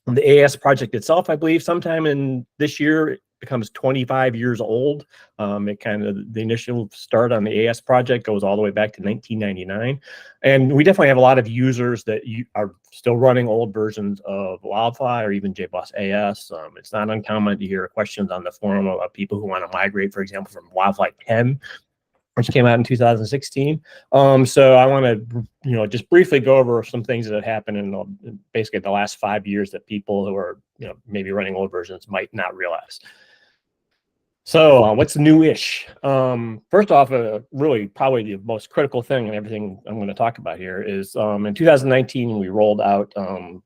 The AS project itself, I believe, sometime in this year, it becomes 25 years old. The initial start on the AS project goes all the way back to 1999. And we definitely have a lot of users that are still running old versions of WildFly or even JBoss AS. It's not uncommon to hear questions on the forum about people who want to migrate, for example, from WildFly 10, which came out in 2016. So I want to, just briefly go over some things that have happened in basically the last 5 years that people who are, maybe running old versions might not realize. So what's new-ish? First off, really probably the most critical thing in everything I'm going to talk about here is in 2019, we rolled out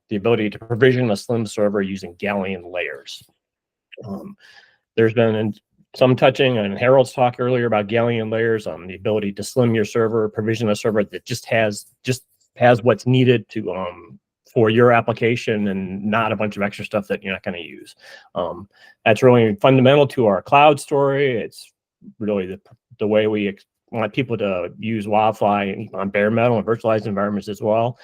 the ability to provision a Slim server using Galleon layers. There's been some touching on Harold's talk earlier about Galleon layers, the ability to slim your server, provision a server that just has what's needed to for your application and not a bunch of extra stuff that you're not going to use. That's really fundamental to our cloud story. It's really the way we want people to use WildFly on bare metal and virtualized environments as well.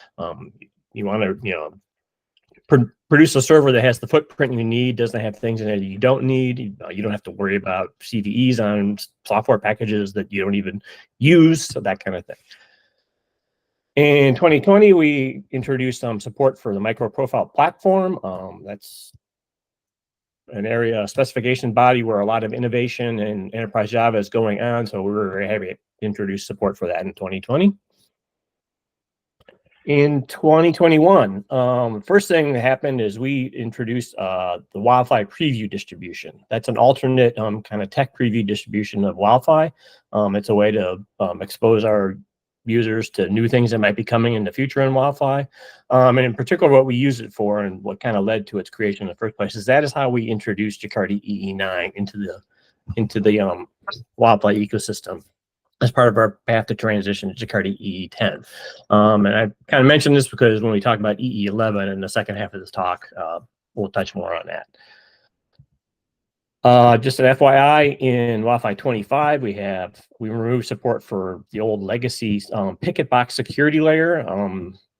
You want to produce a server that has the footprint you need, doesn't have things in it you don't need. You don't have to worry about CVEs on software packages that you don't even use, so that kind of thing. In 2020, we introduced some support for the micro-profile platform. That's an area, a specification body where a lot of innovation in enterprise Java is going on, so we were very happy to introduce support for that in 2020. In 2021, first thing that happened is we introduced the WildFly preview distribution. That's an alternate kind of tech preview distribution of WildFly. It's a way to expose our users to new things that might be coming in the future in WildFly. And in particular, what we use it for and what kind of led to its creation in the first place is that is how we introduced Jakarta EE9 into the WildFly ecosystem as part of our path to transition to Jakarta EE10. And I kind of mentioned this because when we talk about EE11 in the second half of this talk, we'll touch more on that. Just an FYI, in WildFly 25, we removed support for the old legacy picket box security layer.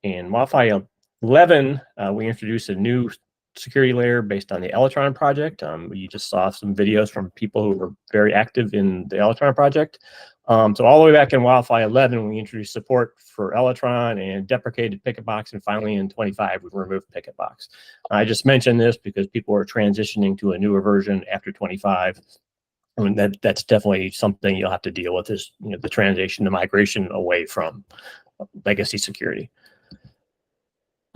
In WildFly 11, we introduced a new security layer based on the Electron project. You just saw some videos from people who were very active in the Electron project. So all the way back in WildFly 11, we introduced support for Electron and deprecated Picketbox, and finally in 25, we removed Picketbox. I just mentioned this because people are transitioning to a newer version after 25. I mean, that's definitely something you'll have to deal with is the transition, the migration away from legacy security.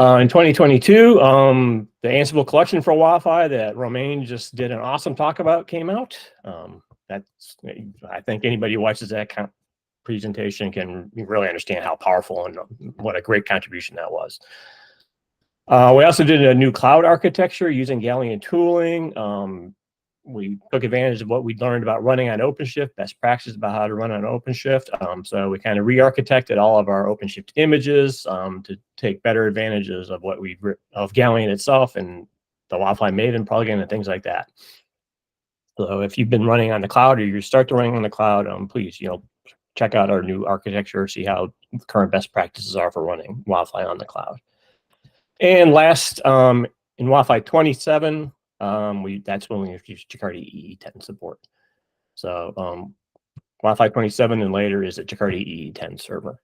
In 2022, the Ansible collection for WildFly that Romain just did an awesome talk about came out. I think anybody who watches that presentation can really understand how powerful and what a great contribution that was. We also did a new cloud architecture using Galleon tooling. We took advantage of what we learned about running on OpenShift, best practices about how to run on OpenShift. So we kind of re-architected all of our OpenShift images to take better advantages of of Galleon itself and the WildFly Maven plugin and things like that. So if you've been running on the cloud or you start to running on the cloud, please, check out our new architecture, see how current best practices are for running WildFly on the cloud. And last, in WildFly 27, that's when we introduced Jakarta EE10 support. So WildFly 27 and later is a Jakarta EE10 server.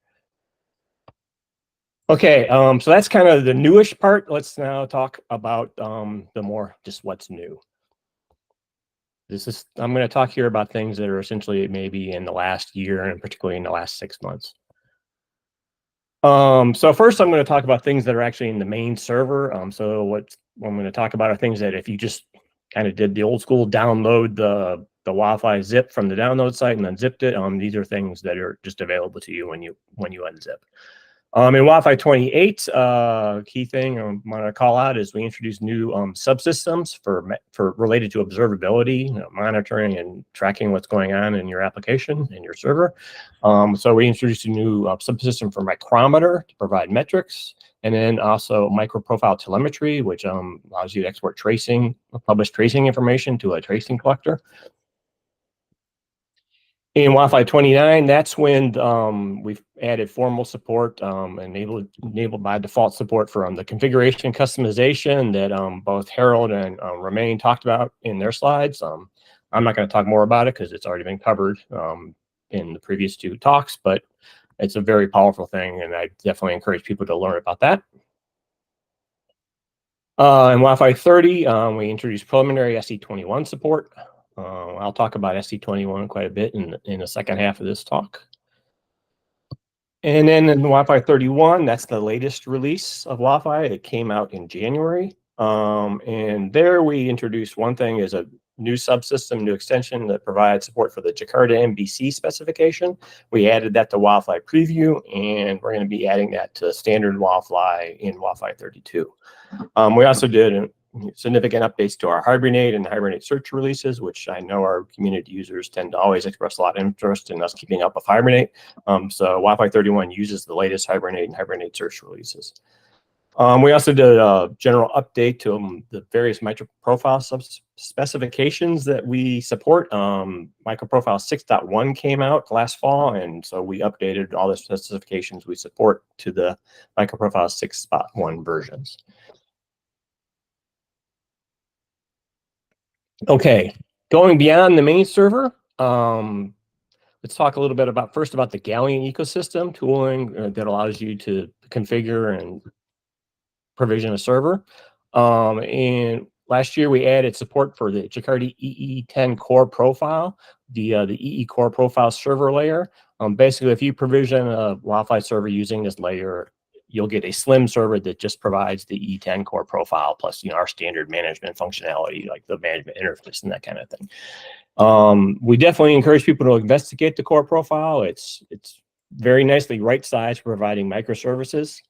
Okay, so that's kind of the newish part. Let's now talk about the more just what's new. I'm going to talk here about things that are essentially maybe in the last year and particularly in the last 6 months. So first I'm going to talk about things that are actually in the main server. So what I'm going to talk about are things that if you just kind of did the old school download the WildFly zip from the download site and then zipped it, these are things that are just available to you when you unzip. In WildFly 28, key thing I want to call out is we introduced new subsystems for related to observability, monitoring and tracking what's going on in your application in your server. So we introduced a new subsystem for micrometer to provide metrics, and then also microprofile telemetry, which allows you to export publish tracing information to a tracing collector. In WildFly 29, that's when we've added formal support, enabled by default support for the configuration customization that both Harold and Romain talked about in their slides. I'm not going to talk more about it because it's already been covered in the previous 2 talks, but it's a very powerful thing, and I definitely encourage people to learn about that. In WildFly 30, we introduced preliminary SE21 support. I'll talk about SE21 quite a bit in the second half of this talk. And then in WildFly 31, that's the latest release of WildFly. It came out in January. And there we introduced one thing is a new subsystem, new extension that provides support for the Jakarta MVC specification. We added that to WildFly Preview, and we're going to be adding that to standard WildFly in WildFly 32. We also did significant updates to our Hibernate and Hibernate search releases, which I know our community users tend to always express a lot of interest in us keeping up with Hibernate. So WildFly 31 uses the latest Hibernate and Hibernate search releases. We also did a general update to the various microprofile specifications that we support. Microprofile 6.1 came out last fall, and so we updated all the specifications we support to the Microprofile 6.1 versions. Okay, going beyond the main server, let's talk a little bit first about the Galleon ecosystem tooling that allows you to configure and provision a server. And last year we added support for the Jakarta EE10 core profile, the EE core profile server layer. Basically, if you provision a WildFly server using this layer, you'll get a slim server that just provides the E10 core profile plus our standard management functionality like the management interface and that kind of thing. We definitely encourage people to investigate the core profile. It's very nicely right-sized for providing microservices,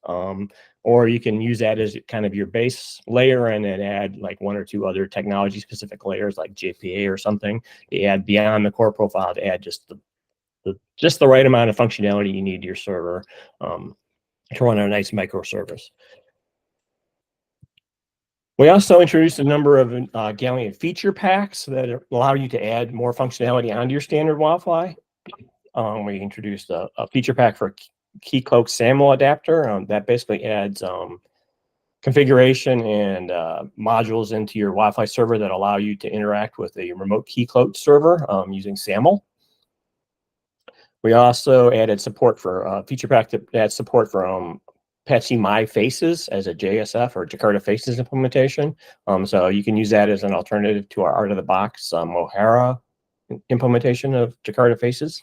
or you can use that as kind of your base layer and then add like 1 or 2 other technology-specific layers like JPA or something to add beyond the core profile to add just the right amount of functionality you need to your server to run a nice microservice. We also introduced a number of Galleon feature packs that allow you to add more functionality onto your standard WildFly. We introduced a feature pack for Keycloak SAML adapter that basically adds configuration and modules into your WildFly server that allow you to interact with a remote Keycloak server using SAML. We also added support for feature pack that adds support for Apache My Faces as a JSF or Jakarta Faces implementation. So you can use that as an alternative to our out-of-the-box Mohara implementation of Jakarta Faces.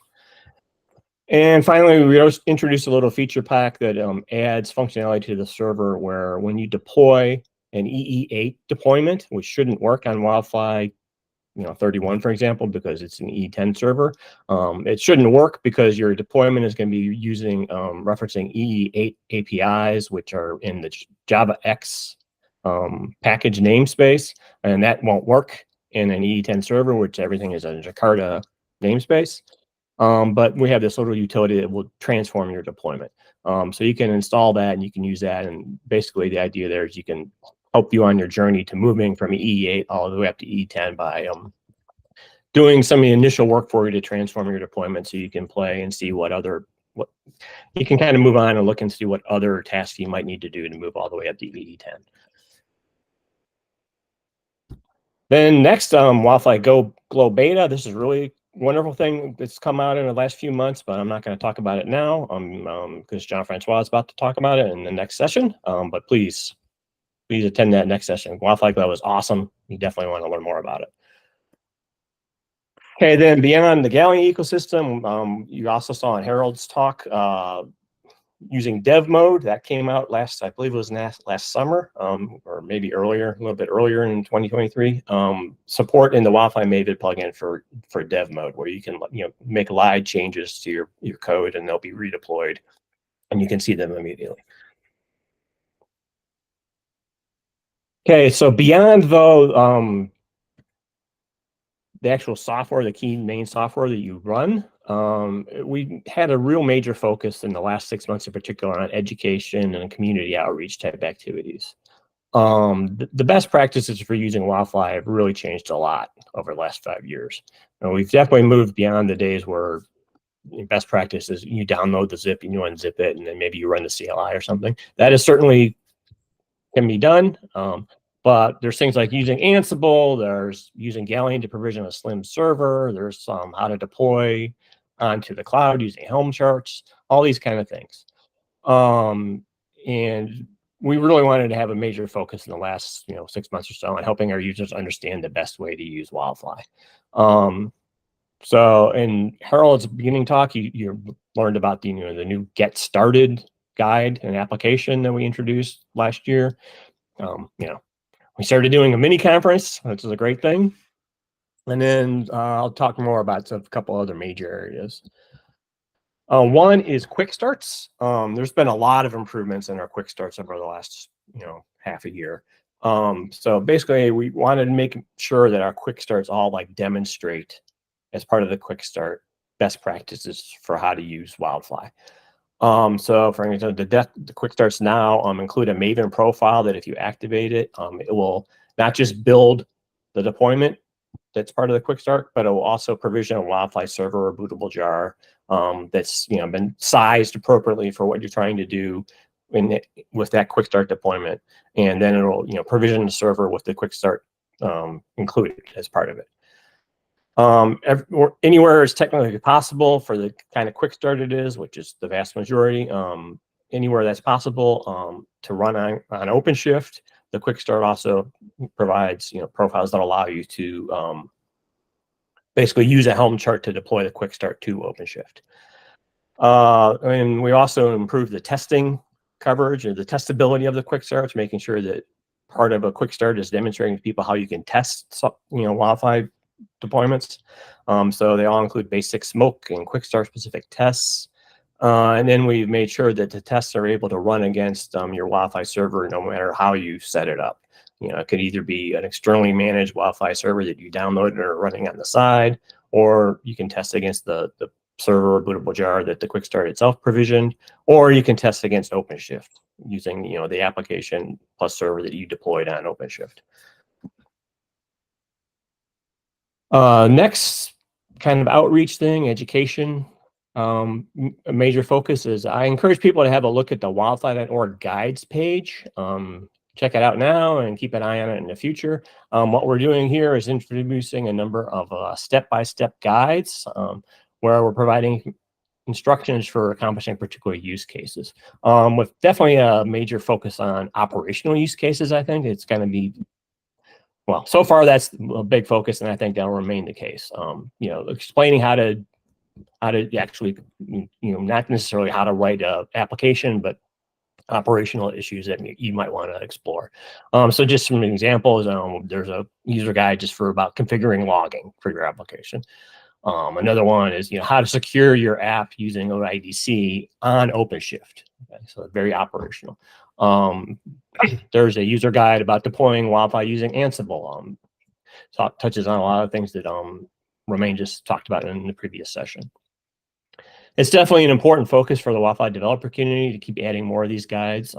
And finally, we also introduced a little feature pack that adds functionality to the server where when you deploy an EE8 deployment, which shouldn't work on WildFly 31, for example, because it's an E10 server. It shouldn't work because your deployment is going to be using referencing EE8 APIs, which are in the JavaX package namespace, and that won't work in an E10 server, which everything is a Jakarta namespace. But we have this little utility that will transform your deployment. So you can install that and you can use that. And basically the idea there is you can help you on your journey to moving from E8 all the way up to E10 by doing some of the initial work for you to transform your deployment so you can play and see what you can kind of move on and look and see what other tasks you might need to do to move all the way up to E10. Then next, WildFly Glow Beta. This is really wonderful thing that's come out in the last few months, but I'm not going to talk about it now because John Francois is about to talk about it in the next session. But please attend that next session. WildFly Glow is awesome. You definitely want to learn more about it. Okay, then beyond the Galleon ecosystem, you also saw in Harold's talk using dev mode. That came out I believe it was last summer, or maybe earlier, a little bit earlier in 2023. Support in the WildFly Maven plugin for dev mode, where you can make live changes to your code and they'll be redeployed, and you can see them immediately. Okay, so beyond though the actual software, the key main software that you run, we had a real major focus in the last 6 months in particular on education and community outreach type activities. The best practices for using WildFly have really changed a lot over the last 5 years. And we've definitely moved beyond the days where best practice is you download the zip and you unzip it, and then maybe you run the CLI or something. That is certainly can be done. But there's things like using Ansible, there's using Galleon to provision a Slim server, there's how to deploy onto the cloud using Helm charts, all these kind of things. And we really wanted to have a major focus in the last 6 months or so on helping our users understand the best way to use WildFly. So in Harold's beginning talk, you learned about the new Get Started guide and application that we introduced last year. We started doing a mini conference, which is a great thing. And then I'll talk more about a couple other major areas. One is quick starts. There's been a lot of improvements in our quick starts over the last half a year. So basically, we wanted to make sure that our quick starts all demonstrate as part of the quick start best practices for how to use WildFly. So for example, the quick starts now include a Maven profile that if you activate it, it will not just build the deployment that's part of the quick start, but it will also provision a WildFly server or bootable jar that's been sized appropriately for what you're trying to do with that quick start deployment, and then it will provision the server with the quick start included as part of it. Anywhere is technically possible for the kind of quick start it is, which is the vast majority. Anywhere that's possible to run on OpenShift. The quick start also provides profiles that allow you to basically use a Helm chart to deploy the quick start to OpenShift. And we also improved the testing coverage or the testability of the quick starts, making sure that part of a quick start is demonstrating to people how you can test WildFly deployments. So they all include basic smoke and quick start specific tests. And then we've made sure that the tests are able to run against your WildFly server no matter how you set it up. It could either be an externally managed WildFly server that you download and are running on the side, or you can test against the server or bootable jar that the quick start itself provisioned, or you can test against OpenShift using the application plus server that you deployed on OpenShift. Next kind of outreach thing, education. A major focus is I encourage people to have a look at the wildfly.org guides page. Check it out now and keep an eye on it in the future. What we're doing here is introducing a number of step-by-step guides where we're providing instructions for accomplishing particular use cases. With definitely a major focus on operational use cases, I think it's going to be, well, so far that's a big focus, and I think that'll remain the case. Explaining how to actually, not necessarily how to write an application, but operational issues that you might want to explore. So just some examples, there's a user guide just for about configuring logging for your application. Another one is how to secure your app using OIDC on OpenShift. Okay, so very operational. There's a user guide about deploying WildFly using Ansible. So it touches on a lot of things that Romain just talked about in the previous session. It's definitely an important focus for the WildFly developer community to keep adding more of these guides.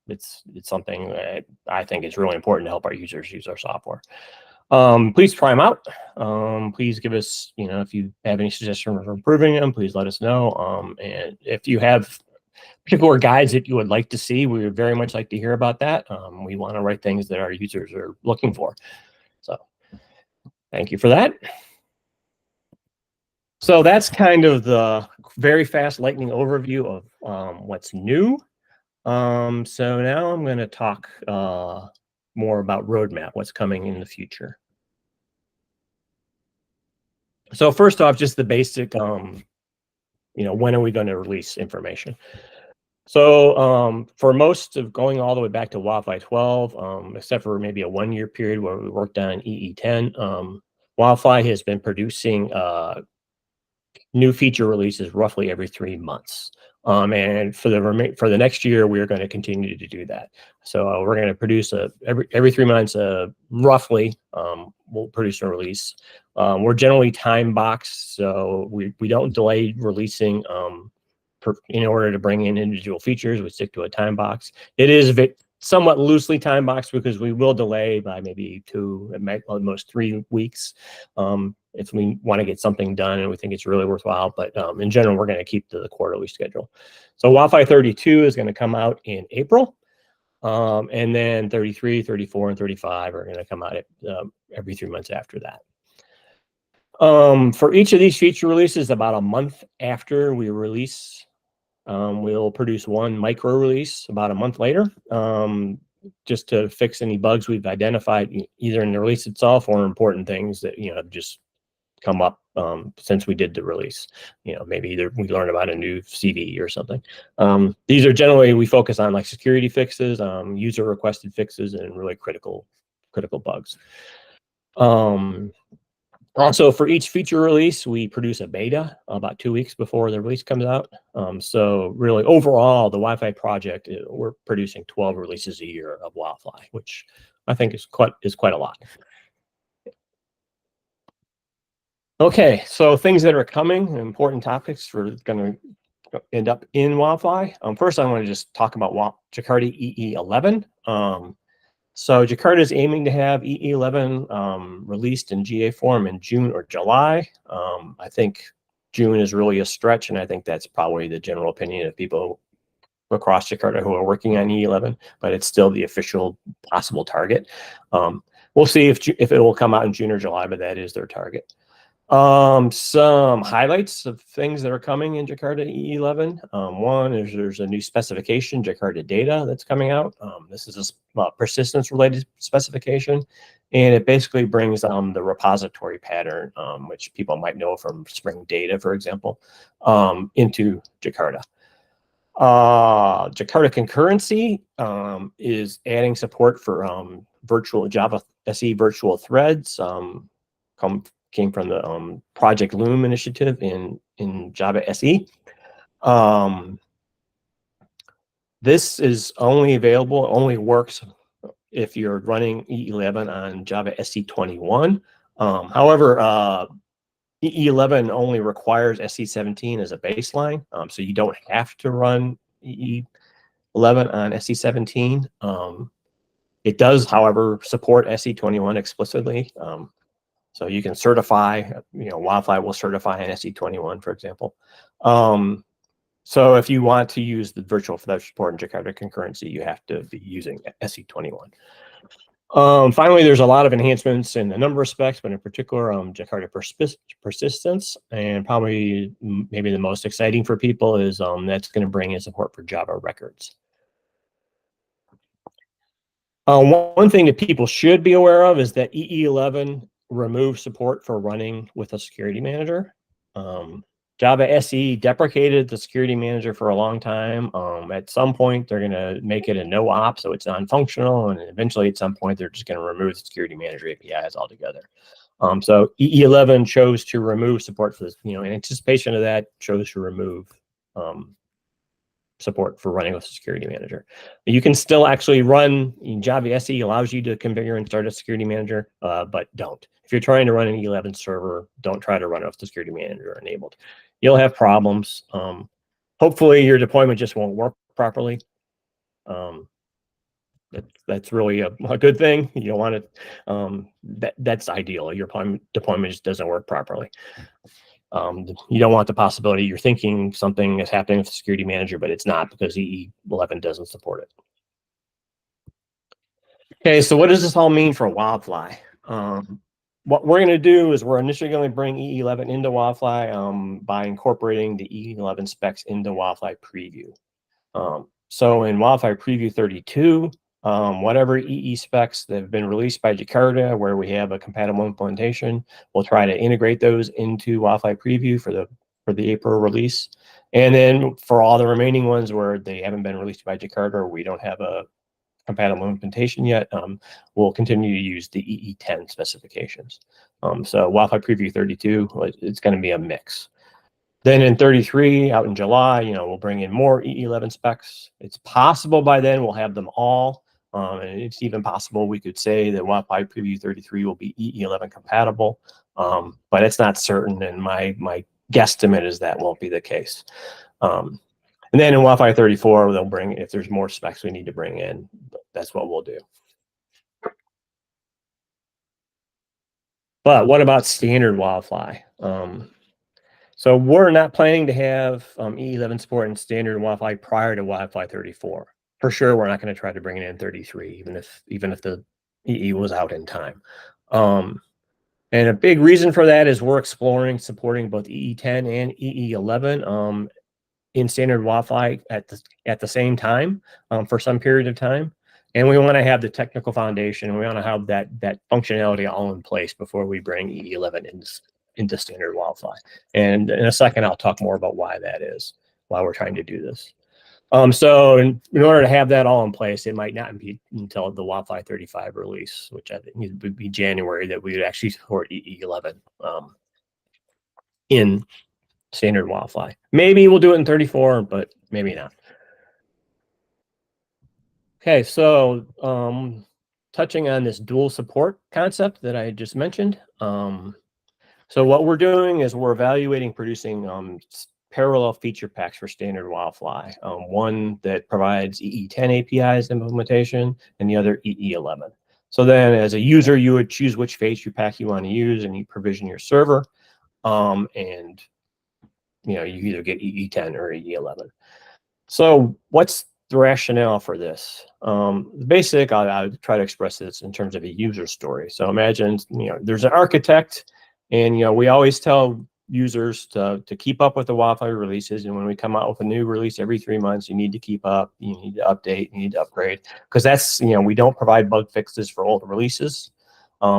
It's something that I think is really important to help our users use our software. Please try them out. Please give us, if you have any suggestions for improving them, please let us know. And if you have particular guides that you would like to see, we would very much like to hear about that. We want to write things that our users are looking for. So Thank you for that. So that's kind of the very fast lightning overview of what's new. So now I'm going to talk more about roadmap, what's coming in the future. So first off, just the basic, when are we going to release information? So for most of going all the way back to WildFly 12, except for maybe a 1-year period where we worked on EE10, WildFly has been producing new feature releases roughly every 3 months. And for the next year, we're going to continue to do that. So we're going to produce every 3 months, roughly. We'll produce a release. We're generally time boxed, so we don't delay releasing. In order to bring in individual features, we stick to a time box. It is somewhat loosely time boxed because we will delay by maybe 2, at most 3 weeks, if we want to get something done and we think it's really worthwhile. But in general, we're going to keep to the quarterly schedule. So WildFly 32 is going to come out in April. And then 33, 34, and 35 are going to come out every 3 months after that. For each of these feature releases, about a month after we release, we'll produce one micro release about a month later, just to fix any bugs we've identified either in the release itself or important things that just come up since we did the release. Maybe either we learned about a new CV or something. These are generally, we focus on like security fixes, user requested fixes, and really critical bugs. Also, for each feature release, we produce a beta about 2 weeks before the release comes out. So really, overall, the Wi-Fi project, we're producing 12 releases a year of WildFly, which I think is quite a lot. Okay, so things that are coming, important topics for going to end up in WildFly. First, I want to just talk about Jakarta EE11. So Jakarta is aiming to have EE11 released in GA form in June or July. I think June is really a stretch, and I think that's probably the general opinion of people across Jakarta who are working on EE11, but it's still the official possible target. We'll see if it will come out in June or July, but that is their target. Some highlights of things that are coming in Jakarta EE11. One is there's a new specification, Jakarta Data, that's coming out. This is a persistence-related specification, and it basically brings the repository pattern, which people might know from Spring Data, for example, into Jakarta. Jakarta Concurrency is adding support for virtual Java SE virtual threads. Came from the Project Loom initiative in Java SE. This is only works if you're running EE11 on Java SE21. However, EE11 only requires SE17 as a baseline, so you don't have to run EE11 on SE17. It does, however, support SE21 explicitly. So you can certify, WildFly will certify an SE21, for example. So if you want to use the virtual flash support in Jakarta Concurrency, you have to be using SE21. Finally, there's a lot of enhancements in a number of specs, but in particular, Jakarta persistence, and probably maybe the most exciting for people is that's going to bring in support for Java records. One thing that people should be aware of is that EE11 removes support for running with a security manager. Java SE deprecated the security manager for a long time. At some point, they're going to make it a no-op, so it's non-functional, and eventually, at some point, they're just going to remove the security manager APIs altogether. So EE11 chose to remove support for this, in anticipation of that, chose to remove support for running with a security manager. You can still actually run Java SE, allows you to configure and start a security manager, but don't. If you're trying to run an E11 server, don't try to run it with the security manager enabled. You'll have problems. Hopefully your deployment just won't work properly. That's really a good thing. You don't want it. That's ideal. Your deployment just doesn't work properly. You don't want the possibility you're thinking something is happening with the security manager, but it's not because EE11 doesn't support it. Okay, so what does this all mean for WildFly? what we're going to do is we're initially going to bring E11 into WildFly by incorporating the E11 specs into WildFly Preview. So in WildFly Preview 32, whatever EE specs that have been released by Jakarta, where we have a compatible implementation, we'll try to integrate those into WildFly Preview for the April release. And then for all the remaining ones where they haven't been released by Jakarta, or we don't have a compatible implementation yet, we'll continue to use the EE10 specifications. So WildFly Preview 32, it's going to be a mix. Then in 33, out in July, we'll bring in more E11 specs. It's possible by then we'll have them all. And it's even possible we could say that WildFly Preview 33 will be E11 compatible, but it's not certain. And my guesstimate is that won't be the case. And then in WildFly 34, they'll bring, if there's more specs we need to bring in, that's what we'll do. But what about standard WildFly? So we're not planning to have E11 support in standard WildFly prior to WildFly 34. For sure, we're not going to try to bring it in 33, even if the EE was out in time. And a big reason for that is we're exploring supporting both EE10 and EE11 in standard WildFly at the same time for some period of time. And we want to have the technical foundation, and we want to have that functionality all in place before we bring EE11 into standard WildFly. And in a second, I'll talk more about why that is, why we're trying to do this. So in order to have that all in place, it might not be until the WildFly 35 release, which I think would be January, that we would actually support EE11 in standard WildFly. Maybe we'll do it in 34, but maybe not. Okay, so touching on this dual support concept that I just mentioned. So what we're doing is we're evaluating producing parallel feature packs for standard WildFly. One that provides EE10 APIs implementation, and the other EE11. So then as a user, you would choose which feature pack you want to use, and you provision your server. And you either get EE10 or EE11. So what's the rationale for this? The basic, I'll try to express this in terms of a user story. So imagine, there's an architect, and we always tell users to keep up with the WildFly releases. And when we come out with a new release every 3 months, you need to keep up, you need to update, you need to upgrade, because that's, we don't provide bug fixes for old releases.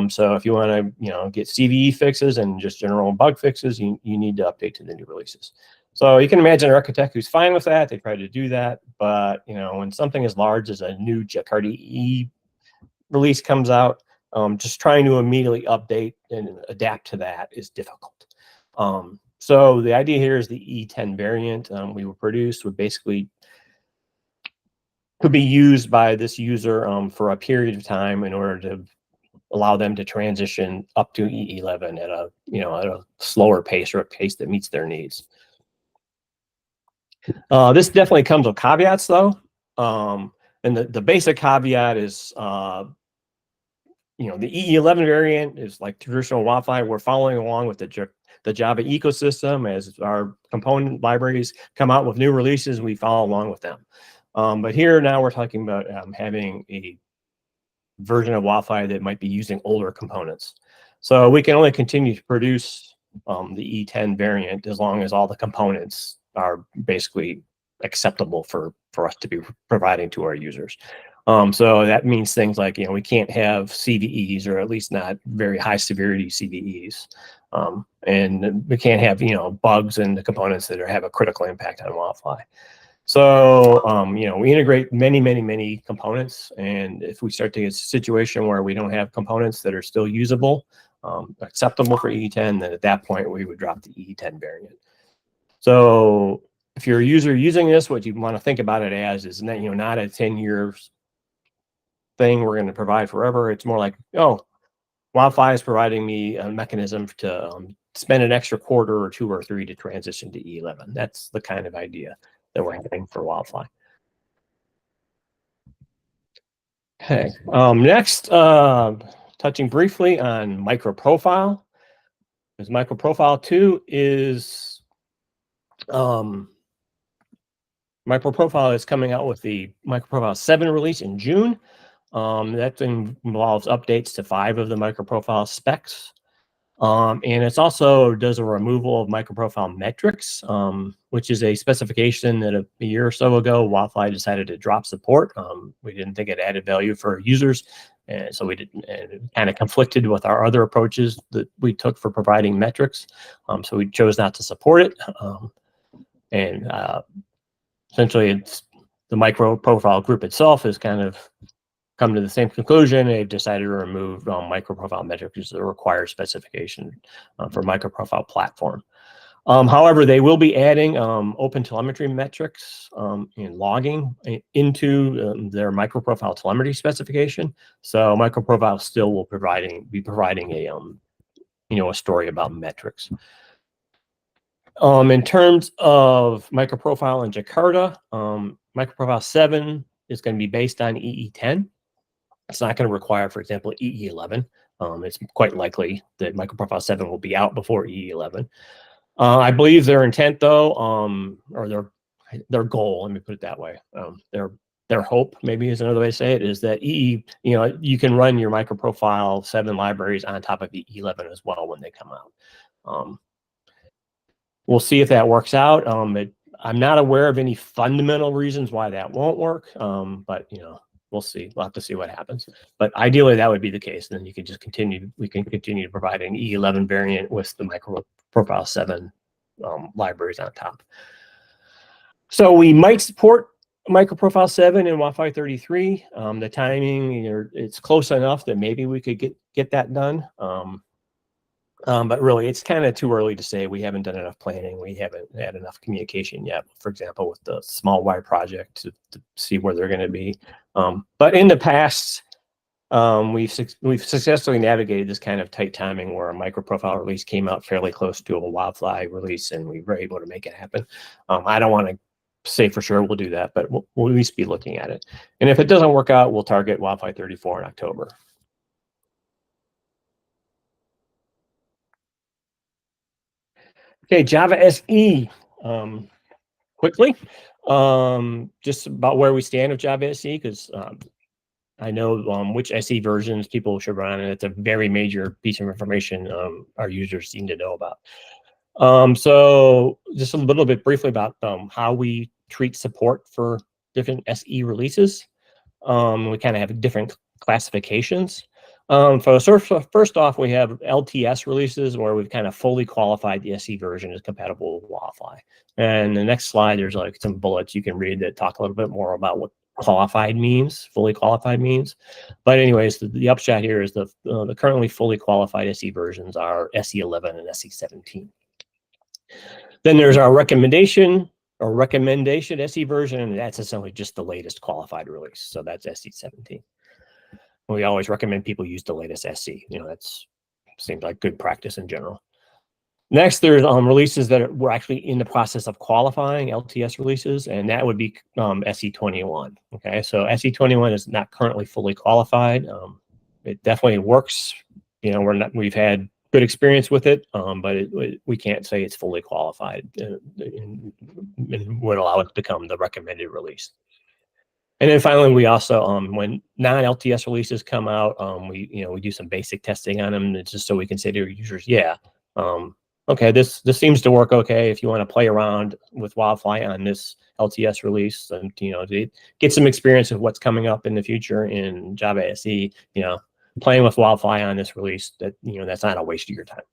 So if you want to, get CVE fixes and just general bug fixes, you need to update to the new releases. So you can imagine an architect who's fine with that. They try to do that, but when something as large as a new Jakarta EE release comes out, just trying to immediately update and adapt to that is difficult. So the idea here is the E10 variant we will produce would basically could be used by this user for a period of time in order to allow them to transition up to E11 at a slower pace, or a pace that meets their needs. This definitely comes with caveats, though. And the basic caveat is, the E11 variant is like traditional WildFly. We're following along with the Java ecosystem. As our component libraries come out with new releases, we follow along with them. But here now we're talking about having a version of WildFly that might be using older components. So we can only continue to produce the E10 variant as long as all the components are basically acceptable for us to be providing to our users. So that means things like, we can't have CVEs, or at least not very high severity CVEs. And we can't have, bugs in the components that have a critical impact on WildFly. So, we integrate many components. And if we start to get a situation where we don't have components that are still usable, acceptable for E10, then at that point, we would drop the E10 variant. So if you're a user using this, what you want to think about it as is that, not a 10-year thing we're going to provide forever. It's more like, WildFly is providing me a mechanism to spend an extra quarter or 2 or 3 to transition to E11. That's the kind of idea that we're having for WildFly. Okay, next, touching briefly on microprofile. Because microprofile 2 is microprofile is coming out with the microprofile 7 release in June. That involves updates to 5 of the microprofile specs. And it's also does a removal of microprofile metrics, which is a specification that a year or so ago, WildFly decided to drop support. We didn't think it added value for users. And so we didn't, and it kind of conflicted with our other approaches that we took for providing metrics. So we chose not to support it. Essentially, it's the microprofile group itself has kind of come to the same conclusion. They've decided to remove microprofile metrics as a required specification for microprofile platform. However, they will be adding open telemetry metrics and logging into their microprofile telemetry specification. So microprofile still will be providing a story about metrics. In terms of microprofile in Jakarta, microprofile 7 is going to be based on EE10. It's not going to require, for example, EE11. It's quite likely that microprofile 7 will be out before EE11. I believe their intent, though, or their goal, let me put it that way, their hope, maybe is another way to say it, is that you can run your microprofile 7 libraries on top of EE11 as well when they come out. We'll see if that works out. I'm not aware of any fundamental reasons why that won't work, but we'll see. We'll have to see what happens. But ideally, that would be the case. Then you can just continue. We can continue providing E11 variant with the microprofile 7 libraries on top. So we might support microprofile 7 in WildFly 33. The timing, it's close enough that maybe we could get that done. But really, it's kind of too early to say. We haven't done enough planning. We haven't had enough communication yet, for example, with the small Y project to see where they're going to be. But in the past, we've successfully navigated this kind of tight timing where a microprofile release came out fairly close to a WildFly release, and we were able to make it happen. I don't want to say for sure we'll do that, but we'll at least be looking at it. And if it doesn't work out, we'll target WildFly 34 in October. Okay, Java SE. Quickly, just about where we stand with Java SE, because I know which SE versions people should run, and it's a very major piece of information our users seem to know about. So just a little bit briefly about how we treat support for different SE releases. We kind of have different classifications. First off, we have LTS releases where we've kind of fully qualified the SE version is compatible with WildFly. And the next slide, there's like some bullets you can read that talk a little bit more about what qualified means, fully qualified means. But anyways, the upshot here is the currently fully qualified SE versions are SE11 and SE17. Then there's our recommendation SE version, and that's essentially just the latest qualified release. So that's SE17. We always recommend people use the latest SE. That's seems like good practice in general. Next, there's releases that we're actually in the process of qualifying, LTS releases, and that would be SE21. Okay, so SE21 is not currently fully qualified. It definitely works. We've had good experience with it, but we can't say it's fully qualified and would allow it to become the recommended release. And then finally, we also, when non-LTS releases come out, we do some basic testing on them, just so we can say to our users, yeah, okay, this seems to work okay. If you want to play around with WildFly on this LTS release, and to get some experience of what's coming up in the future in Java SE, playing with WildFly on this release, that's not a waste of your time.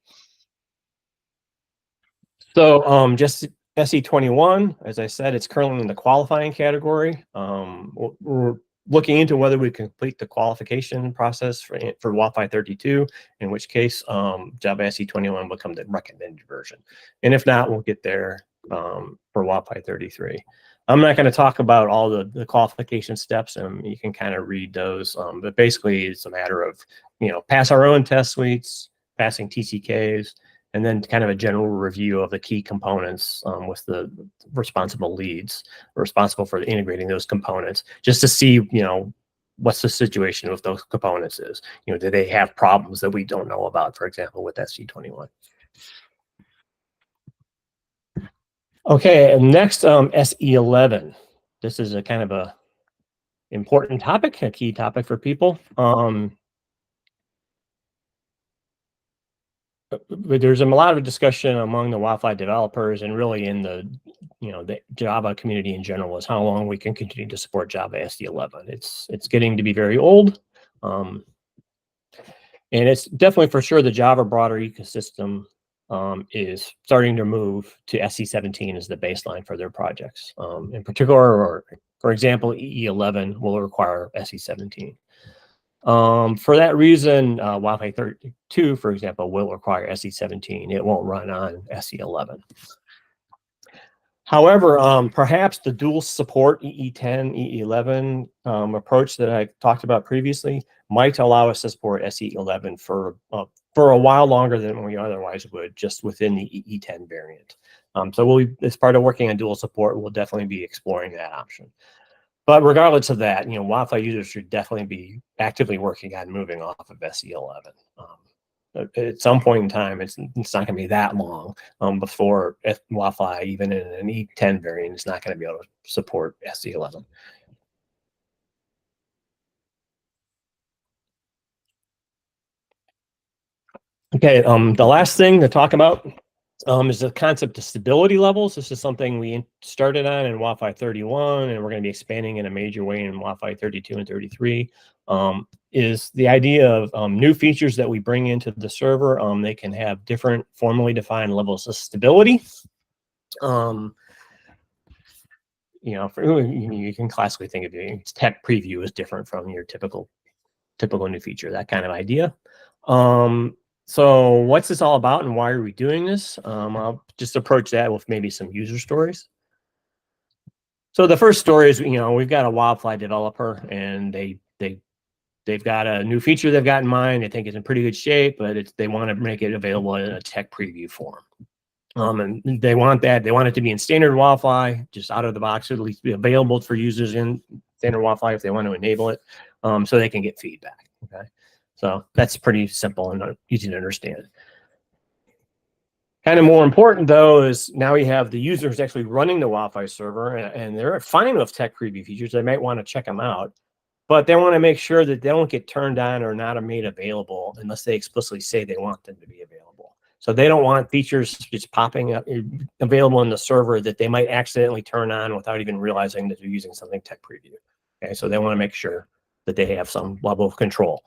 So just SE21, as I said, it's currently in the qualifying category. We're looking into whether we complete the qualification process for WildFly 32, in which case Java SE21 will become the recommended version. And if not, we'll get there for WildFly 33. I'm not going to talk about all the qualification steps, and you can kind of read those. But basically, it's a matter of pass our own test suites, passing TCKs, and then kind of a general review of the key components with the responsible leads responsible for integrating those components, just to see, what's the situation with those components is. Do they have problems that we don't know about, for example, with SE21? Okay, and next, SE11. This is a kind of a important topic, a key topic for people. But there's a lot of discussion among the WildFly developers and really in the the Java community in general is how long we can continue to support Java SD11. It's getting to be very old, and it's definitely for sure the Java broader ecosystem is starting to move to SE17 as the baseline for their projects. In particular, or for example, EE11 will require SE17. For that reason, WildFly 32, for example, will require SE17. It won't run on SE11. However, perhaps the dual support EE10, EE11 approach that I talked about previously might allow us to support SE11 for a while longer than we otherwise would, just within the EE10 variant. So as part of working on dual support, we'll definitely be exploring that option. But regardless of that, WildFly users should definitely be actively working on moving off of SE11. At some point in time, it's not going to be that long before WildFly, even in an E10 variant, is not going to be able to support SE11. Okay, the last thing to talk about is the concept of stability levels. This is something we started on in WildFly 31, and we're going to be expanding in a major way in WildFly 32 and 33. Is the idea of new features that we bring into the server. They can have different formally defined levels of stability. You can classically think of it. Tech preview is different from your typical new feature, that kind of idea. So what's this all about and why are we doing this? I'll just approach that with maybe some user stories. So the first story is, we've got a WildFly developer and they've got a new feature they've got in mind. They think it's in pretty good shape, but they want to make it available in a tech preview form. And they want it to be in standard WildFly, just out of the box, or at least be available for users in standard WildFly if they want to enable it, so they can get feedback. Okay. So that's pretty simple and easy to understand. Kind of more important, though, is now we have the users actually running the WildFly server, and they're fine with tech preview features. They might want to check them out, but they want to make sure that they don't get turned on or not made available unless they explicitly say they want them to be available. So they don't want features just popping up available in the server that they might accidentally turn on without even realizing that they're using something tech preview. Okay, so they want to make sure that they have some level of control.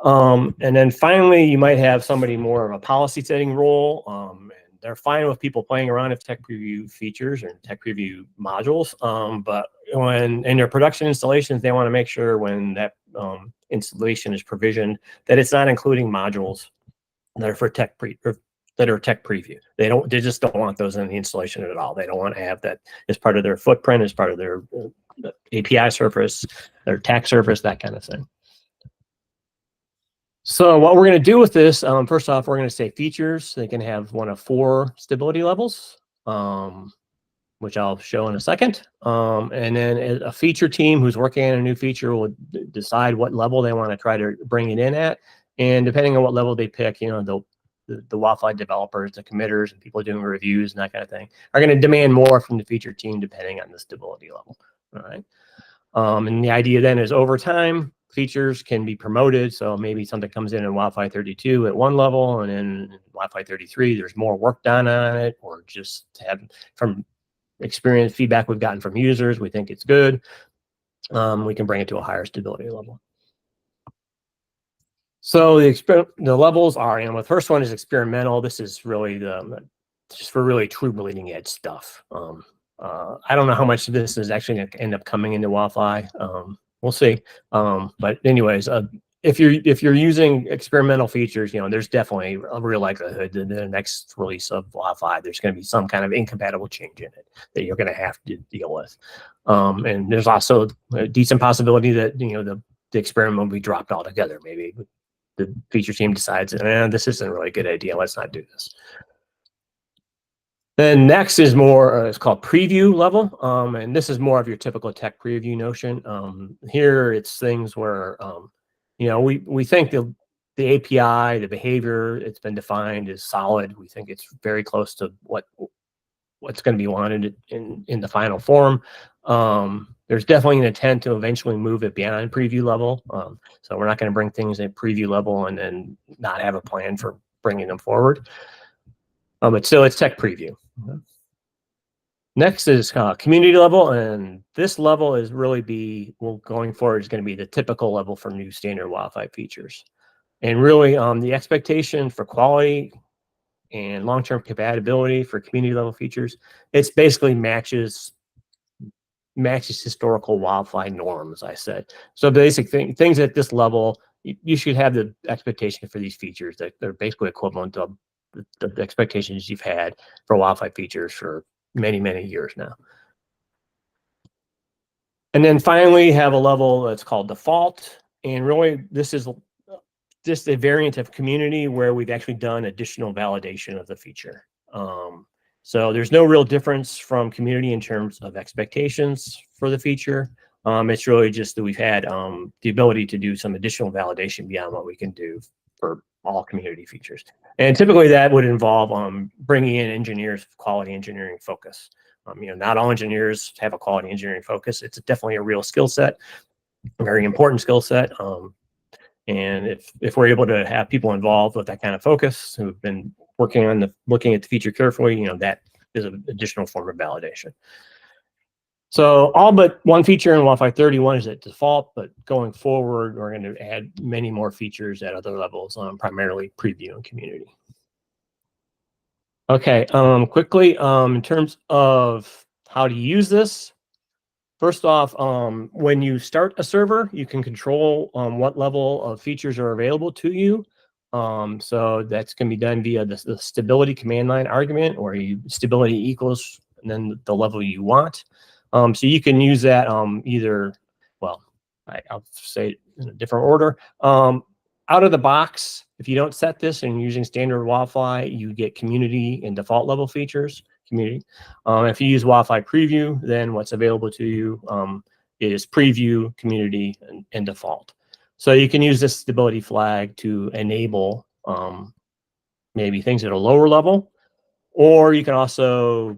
And then finally, you might have somebody more of a policy setting role. And they're fine with people playing around with tech preview features or tech preview modules. But when in their production installations, they want to make sure when that installation is provisioned that it's not including modules that are for tech preview. They just don't want those in the installation at all. They don't want to have that as part of their footprint, as part of their API surface, their tech surface, that kind of thing. So what we're going to do with this, first off, we're going to say features. They can have one of 4 stability levels, which I'll show in a second. And then a feature team who's working on a new feature will decide what level they want to try to bring it in at. And depending on what level they pick, the WildFly developers, the committers, and people doing reviews and that kind of thing are going to demand more from the feature team depending on the stability level. All right. And the idea then is over time, features can be promoted. So maybe something comes in WildFly 32 at one level, and in WildFly 33, there's more work done on it, or just from experience feedback we've gotten from users, we think it's good. We can bring it to a higher stability level. So the levels are, the first one is experimental. This is really just for really true bleeding edge stuff. I don't know how much of this is actually going to end up coming into WildFly. We'll see. But anyways, if you're using experimental features, there's definitely a real likelihood that the next release of WildFly, there's going to be some kind of incompatible change in it that you're going to have to deal with. And there's also a decent possibility that the experiment will be dropped altogether. Maybe the feature team decides, this isn't a really good idea. Let's not do this. Then next is more, it's called preview level. And this is more of your typical tech preview notion. Here it's things where, we think the API, the behavior it's been defined is solid. We think it's very close to what's going to be wanted in the final form. There's definitely an intent to eventually move it beyond preview level. So we're not going to bring things at preview level and then not have a plan for bringing them forward. But still, it's tech preview. Next is community level, and this level is really going forward is going to be the typical level for new standard WildFly features. And really, the expectation for quality and long-term compatibility for community level features, it's basically matches historical WildFly norms, I said. So basic things at this level, you should have the expectation for these features that they're basically equivalent to the expectations you've had for WildFly features for many, many years now. And then finally, have a level that's called default. And really, this is just a variant of community where we've actually done additional validation of the feature. So there's no real difference from community in terms of expectations for the feature. It's really just that we've had the ability to do some additional validation beyond what we can do for all community features. And typically that would involve bringing in engineers with quality engineering focus. Not all engineers have a quality engineering focus. It's definitely a real skill set, a very important skill set. And if we're able to have people involved with that kind of focus who've been looking at the feature carefully, that is an additional form of validation. So all but one feature in WildFly 31 is at default, but going forward, we're going to add many more features at other levels, primarily preview and community. Okay, quickly, in terms of how to use this, first off, when you start a server, you can control what level of features are available to you. So that's going to be done via the stability command line argument, or stability equals and then the level you want. So you can use that either, well, I'll say it in a different order. Out of the box, if you don't set this and you're using standard WildFly, you get community and default level features. Community. If you use WildFly Preview, then what's available to you is Preview, Community, and Default. So you can use this stability flag to enable maybe things at a lower level, or you can also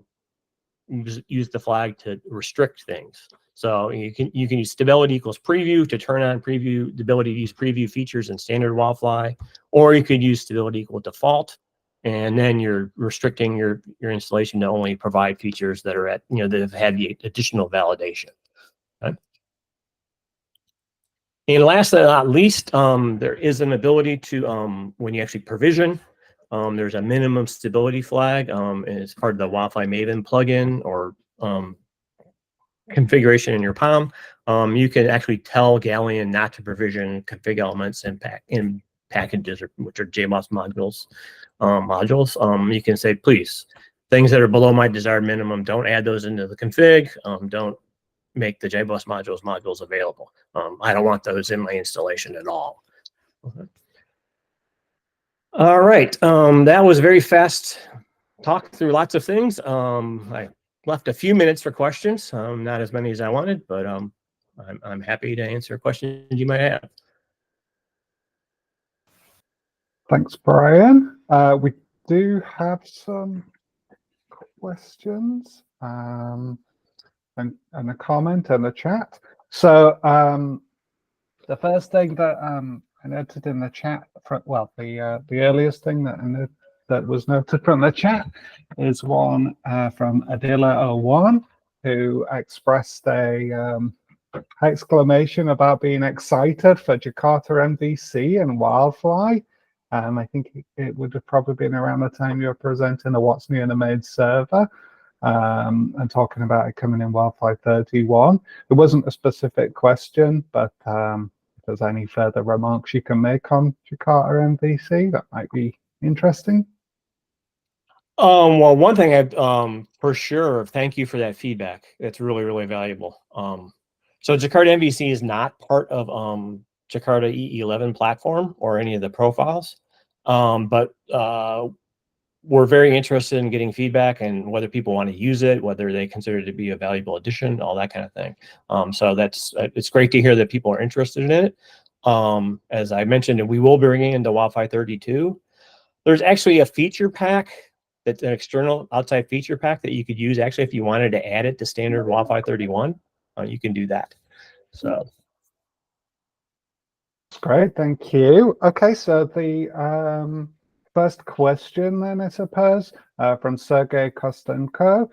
use the flag to restrict things. So you can use stability equals preview to turn on preview, the ability to use preview features in standard WildFly, or you could use stability equal default, and then you're restricting your installation to only provide features that are that have had the additional validation. Okay. And last but not least, there is an ability to when you actually provision. There's a minimum stability flag, and it's part of the WildFly Maven plugin or configuration in your POM. You can actually tell Galleon not to provision config elements in packages, which are JBoss modules. You can say, please, things that are below my desired minimum, don't add those into the config. Don't make the JBoss modules available. I don't want those in my installation at all. Okay. All right, that was very fast. Talked through lots of things. I left a few minutes for questions, not as many as I wanted, but I'm happy to answer questions you might have. Thanks, Brian. We do have some questions and a comment in the chat. So the first thing that I noted in the chat, the earliest thing that was noted from the chat is one from Adila01, who expressed a exclamation about being excited for Jakarta MVC and WildFly. I think it would have probably been around the time you were presenting the What's New in the Main server and talking about it coming in WildFly 31. It wasn't a specific question, but if there's any further remarks you can make on Jakarta MVC, that might be interesting. Well, one thing for sure, thank you for that feedback. It's really, really valuable. So Jakarta MVC is not part of Jakarta E11 platform or any of the profiles, but we're very interested in getting feedback and whether people want to use it, whether they consider it to be a valuable addition, all that kind of thing. So it's great to hear that people are interested in it. As I mentioned, we will be bringing into WildFly 32. There's actually a feature pack that's an external outside feature pack that you could use actually if you wanted to add it to standard WildFly 31. you can do that. So. Great, thank you. Okay, so the first question then, I suppose, from Sergey Kostenko.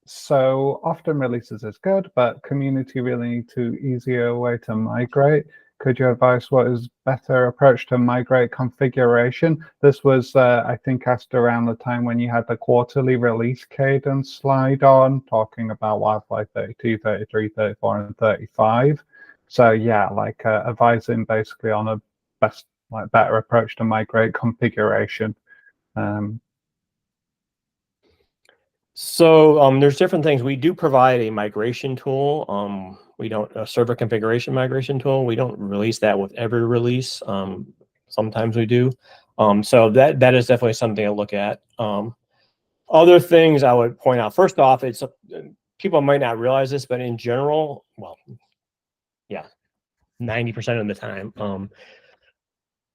So often releases is good, but community really need to easier way to migrate. Could you advise what is better approach to migrate configuration? This was, I think, asked around the time when you had the quarterly release cadence slide on, talking about WildFly 32, 33, 34, and 35. So yeah, like advising basically on a better approach to migrate configuration. So there's different things. We do provide a migration tool. We don't a server configuration migration tool. We don't release that with every release. Sometimes we do. So that is definitely something to look at. Other things I would point out. First off, it's people might not realize this, but in general, well, yeah, 90% of the time,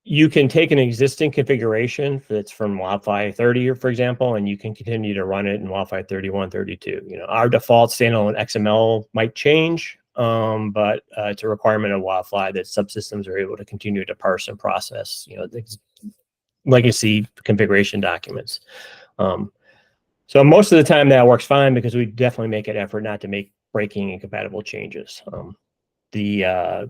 you can take an existing configuration that's from WildFly 30, for example, and you can continue to run it in WildFly 31, 32. You know, our default standalone XML might change, but it's a requirement of WildFly that subsystems are able to continue to parse and process, you know, legacy configuration documents. So most of the time that works fine because we definitely make an effort not to make breaking incompatible changes. The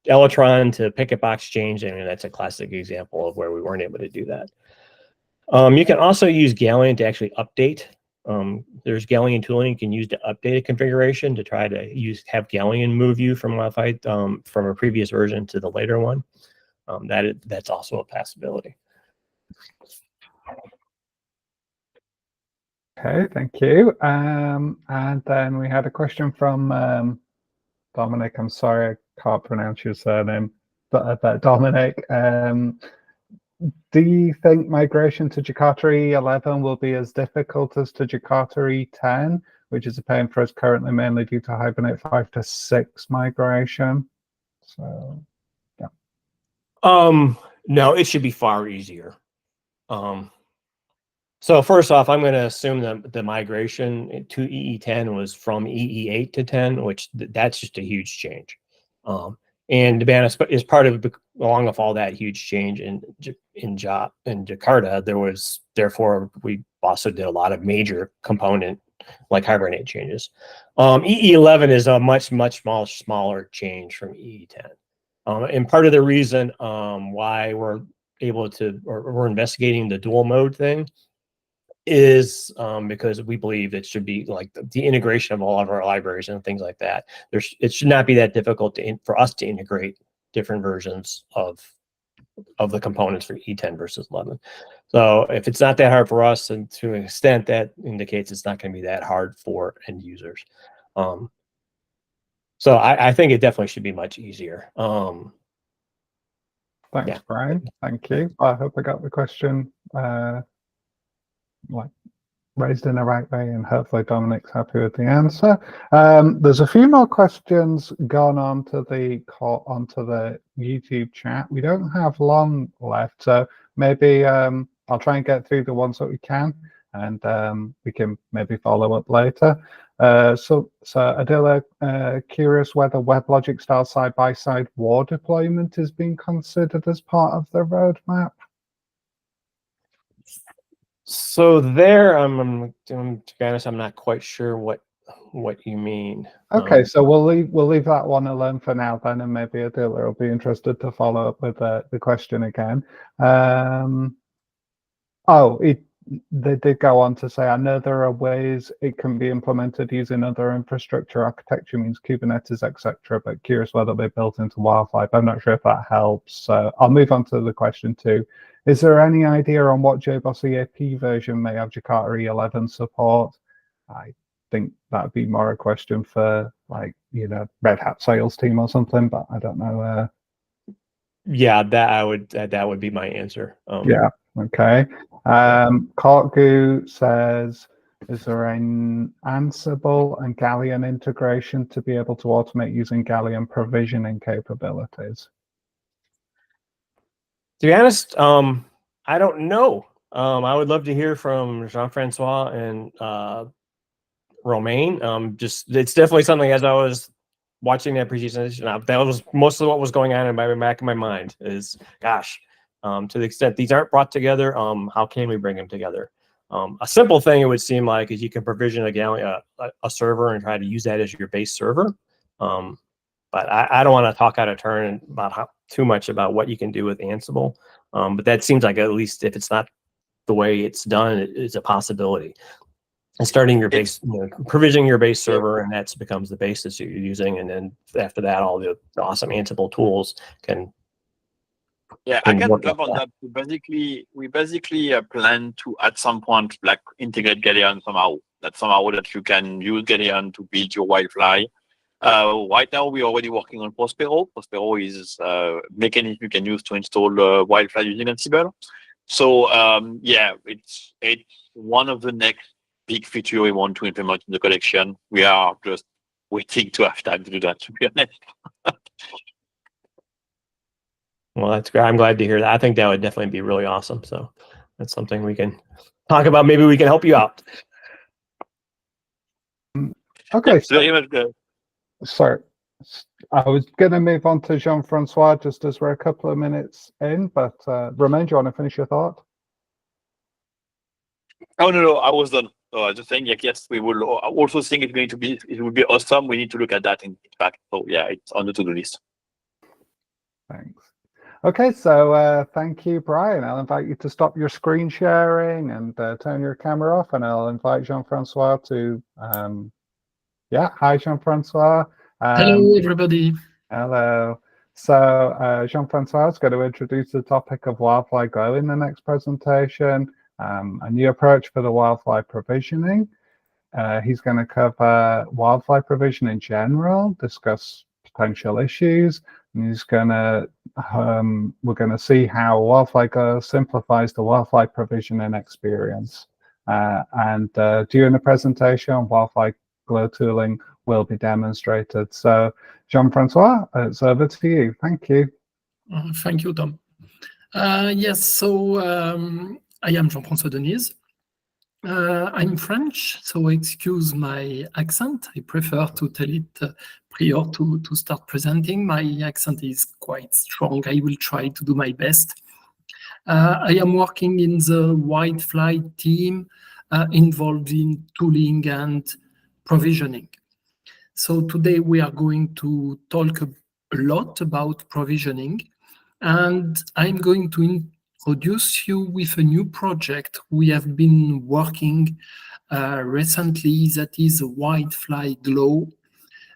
Electron to Picket box change, I mean, that's a classic example of where we weren't able to do that. You can also use Galleon to actually update. There's Galleon tooling you can use to update a configuration to try to have Galleon move you from WildFly from a previous version to the later one. That's also a possibility. Okay, thank you. And then we had a question from Dominic. I'm sorry, I can't pronounce your surname, but Dominic, do you think migration to Jakarta 11 will be as difficult as to Jakarta 10, which is a pain for us currently, mainly due to Hibernate 5 to 6 migration? So, yeah. No, it should be far easier. So first off, I'm going to assume that the migration to EE10 was from EE8 to 10, which that's just a huge change. And to be honest, is part of along with all that huge change in Jakarta, there was therefore we also did a lot of major component like Hibernate changes. EE11 is a much smaller change from EE10, and part of the reason why we're able to or we're investigating the dual mode thing is because we believe it should be like the integration of all of our libraries and things like that. It should not be that difficult for us to integrate different versions of the components for E10 versus 11. So if it's not that hard for us, and to an extent that indicates it's not going to be that hard for end users. So I think it definitely should be much easier. Thanks, yeah. Brian. Thank you. I hope I got the question like raised in the right way, and hopefully Dominic's happy with the answer. There's a few more questions gone onto the YouTube chat. We don't have long left, so maybe I'll try and get through the ones that we can, and we can maybe follow up later. So Adela, curious whether WebLogic style side-by-side war deployment is being considered as part of the roadmap. So there, to be honest, I'm not quite sure what you mean. Okay, so we'll leave that one alone for now then, and maybe Adila will be interested to follow up with the question again. They did go on to say, I know there are ways it can be implemented using other infrastructure architecture, means Kubernetes, etc., but curious whether they're built into WildFly. I'm not sure if that helps. So I'll move on to the question 2. Is there any idea on what JBoss EAP version may have Jakarta 11 support? I think that'd be more a question for, like, you know, Red Hat sales team or something, but I don't know. Yeah, that would be my answer. Yeah. Okay. Kortgu says, is there an Ansible and Galleon integration to be able to automate using Galleon provisioning capabilities? To be honest, I don't know. I would love to hear from Jean-Francois and Romain. It's definitely something, as I was watching that presentation, that was most of what was going on in my back of my mind is, gosh, to the extent these aren't brought together, how can we bring them together? A simple thing it would seem like is you can provision a server and try to use that as your base server. But I don't want to talk out of turn about too much about what you can do with Ansible. But that seems like, at least if it's not the way it's done, it's a possibility. And starting your base, provisioning your base server, and that becomes the basis you're using. And then after that, all the awesome Ansible tools can. Yeah, I can jump on that. We basically plan to at some point like integrate Galeon somehow. That's somehow that you can use Galeon to build your WildFly. Right now, we're already working on Prospero. Prospero is a mechanism you can use to install WildFly using Ansible. So yeah, it's one of the next big feature we want to implement in the collection. We are just waiting to have time to do that, to be honest. Well, that's great. I'm glad to hear that. I think that would definitely be really awesome. So that's something we can talk about. Maybe we can help you out. Okay. Very much good. Sorry, I was going to move on to Jean-Francois just as we're a couple of minutes in, but Romain, do you want to finish your thought? Oh, no, I was done. So I was just saying, yes, we will also think it will be awesome. We need to look at that in fact. So yeah, it's on the to-do list. Thanks. Okay, so thank you, Brian. I'll invite you to stop your screen sharing and turn your camera off, and I'll invite Jean-Francois to yeah, hi, Jean-Francois. Hello, everybody. Hello. So Jean-Francois is going to introduce the topic of WildFly Glow in the next presentation, a new approach for the WildFly provisioning. He's going to cover WildFly provision in general, discuss potential issues, and he's going to we're going to see how WildFly Glow simplifies the WildFly provisioning experience. And during the presentation, WildFly Glow tooling will be demonstrated. So, Jean-Francois, it's over to you. Thank you. Thank you, Tom. Yes, so I am Jean-François Denise. I'm French, so excuse my accent. I prefer to tell it prior to start presenting. My accent is quite strong. I will try to do my best. I am working in the WildFly team involved in tooling and provisioning. So today we are going to talk a lot about provisioning, and I'm going to introduce you with a new project we have been working recently, that is WildFly Glow.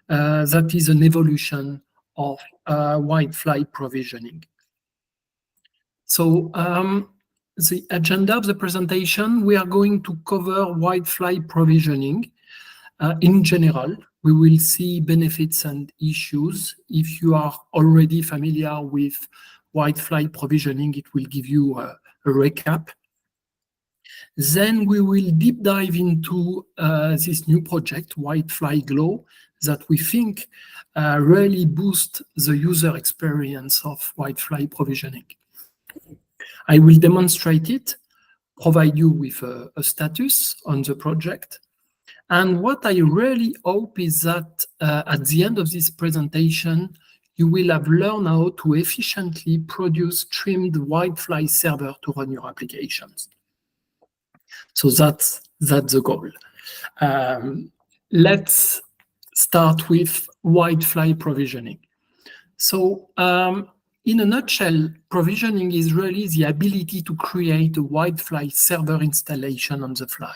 That is an evolution of WildFly provisioning. So the agenda of the presentation, we are going to cover WildFly provisioning. In general, we will see benefits and issues. If you are already familiar with WildFly provisioning, it will give you a recap. Then we will deep dive into this new project, WildFly Glow, that we think really boosts the user experience of WildFly provisioning. I will demonstrate it, provide you with a status on the project. And what I really hope is that at the end of this presentation, you will have learned how to efficiently produce streamed WildFly server to run your applications. So that's the goal. Let's start with WildFly provisioning. So in a nutshell, provisioning is really the ability to create a WildFly server installation on the fly.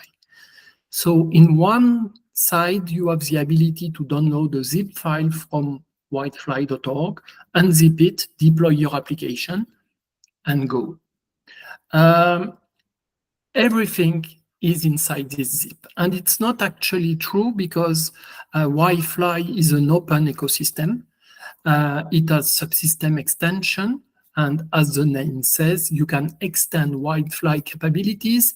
So in one side, you have the ability to download a zip file from wildfly.org, unzip it, deploy your application, and go. Everything is inside this zip. And it's not actually true, because WildFly is an open ecosystem. It has subsystem extension. And as the name says, you can extend WildFly capabilities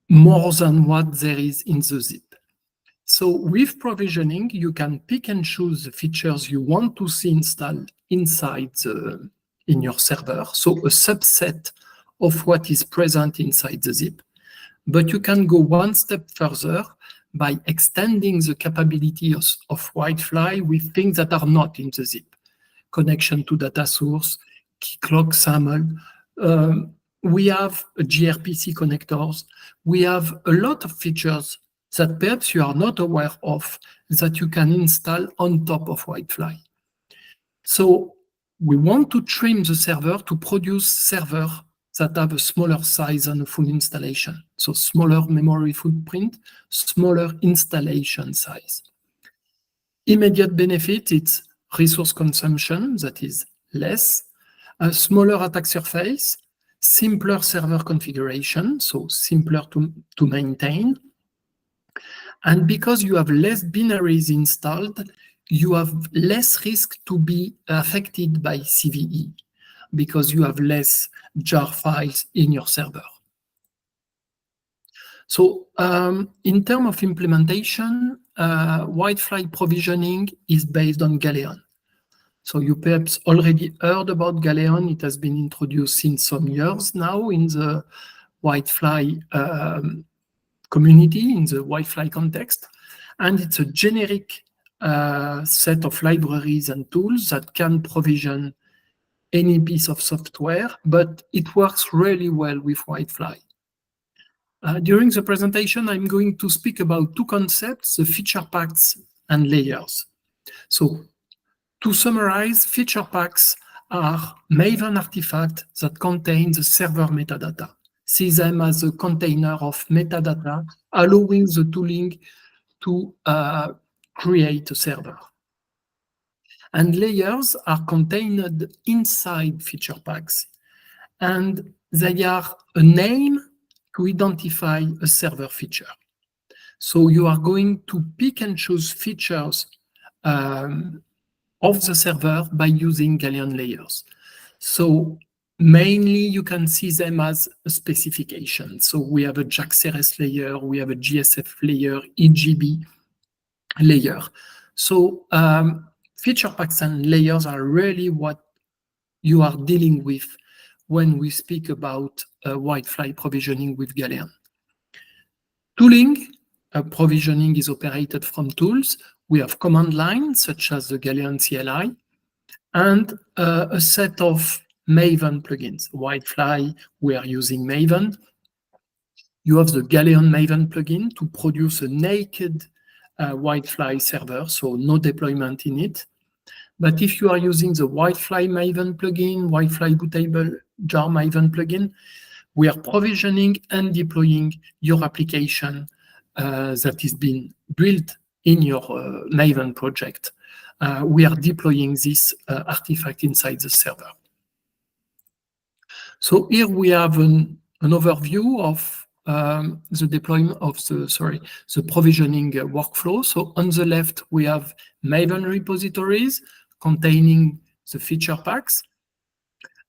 more than what there is in the zip. So with provisioning, you can pick and choose the features you want to see installed inside in your server. So a subset of what is present inside the zip. but you can go one step further by extending the capabilities of WildFly with things that are not in the zip. Connection to data source, key clock SAML. We have gRPC connectors. We have a lot of features that perhaps you are not aware of that you can install on top of WildFly. So we want to trim the server to produce servers that have a smaller size than a full installation. So smaller memory footprint, smaller installation size. Immediate benefit, it's resource consumption that is less, a smaller attack surface, simpler server configuration, so simpler to maintain. And because you have less binaries installed, you have less risk to be affected by CVE because you have less jar files in your server. So in terms of implementation, WildFly provisioning is based on Galeon. So you perhaps already heard about Galeon. It has been introduced since some years now in the WildFly community, in the WildFly context. And it's a generic set of libraries and tools that can provision any piece of software, but it works really well with WildFly. During the presentation, I'm going to speak about two concepts, the feature packs and layers. So to summarize, feature packs are Maven artifacts that contain the server metadata. See them as a container of metadata, allowing the tooling to create a server. And layers are contained inside feature packs. And they are a name to identify a server feature. So you are going to pick and choose features of the server by using Galeon layers. So mainly you can see them as a specification. So we have a JAX-RS layer, we have a GSF layer, EGB layer. So feature packs and layers are really what you are dealing with when we speak about WildFly provisioning with Galeon. Tooling provisioning is operated from tools. We have command lines such as the Galeon CLI and a set of Maven plugins. WildFly, we are using Maven. You have the Galeon Maven plugin to produce a naked WildFly server, so no deployment in it. But if you are using the WildFly Maven plugin, WildFly bootable jar Maven plugin, we are provisioning and deploying your application that is being built in your Maven project. We are deploying this artifact inside the server. So here we have an overview of the deployment of the provisioning workflow. So on the left, we have Maven repositories containing the feature packs.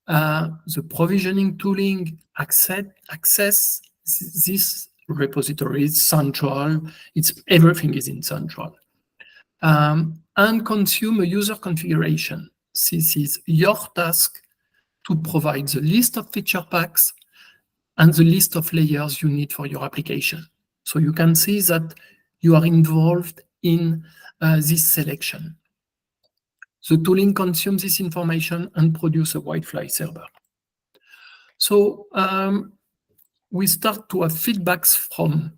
The provisioning tooling access this repository is central. Everything is in central. And consume a user configuration. This is your task to provide the list of feature packs and the list of layers you need for your application. So you can see that you are involved in this selection. The tooling consumes this information and produces a WildFly server. So we start to have feedbacks from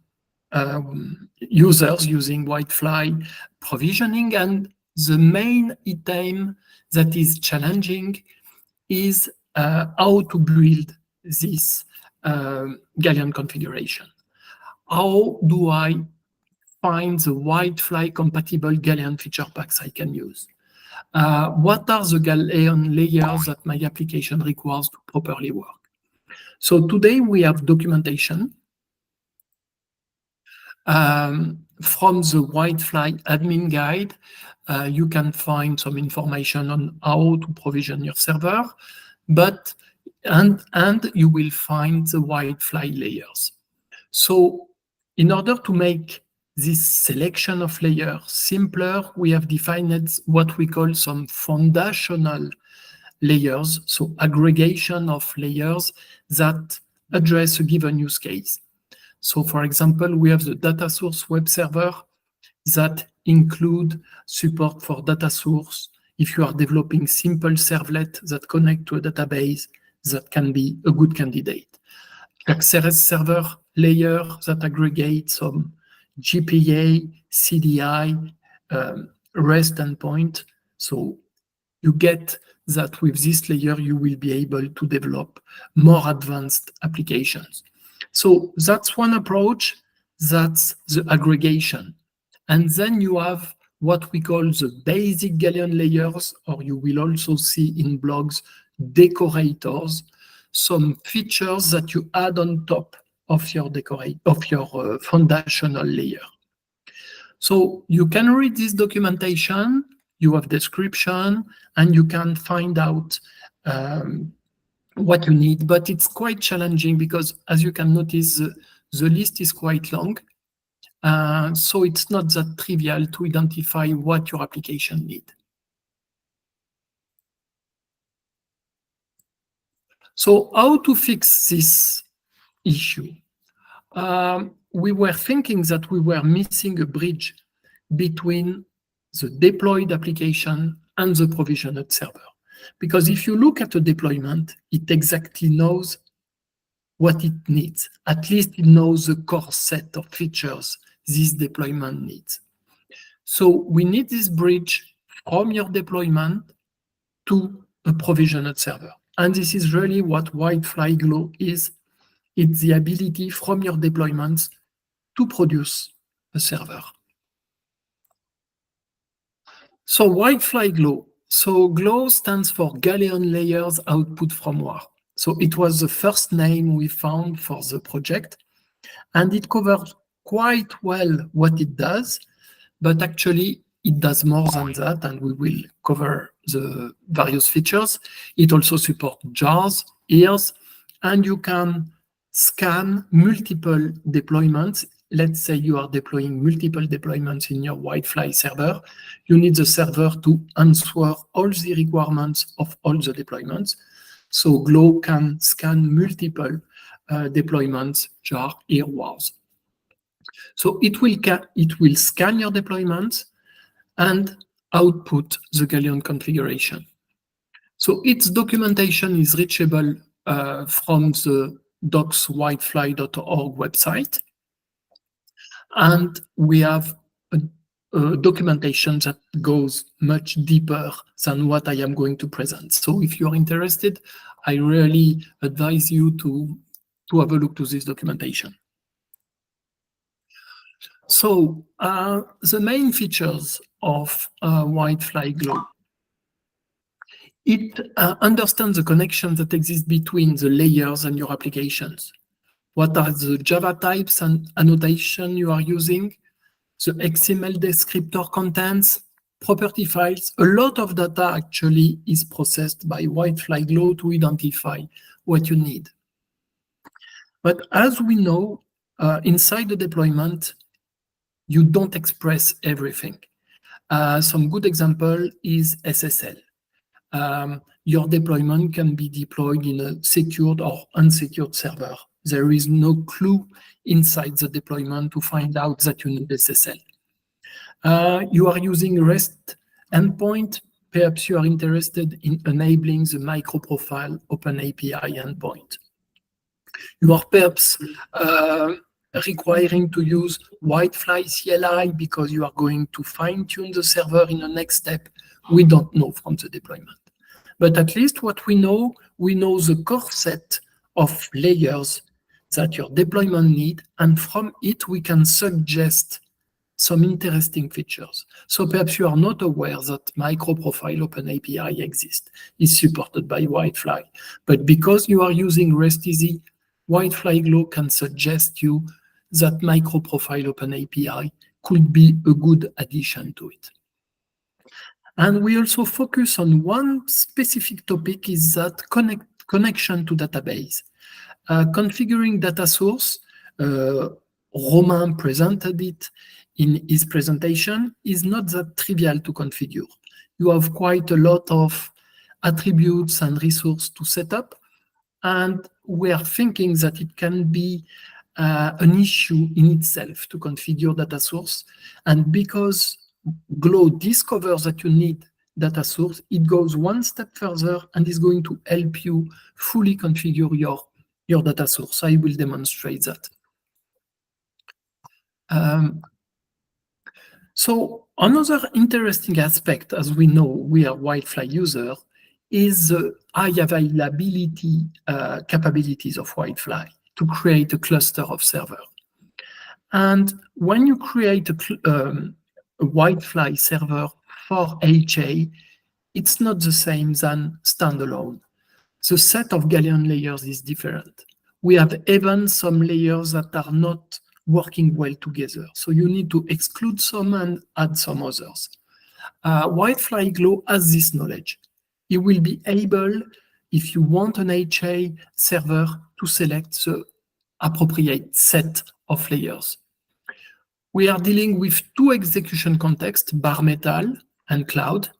users using WildFly provisioning, and the main item that is challenging is how to build this Galeon configuration. How do I find the WildFly compatible Galeon feature packs I can use? What are the Galeon layers that my application requires to properly work? So today we have documentation from the WildFly admin guide. You can find some information on how to provision your server, and you will find the WildFly layers. So in order to make this selection of layers simpler, we have defined what we call some foundational layers, so aggregation of layers that address a given use case. So for example, we have the data source web server that include support for data source. If you are developing simple servlet that connect to a database, that can be a good candidate. XRS server layer that aggregates some GPA, CDI, REST endpoint. So you get that with this layer, you will be able to develop more advanced applications. So that's one approach, that's the aggregation. And then you have what we call the basic Galion layers, or you will also see in blogs, decorators, some features that you add on top of your foundational layer. So you can read this documentation, you have description, and you can find out what you need, but it's quite challenging because, as you can notice, the list is quite long. So it's not that trivial to identify what your application needs. So how to fix this issue? We were thinking that we were missing a bridge between the deployed application and the provisioned server. Because if you look at a deployment, it exactly knows what it needs. At least it knows the core set of features this deployment needs. So we need this bridge from your deployment to a provisioned server. And this is really what WildFly Glow is. It's the ability from your deployments to produce a server. So WildFly Glow. So Glow stands for Galion Layers Output from WAR. So it was the first name we found for the project, and it covers quite well what it does, but actually it does more than that, and we will cover the various features. It also supports jars, ears, and you can scan multiple deployments. Let's say you are deploying multiple deployments in your WildFly server. You need the server to answer all the requirements of all the deployments. So Glow can scan multiple deployments, jar, ear, wars. So it will scan your deployments and output the Galion configuration. So its documentation is reachable from the docs.wildfly.org website. And we have a documentation that goes much deeper than what I am going to present. So if you're interested, I really advise you to have a look to this documentation. So the main features of WildFly Glow. It understands the connections that exist between the layers and your applications. What are the Java types and annotation you are using, the XML descriptor contents, property files. A lot of data actually is processed by WildFly Glow to identify what you need. But as we know, inside the deployment, you don't express everything. Some good example is SSL. Your deployment can be deployed in a secured or unsecured server. There is no clue inside the deployment to find out that you need SSL. You are using REST endpoint. Perhaps you are interested in enabling the microprofile OpenAPI endpoint. You are perhaps requiring to use WildFly CLI because you are going to fine-tune the server in the next step. We don't know from the deployment. But at least what we know the core set of layers that your deployment need, and from it we can suggest some interesting features. So perhaps you are not aware that microprofile OpenAPI exists, is supported by WildFly. But because you are using REST-easy, WildFly Glow can suggest you that microprofile OpenAPI could be a good addition to it. And we also focus on one specific topic, is that connection to database. Configuring data source, Romain presented it in his presentation, is not that trivial to configure. You have quite a lot of attributes and resources to set up, and we are thinking that it can be an issue in itself to configure data source. And because Glow discovers that you need data source, it goes one step further and is going to help you fully configure your data source. I will demonstrate that. So another interesting aspect, as we know, we are WildFly user, is the high availability capabilities of WildFly to create a cluster of server. And when you create a WildFly server for HA, it's not the same than standalone. The set of Galeon layers is different. We have even some layers that are not working well together. So you need to exclude some and add some others. WildFly Glow has this knowledge. You will be able, if you want an HA server, to select the appropriate set of layers. We are dealing with two execution contexts, bare metal and cloud.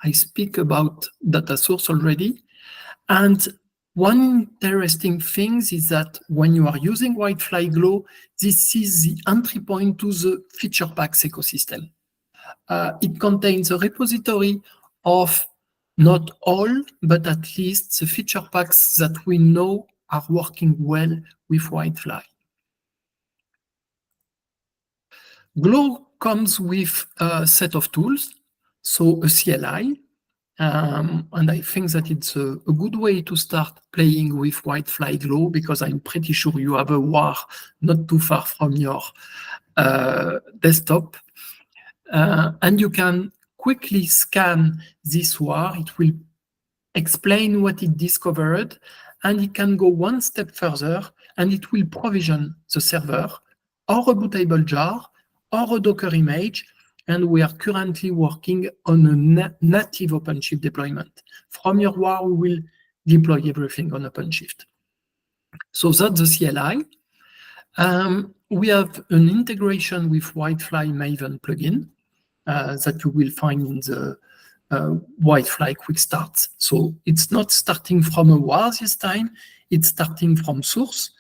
I speak about data source already. And one interesting thing is that when you are using WildFly Glow, this is the entry point to the feature packs ecosystem. It contains a repository of not all, but at least the feature packs that we know are working well with WildFly. Glow comes with a set of tools, so a CLI, and I think that it's a good way to start playing with WildFly Glow, because I'm pretty sure you have a WAR not too far from your desktop. And you can quickly scan this WAR. It will explain what it discovered, and it can go one step further, and it will provision the server or a bootable jar or a Docker image. And we are currently working on a native OpenShift deployment. From your WAR, we will deploy everything on OpenShift. So that's the CLI. We have an integration with WildFly Maven plugin that you will find in the WildFly Quick Start. So it's not starting from a WAR this time, it's starting from source.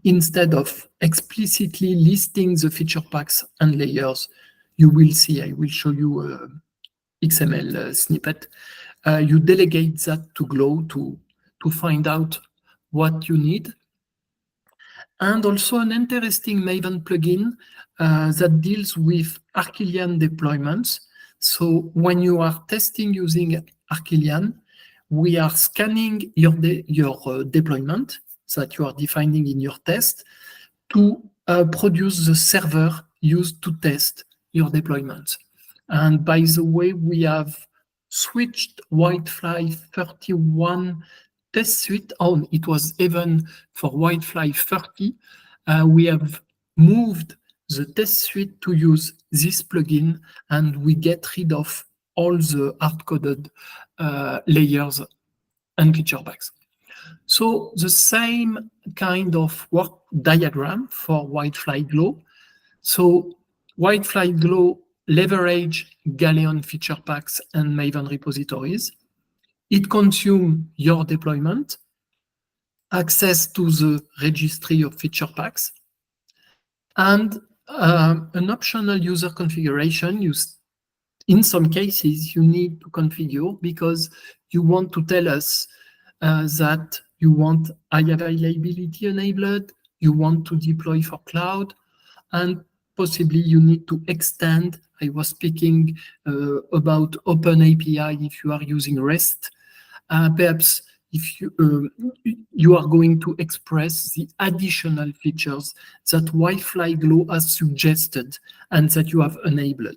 Instead of explicitly listing the feature packs and layers, you will see, I will show you an XML snippet. You delegate that to Glow to find out what you need. And also an interesting Maven plugin that deals with Archelian deployments. So when you are testing using Archelian, we are scanning your deployment that you are defining in your test to produce the server used to test your deployment. And by the way, we have switched WildFly 31 test suite on. It was even for WildFly 30. We have moved the test suite to use this plugin, and we get rid of all the hard-coded layers and feature packs. So the same kind of work diagram for WildFly Glow. So WildFly Glow leverage Galeon feature packs and Maven repositories. It consumes your deployment, access to the registry of feature packs, and an optional user configuration. In some cases, you need to configure because you want to tell us that you want high availability enabled, you want to deploy for cloud, and possibly you need to extend. I was speaking about Open API if you are using REST. Perhaps if you are going to express the additional features that WildFly Glow has suggested and that you have enabled.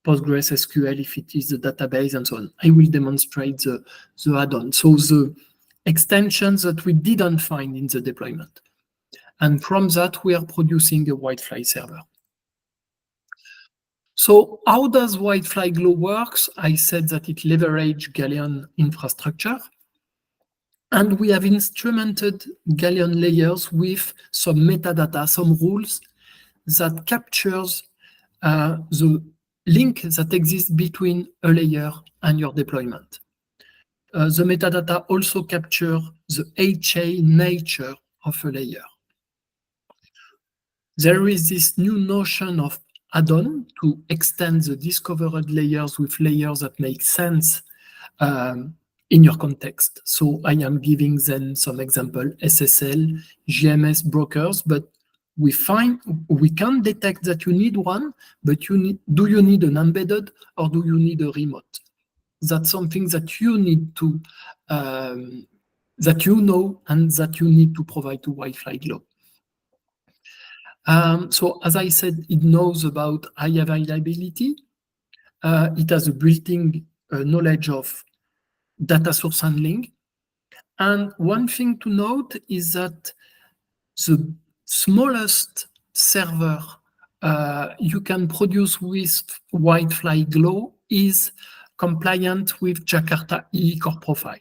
PostgreSQL if it is the database and so on. I will demonstrate the add-on. So the extensions that we didn't find in the deployment. And from that, we are producing a WildFly server. So how does WildFly Glow works? I said that it leverages Galeon infrastructure. And we have instrumented Galeon layers with some metadata, some rules that captures the link that exists between a layer and your deployment. The metadata also capture the HA nature of a layer. there is this new notion of add-on to extend the discovered layers with layers that make sense in your context. So I am giving them some example, SSL, GMS brokers, but we can detect that you need one, but do you need an embedded or do you need a remote? That's something that you need to, that you know and that you need to provide to WildFly Glow. So as I said, it knows about high availability. It has a built-in knowledge of data source handling. And one thing to note is that the smallest server you can produce with WildFly Glow is compliant with Jakarta EE core profile.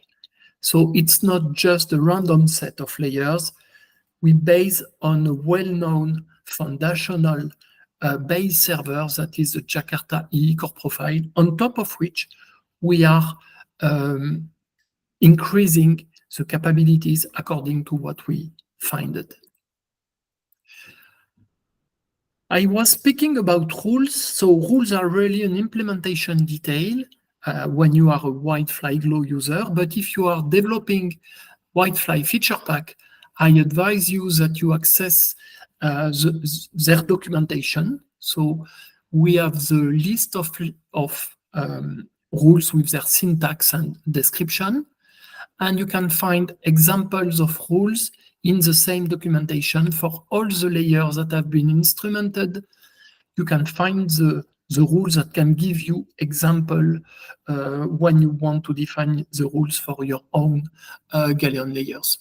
So it's not just a random set of layers. We base on a well-known foundational base server that is the Jakarta EE core profile, on top of which we are increasing the capabilities according to what we find it. I was speaking about rules. So rules are really an implementation detail when you are a WildFly Glow user. But if you are developing WildFly feature pack, I advise you that you access their documentation. So we have the list of rules with their syntax and description. And you can find examples of rules in the same documentation for all the layers that have been instrumented. You can find the rules that can give you example when you want to define the rules for your own Galleon layers.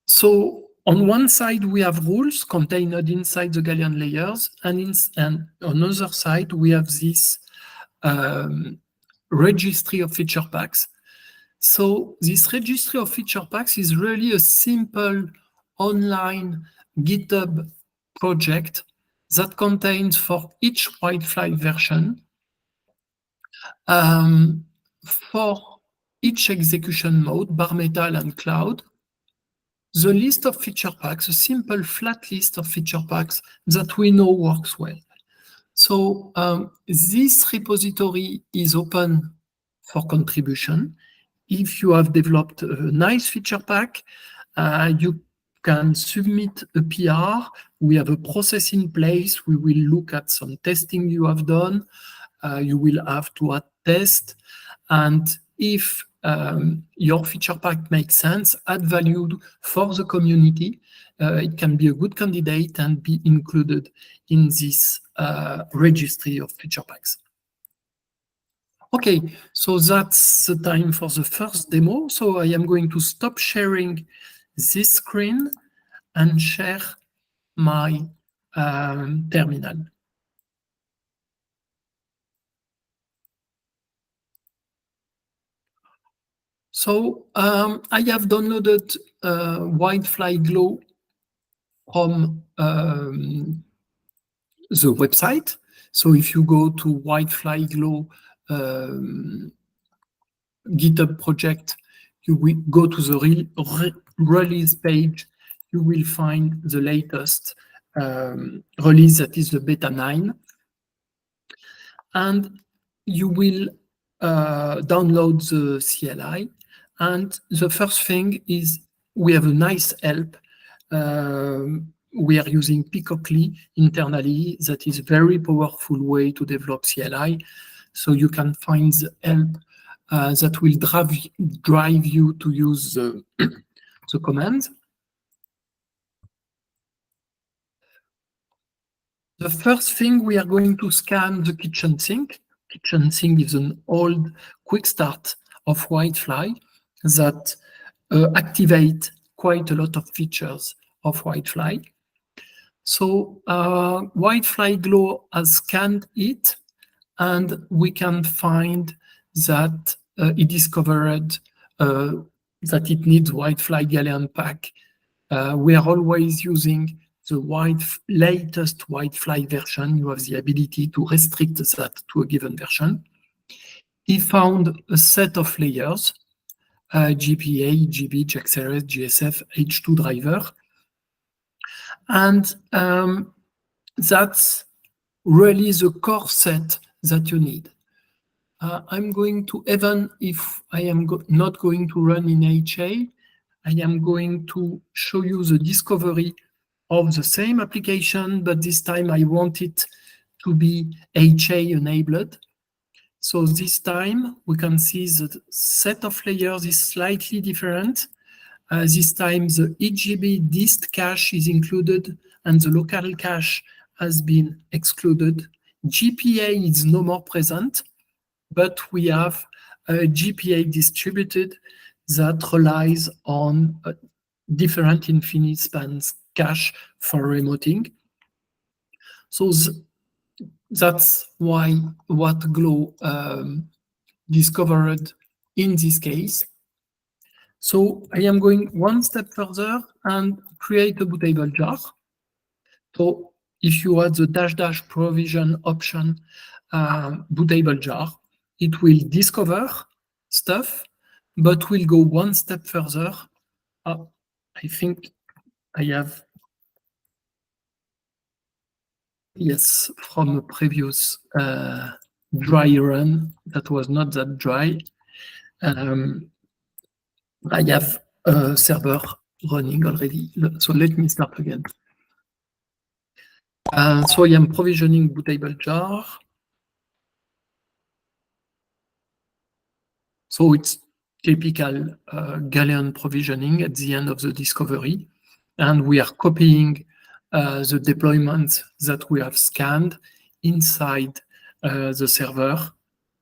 So on one side, we have rules contained inside the Galleon layers, and on another side, we have this registry of feature packs. So this registry of feature packs is really a simple online GitHub project that contains for each WildFly version, for each execution mode, bare metal and cloud, the list of feature packs, a simple flat list of feature packs that we know works well. So this repository is open for contribution. If you have developed a nice feature pack, you can submit a PR. We have a process in place. We will look at some testing you have done. You will have to attest. And if your feature pack makes sense, add value for the community, it can be a good candidate and be included in this registry of feature packs. Okay, so that's the time for the first demo. So I am going to stop sharing this screen and share my terminal. So I have downloaded WildFly Glow from the website. So if you go to WildFly Glow GitHub project, you will go to the release page. You will find the latest release, that is the beta 9. And you will download the CLI. And the first thing is we have a nice help. We are using Picocly internally. That is a very powerful way to develop CLI. So you can find the help that will drive you to use the commands. The first thing, we are going to scan the kitchen sink. Kitchen sink is an old quick start of WildFly that activate quite a lot of features of WildFly. So WildFly Glow has scanned it, and we can find that it discovered that it needs WildFly Galleon pack. We are always using the latest WildFly version. You have the ability to restrict that to a given version. He found a set of layers GPA, GB, JXRS, GSF, H2 driver. And that's really the core set that you need. I'm going to, even if I am not going to run in HA, I am going to show you the discovery of the same application, but this time I want it to be HA enabled. So this time we can see the set of layers is slightly different. This time the EGB dist cache is included and the local cache has been excluded. GPA is no more present, but we have a GPA distributed that relies on a different infinite spans cache for remoting. So that's what Glow discovered in this case. So I am going one step further and create a bootable jar. So if you add the -- provision option bootable jar, it will discover stuff, but will go one step further. I think I have, yes, from a previous dry run that was not that dry. I have a server running already. So let me start again. So I am provisioning bootable jar. So it's typical Galeon provisioning at the end of the discovery. And we are copying the deployment that we have scanned inside the server.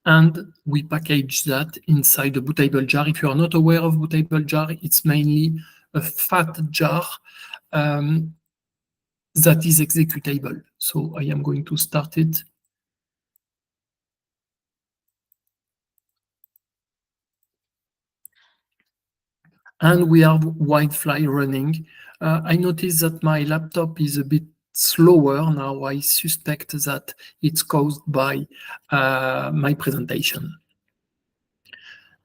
And we package that inside the bootable jar. If you are not aware of bootable jar, it's mainly a fat jar that is executable. So I am going to start it. And we have WildFly running. I noticed that my laptop is a bit slower now. I suspect that it's caused by my presentation.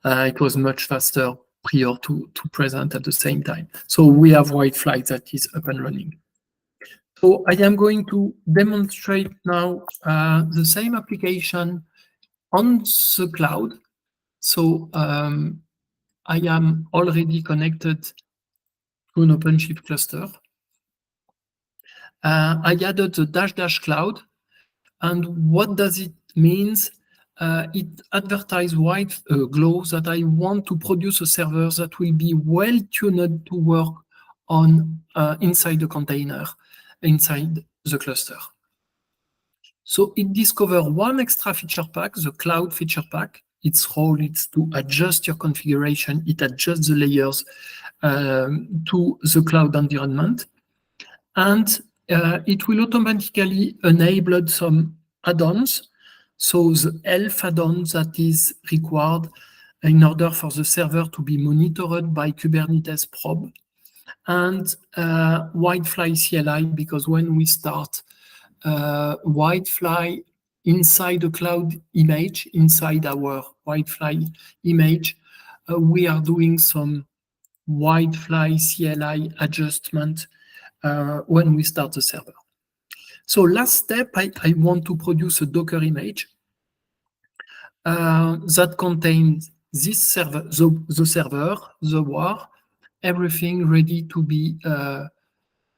It was much faster prior to present at the same time. So we have WildFly that is up and running. So I am going to demonstrate now the same application on the cloud. So I am already connected to an OpenShift cluster. I added the -- cloud. And what does it mean? It advertises Glow that I want to produce a server that will be well tuned to work on inside the container, inside the cluster. So it discovers one extra feature pack, the cloud feature pack. Its role is to adjust your configuration. It adjusts the layers to the cloud environment. And it will automatically enable some add-ons. So the ELF add-on that is required in order for the server to be monitored by Kubernetes probe. And WildFly CLI, because when we start WildFly inside the cloud image, inside our WildFly image, we are doing some WildFly CLI adjustment when we start the server. So last step, I want to produce a Docker image that contains this server, the server, the WAR, everything ready to be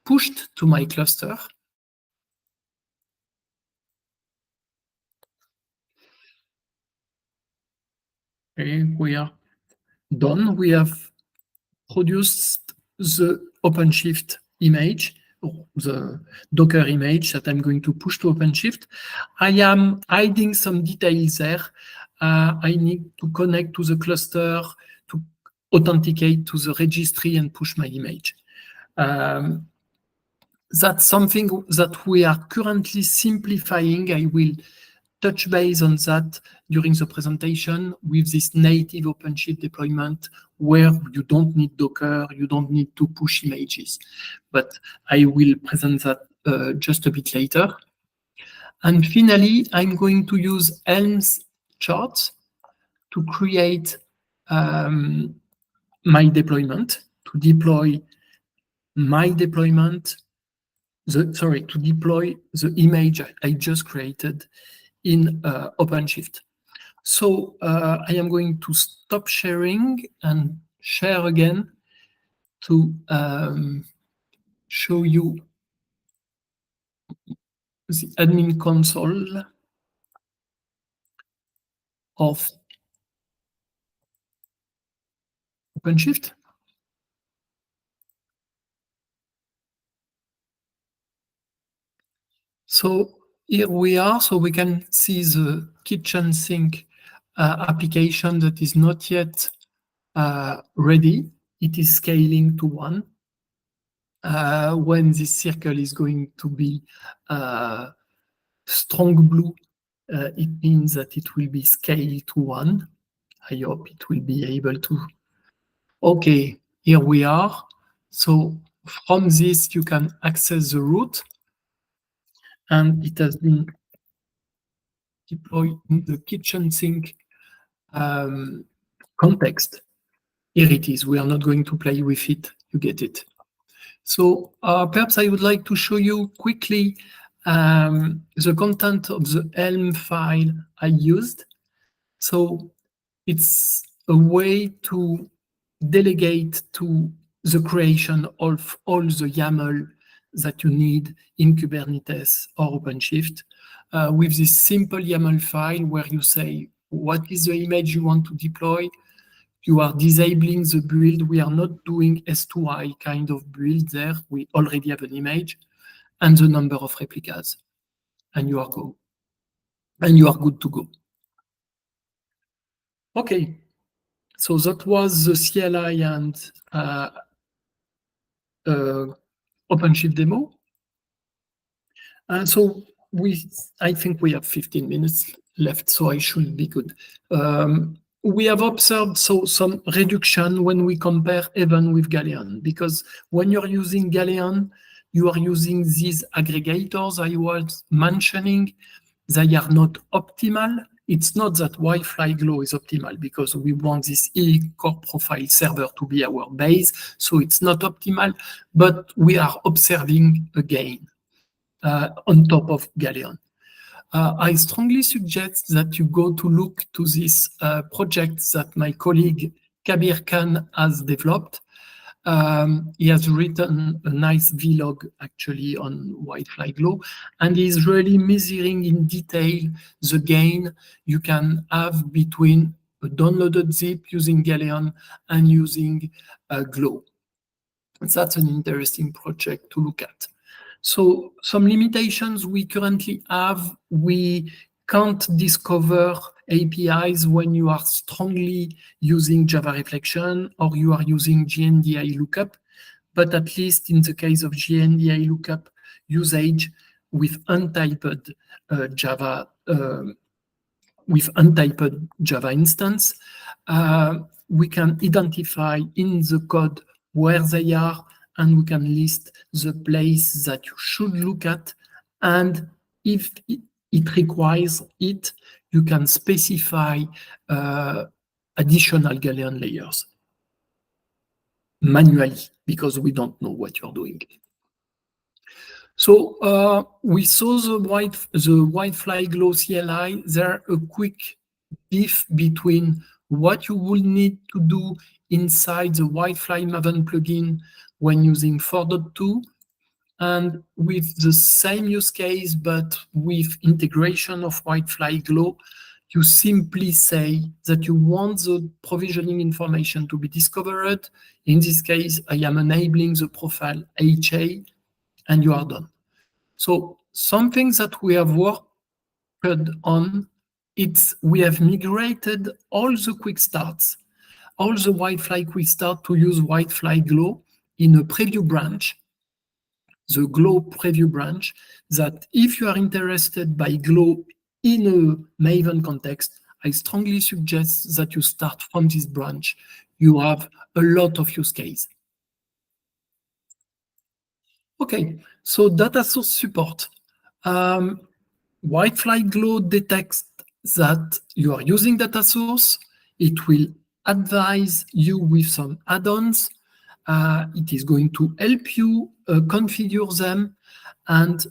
pushed to my cluster. Okay, we are done. We have produced the OpenShift image, the Docker image that I'm going to push to OpenShift. I am hiding some details there. I need to connect to the cluster, to authenticate to the registry and push my image. That's something that we are currently simplifying. I will touch base on that during the presentation with this native OpenShift deployment where you don't need Docker, you don't need to push images. But I will present that just a bit later. And finally, I'm going to use Helm's charts to create my deployment, to deploy my deployment, to deploy the image I just created in OpenShift. So I am going to stop sharing and share again to show you the admin console of OpenShift. So here we are, so we can see the kitchen sink application that is not yet ready. It is scaling to 1. When this circle is going to be strong blue, it means that it will be scaled to 1. I hope it will be able to. Okay, here we are. So from this, you can access the root, and it has been deployed in the kitchen sink context. Here it is. We are not going to play with it. You get it. So perhaps I would like to show you quickly the content of the Helm file I used. So it's a way to delegate to the creation of all the YAML that you need in Kubernetes or OpenShift with this simple YAML file where you say what is the image you want to deploy. You are disabling the build. We are not doing S2I kind of build there. We already have an image and the number of replicas, and you are go. And you are good to go. Okay, so that was the CLI and OpenShift demo. And so I think we have 15 minutes left, so I should be good. We have observed some reduction when we compare even with Galeon, because when you're using Galeon, you are using these aggregators I was mentioning. They are not optimal. It's not that WildFly Glow is optimal because we want this core profile server to be our base, so it's not optimal, but we are observing a gain on top of Galeon. I strongly suggest that you go to look to this project that my colleague Kabir Khan has developed. He has written a nice vlog actually on WildFly Glow, and he's really measuring in detail the gain you can have between a downloaded zip using Galeon and using Glow. That's an interesting project to look at. So some limitations we currently have, we can't discover APIs when you are strongly using Java Reflection or you are using GNDI lookup, but at least in the case of GNDI lookup usage with untyped Java instance, we can identify in the code where they are, and we can list the place that you should look at. And if it requires it, you can specify additional Galeon layers manually, because we don't know what you're doing. So we saw the WildFly Glow CLI. There a quick diff between what you will need to do inside the WildFly Maven plugin when using 4.2 and with the same use case, but with integration of WildFly Glow. You simply say that you want the provisioning information to be discovered. In this case, I am enabling the profile HA, and you are done. So some things that we have worked on, we have migrated all the quick starts, all the WildFly quick start to use WildFly Glow in a preview branch, the Glow preview branch, that if you are interested by Glow in a Maven context, I strongly suggest that you start from this branch. You have a lot of use case. Okay, so data source support. WildFly Glow detects that you are using data source. It will advise you with some add-ons. It is going to help you configure them and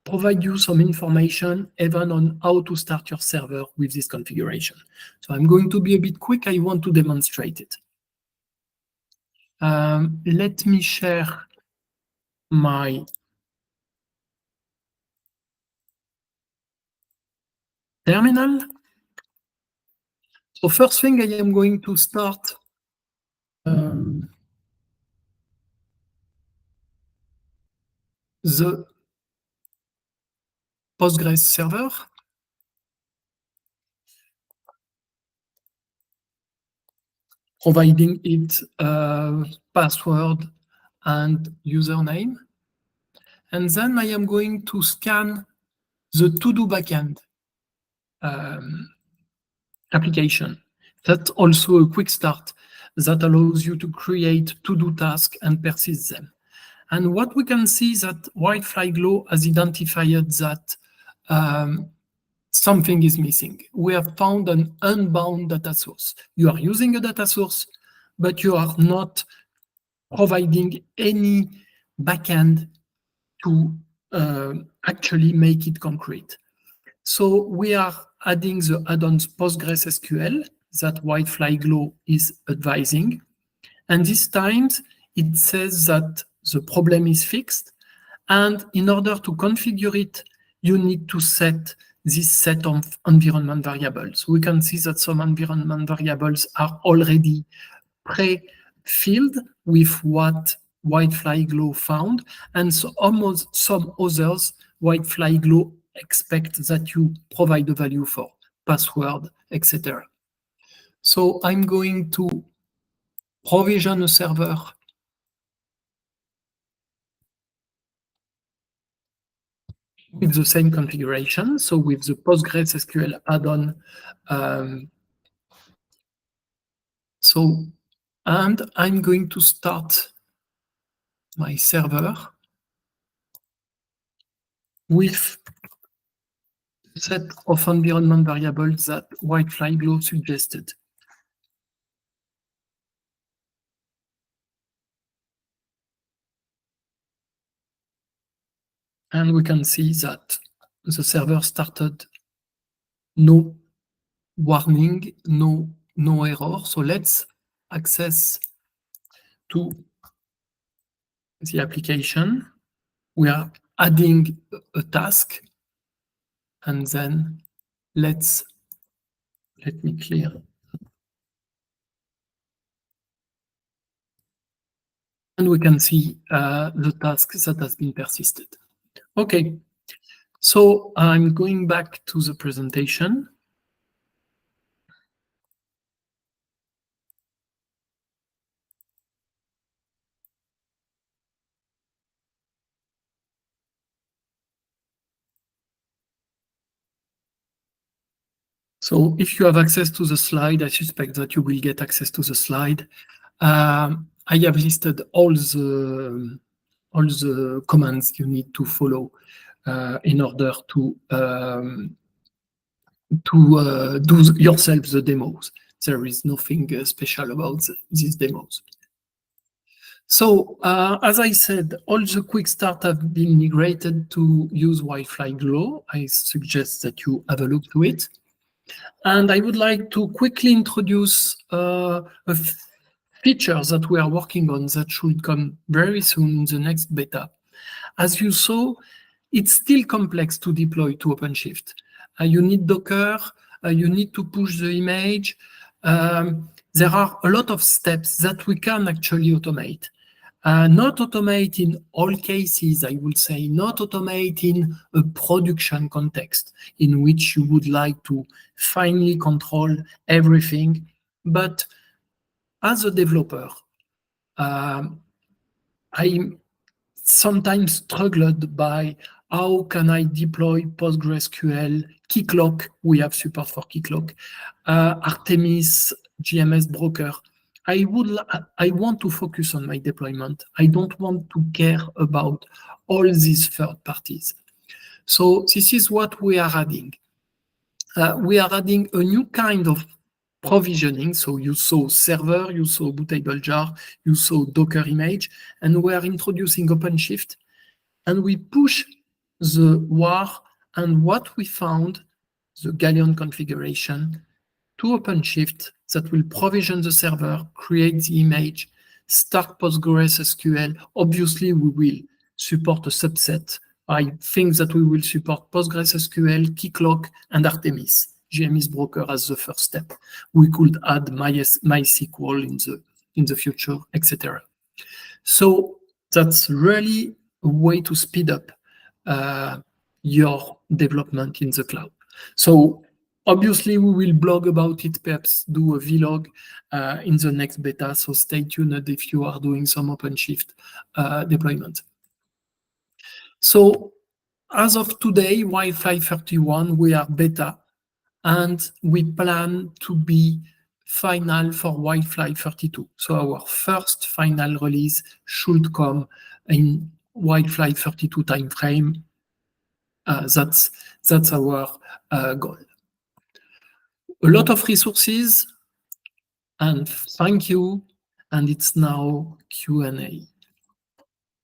provide you some information even on how to start your server with this configuration. So I'm going to be a bit quick. I want to demonstrate it. Let me share my terminal. So first thing, I am going to start the Postgres server. Providing it password and username. And then I am going to scan the to-do backend application. That's also a quick start that allows you to create to-do tasks and persist them. And what we can see is that WildFly Glow has identified that something is missing. We have found an unbound data source. You are using a data source, but you are not providing any backend to actually make it concrete. So we are adding the add-ons PostgreSQL that WildFly Glow is advising. And this time it says that the problem is fixed. And in order to configure it, you need to set this set of environment variables. We can see that some environment variables are already pre-filled with what WildFly Glow found, and so almost some others WildFly Glow expect that you provide a value for, password, etc. So I'm going to provision a server with the same configuration, so with the PostgreSQL add-on. And I'm going to start my server with a set of environment variables that WildFly Glow suggested. And we can see that the server started no warning, no error. So let's access to the application. We are adding a task, and then let me clear. And we can see the task that has been persisted. Okay, so I'm going back to the presentation. So if you have access to the slide, I suspect that you will get access to the slide. I have listed all the commands you need to follow in order to do yourself the demos. There is nothing special about these demos. So as I said, all the quick start have been migrated to use WildFly Glow. I suggest that you have a look to it. And I would like to quickly introduce a feature that we are working on that should come very soon in the next beta. As you saw, it's still complex to deploy to OpenShift. You need Docker, you need to push the image. There are a lot of steps that we can actually automate. Not automate in all cases, I would say, not automate in a production context in which you would like to finally control everything. But as a developer, I sometimes struggled by how can I deploy PostgreSQL, Keycloak, we have support for Keycloak, Artemis, GMS broker. I want to focus on my deployment. I don't want to care about all these third parties. So this is what we are adding. We are adding a new kind of provisioning. So you saw server, you saw bootable jar, you saw Docker image, and we are introducing OpenShift, and we push the WAR and what we found, the Galleon configuration, to OpenShift that will provision the server, create the image, start PostgreSQL. Obviously, we will support a subset. I think that we will support PostgreSQL, Keycloak, and Artemis. GMS broker as the first step. We could add MySQL in the future, etc. So that's really a way to speed up your development in the cloud. So obviously we will blog about it, perhaps do a vlog in the next beta. So stay tuned if you are doing some OpenShift deployment. So as of today, WildFly 31, we are beta, and we plan to be final for WildFly 32. So our first final release should come in WildFly 32 timeframe. That's our goal. A lot of resources, and thank you. And it's now Q&A.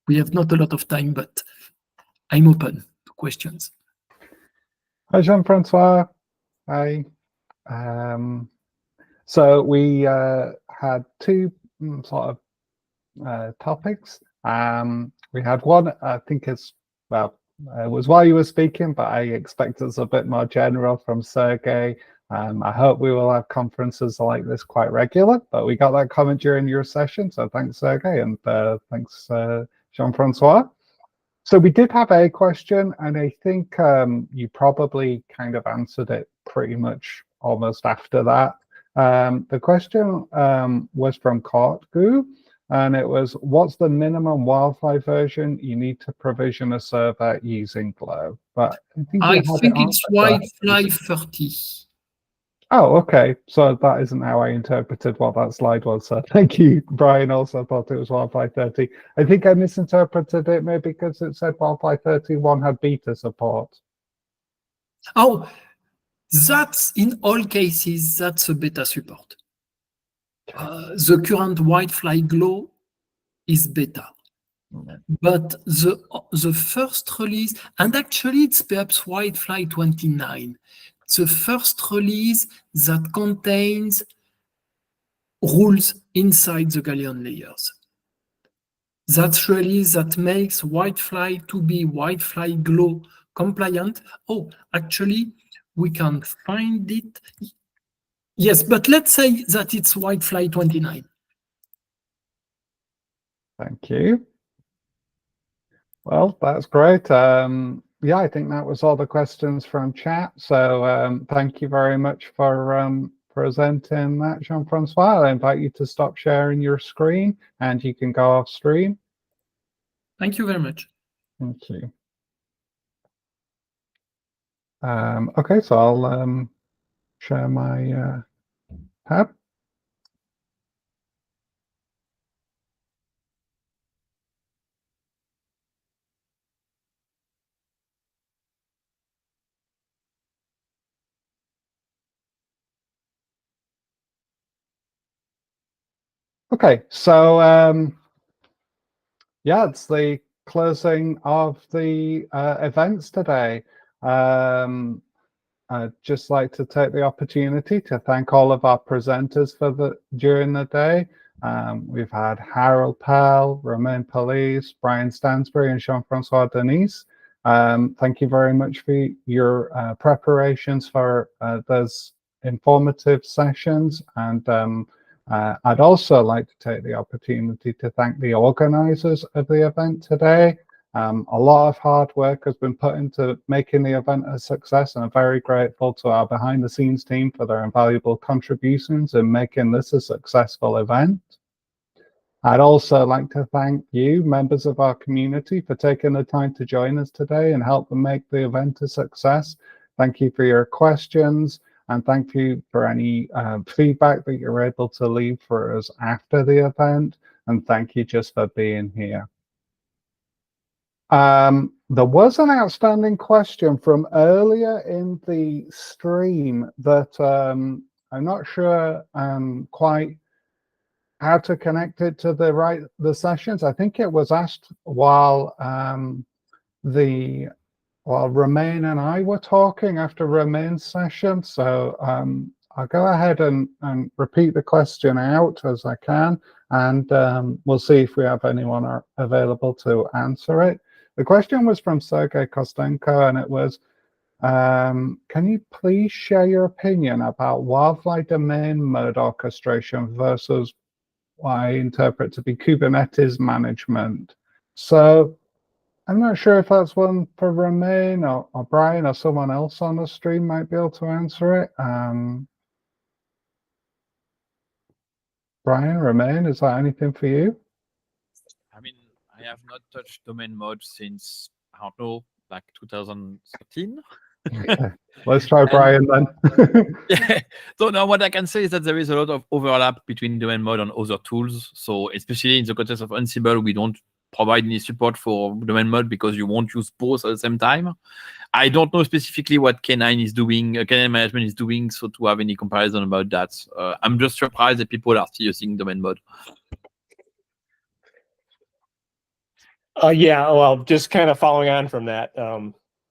We have not a lot of time, but I'm open to questions. Hi, Jean-Francois. Hi. So we had two sort of topics. We had one, I think it's, well, it was while you were speaking, but I expect it's a bit more general from Sergey. I hope we will have conferences like this quite regular, but we got that comment during your session. So thanks, Sergey, and thanks, Jean-Francois. So we did have a question, and I think you probably kind of answered it pretty much almost after that. The question was from Courtgoo, and it was, what's the minimum WildFly version you need to provision a server using Glow? But I think it's WildFly 30. Oh, okay. So that isn't how I interpreted what that slide was. So thank you. Brian also thought it was WildFly 30. I think I misinterpreted it maybe because it said WildFly 31 had beta support. Oh, that's in all cases, that's a beta support. The current WildFly Glow is beta. But the first release, and actually it's perhaps WildFly 29, the first release that contains rules inside the Galleon layers. That's really that makes WildFly to be WildFly Glow compliant. Oh, actually, we can find it. Yes, but let's say that it's WildFly 29. Thank you. Well, that's great. Yeah, I think that was all the questions from chat. So thank you very much for presenting that, Jean-Francois. I invite you to stop sharing your screen and you can go off stream. Thank you very much. Thank you. Okay, so I'll share my tab. Okay, so yeah, it's the closing of the events today. I'd just like to take the opportunity to thank all of our presenters for during the day. We've had Harold Pell, Romain Police, Brian Stansbury, and Jean-Francois Denise. Thank you very much for your preparations for those informative sessions. And I'd also like to take the opportunity to thank the organizers of the event today. A lot of hard work has been put into making the event a success, and I'm very grateful to our behind-the-scenes team for their invaluable contributions in making this a successful event. I'd also like to thank you, members of our community, for taking the time to join us today and help them make the event a success. Thank you for your questions, and thank you for any feedback that you're able to leave for us after the event, and thank you just for being here. There was an outstanding question from earlier in the stream that I'm not sure quite how to connect it to the sessions. I think it was asked while Romain and I were talking after Romain's session. So I'll go ahead and repeat the question out as I can, and we'll see if we have anyone available to answer it. The question was from Sergei Kostenko, and it was, can you please share your opinion about WildFly domain mode orchestration versus what I interpret to be Kubernetes management? So I'm not sure if that's one for Romain or Brian or someone else on the stream might be able to answer it. Brian, Romain, is that anything for you? I mean, I have not touched domain mode since, I don't know, like 2013. Okay. Let's try Brian then. Yeah. So now what I can say is that there is a lot of overlap between domain mode and other tools. So especially in the context of Ansible, we don't provide any support for domain mode because you won't use both at the same time. I don't know specifically what K9 is doing, K9 management is doing, so to have any comparison about that. I'm just surprised that people are still using domain mode. Yeah, well, just kind of following on from that,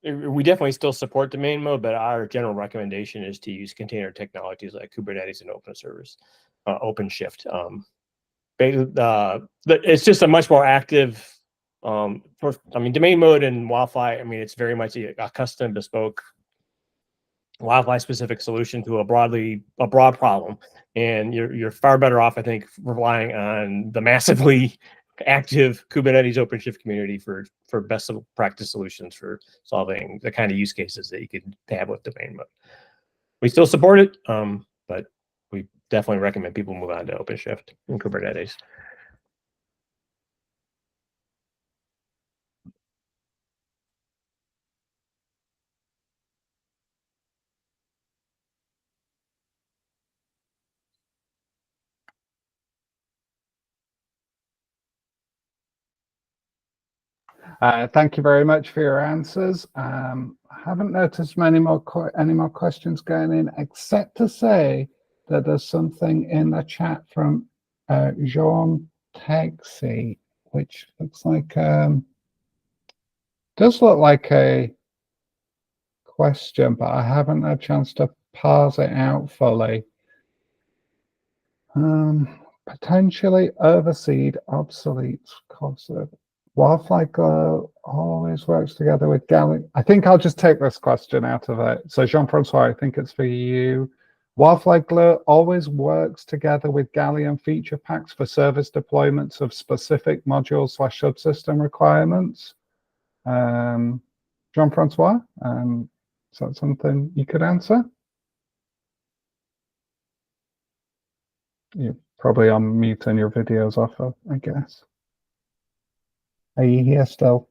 we definitely still support domain mode, but our general recommendation is to use container technologies like Kubernetes and OpenShift. It's just a much more active. I mean, domain mode and WildFly. I mean, it's very much a custom, bespoke, WildFly specific solution to a broad problem, and you're far better off, I think, relying on the massively active Kubernetes OpenShift community for best of practice solutions for solving the kind of use cases that you could have with domain mode. We still support it, but we definitely recommend people move on to OpenShift and Kubernetes. Thank you very much for your answers. I haven't noticed any more questions going in, except to say that there's something in the chat from Jean Taxi, which looks like does look like a question, but I haven't had a chance to parse it out fully. Potentially overseed, obsolete, WildFly Glow always works together with Gallium. I think I'll just take this question out of it. So Jean-Francois, I think it's for you. WildFly Glow always works together with Gallium feature packs for service deployments of specific module/subsystem requirements. Jean-Francois, is that something you could answer? You're probably on mute and your video's off, I guess. Are you here still?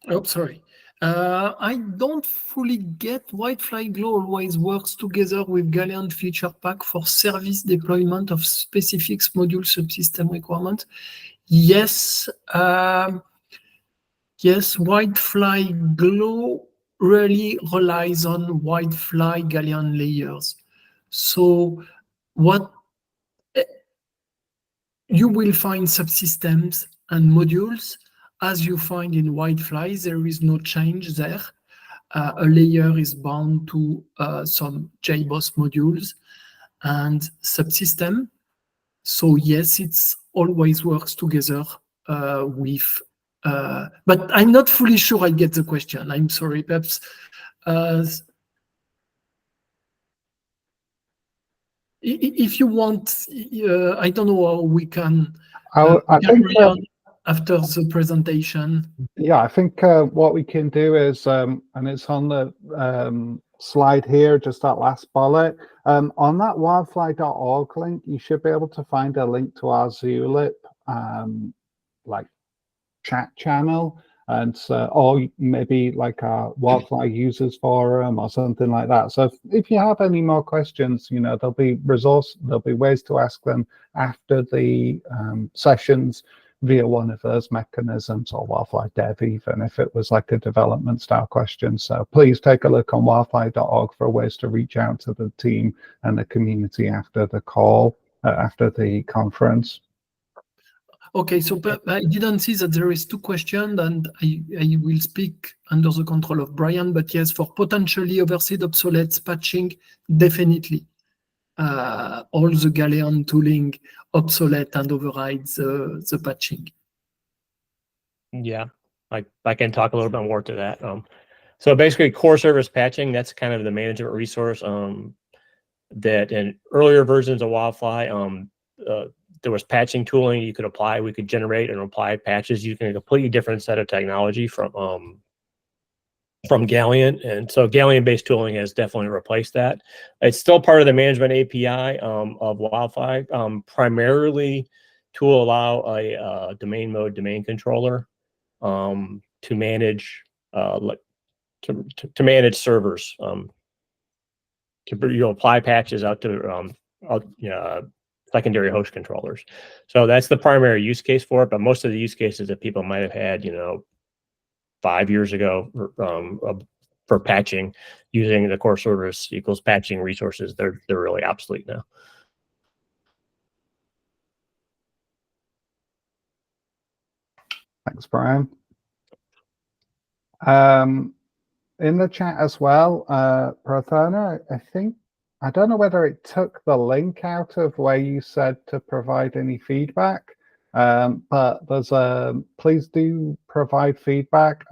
Oh, sorry. I don't fully get WildFly Glow always works together with Gallium feature pack for service deployment of specific module subsystem requirement. Yes, yes, WildFly Glow really relies on WildFly Gallium layers. So what you will find subsystems and modules as you find in WildFly. There is no change there. A layer is bound to some JBoss modules and subsystem. So yes, it's always works together with, but I'm not fully sure I get the question. I'm sorry, perhaps. If you want, I don't know how we can carry on after the presentation. Yeah, I think what we can do is, and it's on the slide here, just that last bullet. On that wildfly.org link, you should be able to find a link to our Zulip like chat channel, and or maybe like our WildFly users forum or something like that. So if you have any more questions, you know, there'll be ways to ask them after the sessions. via one of those mechanisms, or WildFly Dev, even if it was like a development style question. So please take a look on wildfly.org for ways to reach out to the team and the community after the call, after the conference. Okay, so I didn't see that there is 2 questions, and I will speak under the control of Brian, but yes, for potentially overseed obsoletes patching, definitely. All the Galeon tooling obsolete and overrides the patching. Yeah, I can talk a little bit more to that. So basically, core service patching, that's kind of the management resource that in earlier versions of WildFly, there was patching tooling you could apply. We could generate and apply patches using a completely different set of technology from Galeon, and so Galeon-based tooling has definitely replaced that. It's still part of the management API of WildFly, primarily to allow a domain mode domain controller to manage to manage servers, to apply patches out to secondary host controllers. So that's the primary use case for it. But most of the use cases that people might have had, 5 years ago for patching using the core service equals patching resources, they're really obsolete now. Thanks, Brian. In the chat as well, Prathana, I don't know whether it took the link out of where you said to provide any feedback, but there's please do provide feedback.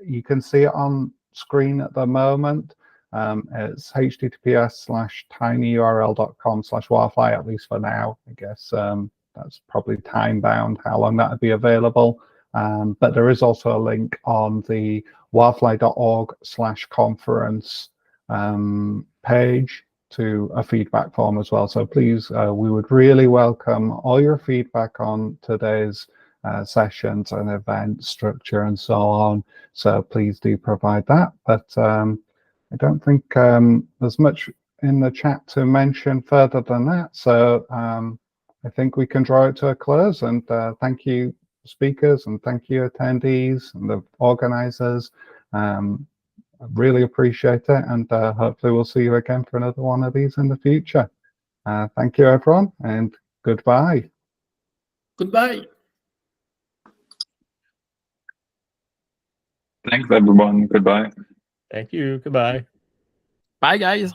You can see it on screen at the moment. It's https:/tinyurl.com/wildfly, at least for now. I guess that's probably time bound how long that would be available. But there is also a link on the wildfly.org/conference page to a feedback form as well. So please, we would really welcome all your feedback on today's sessions and event structure and so on. So please do provide that. But I don't think there's much in the chat to mention further than that. So I think we can draw it to a close, and thank you, speakers, and thank you, attendees and the organizers. I really appreciate it, and hopefully we'll see you again for another one of these in the future. Thank you, everyone, and goodbye. Goodbye. Thanks, everyone. Goodbye. Thank you. Goodbye. Bye, guys.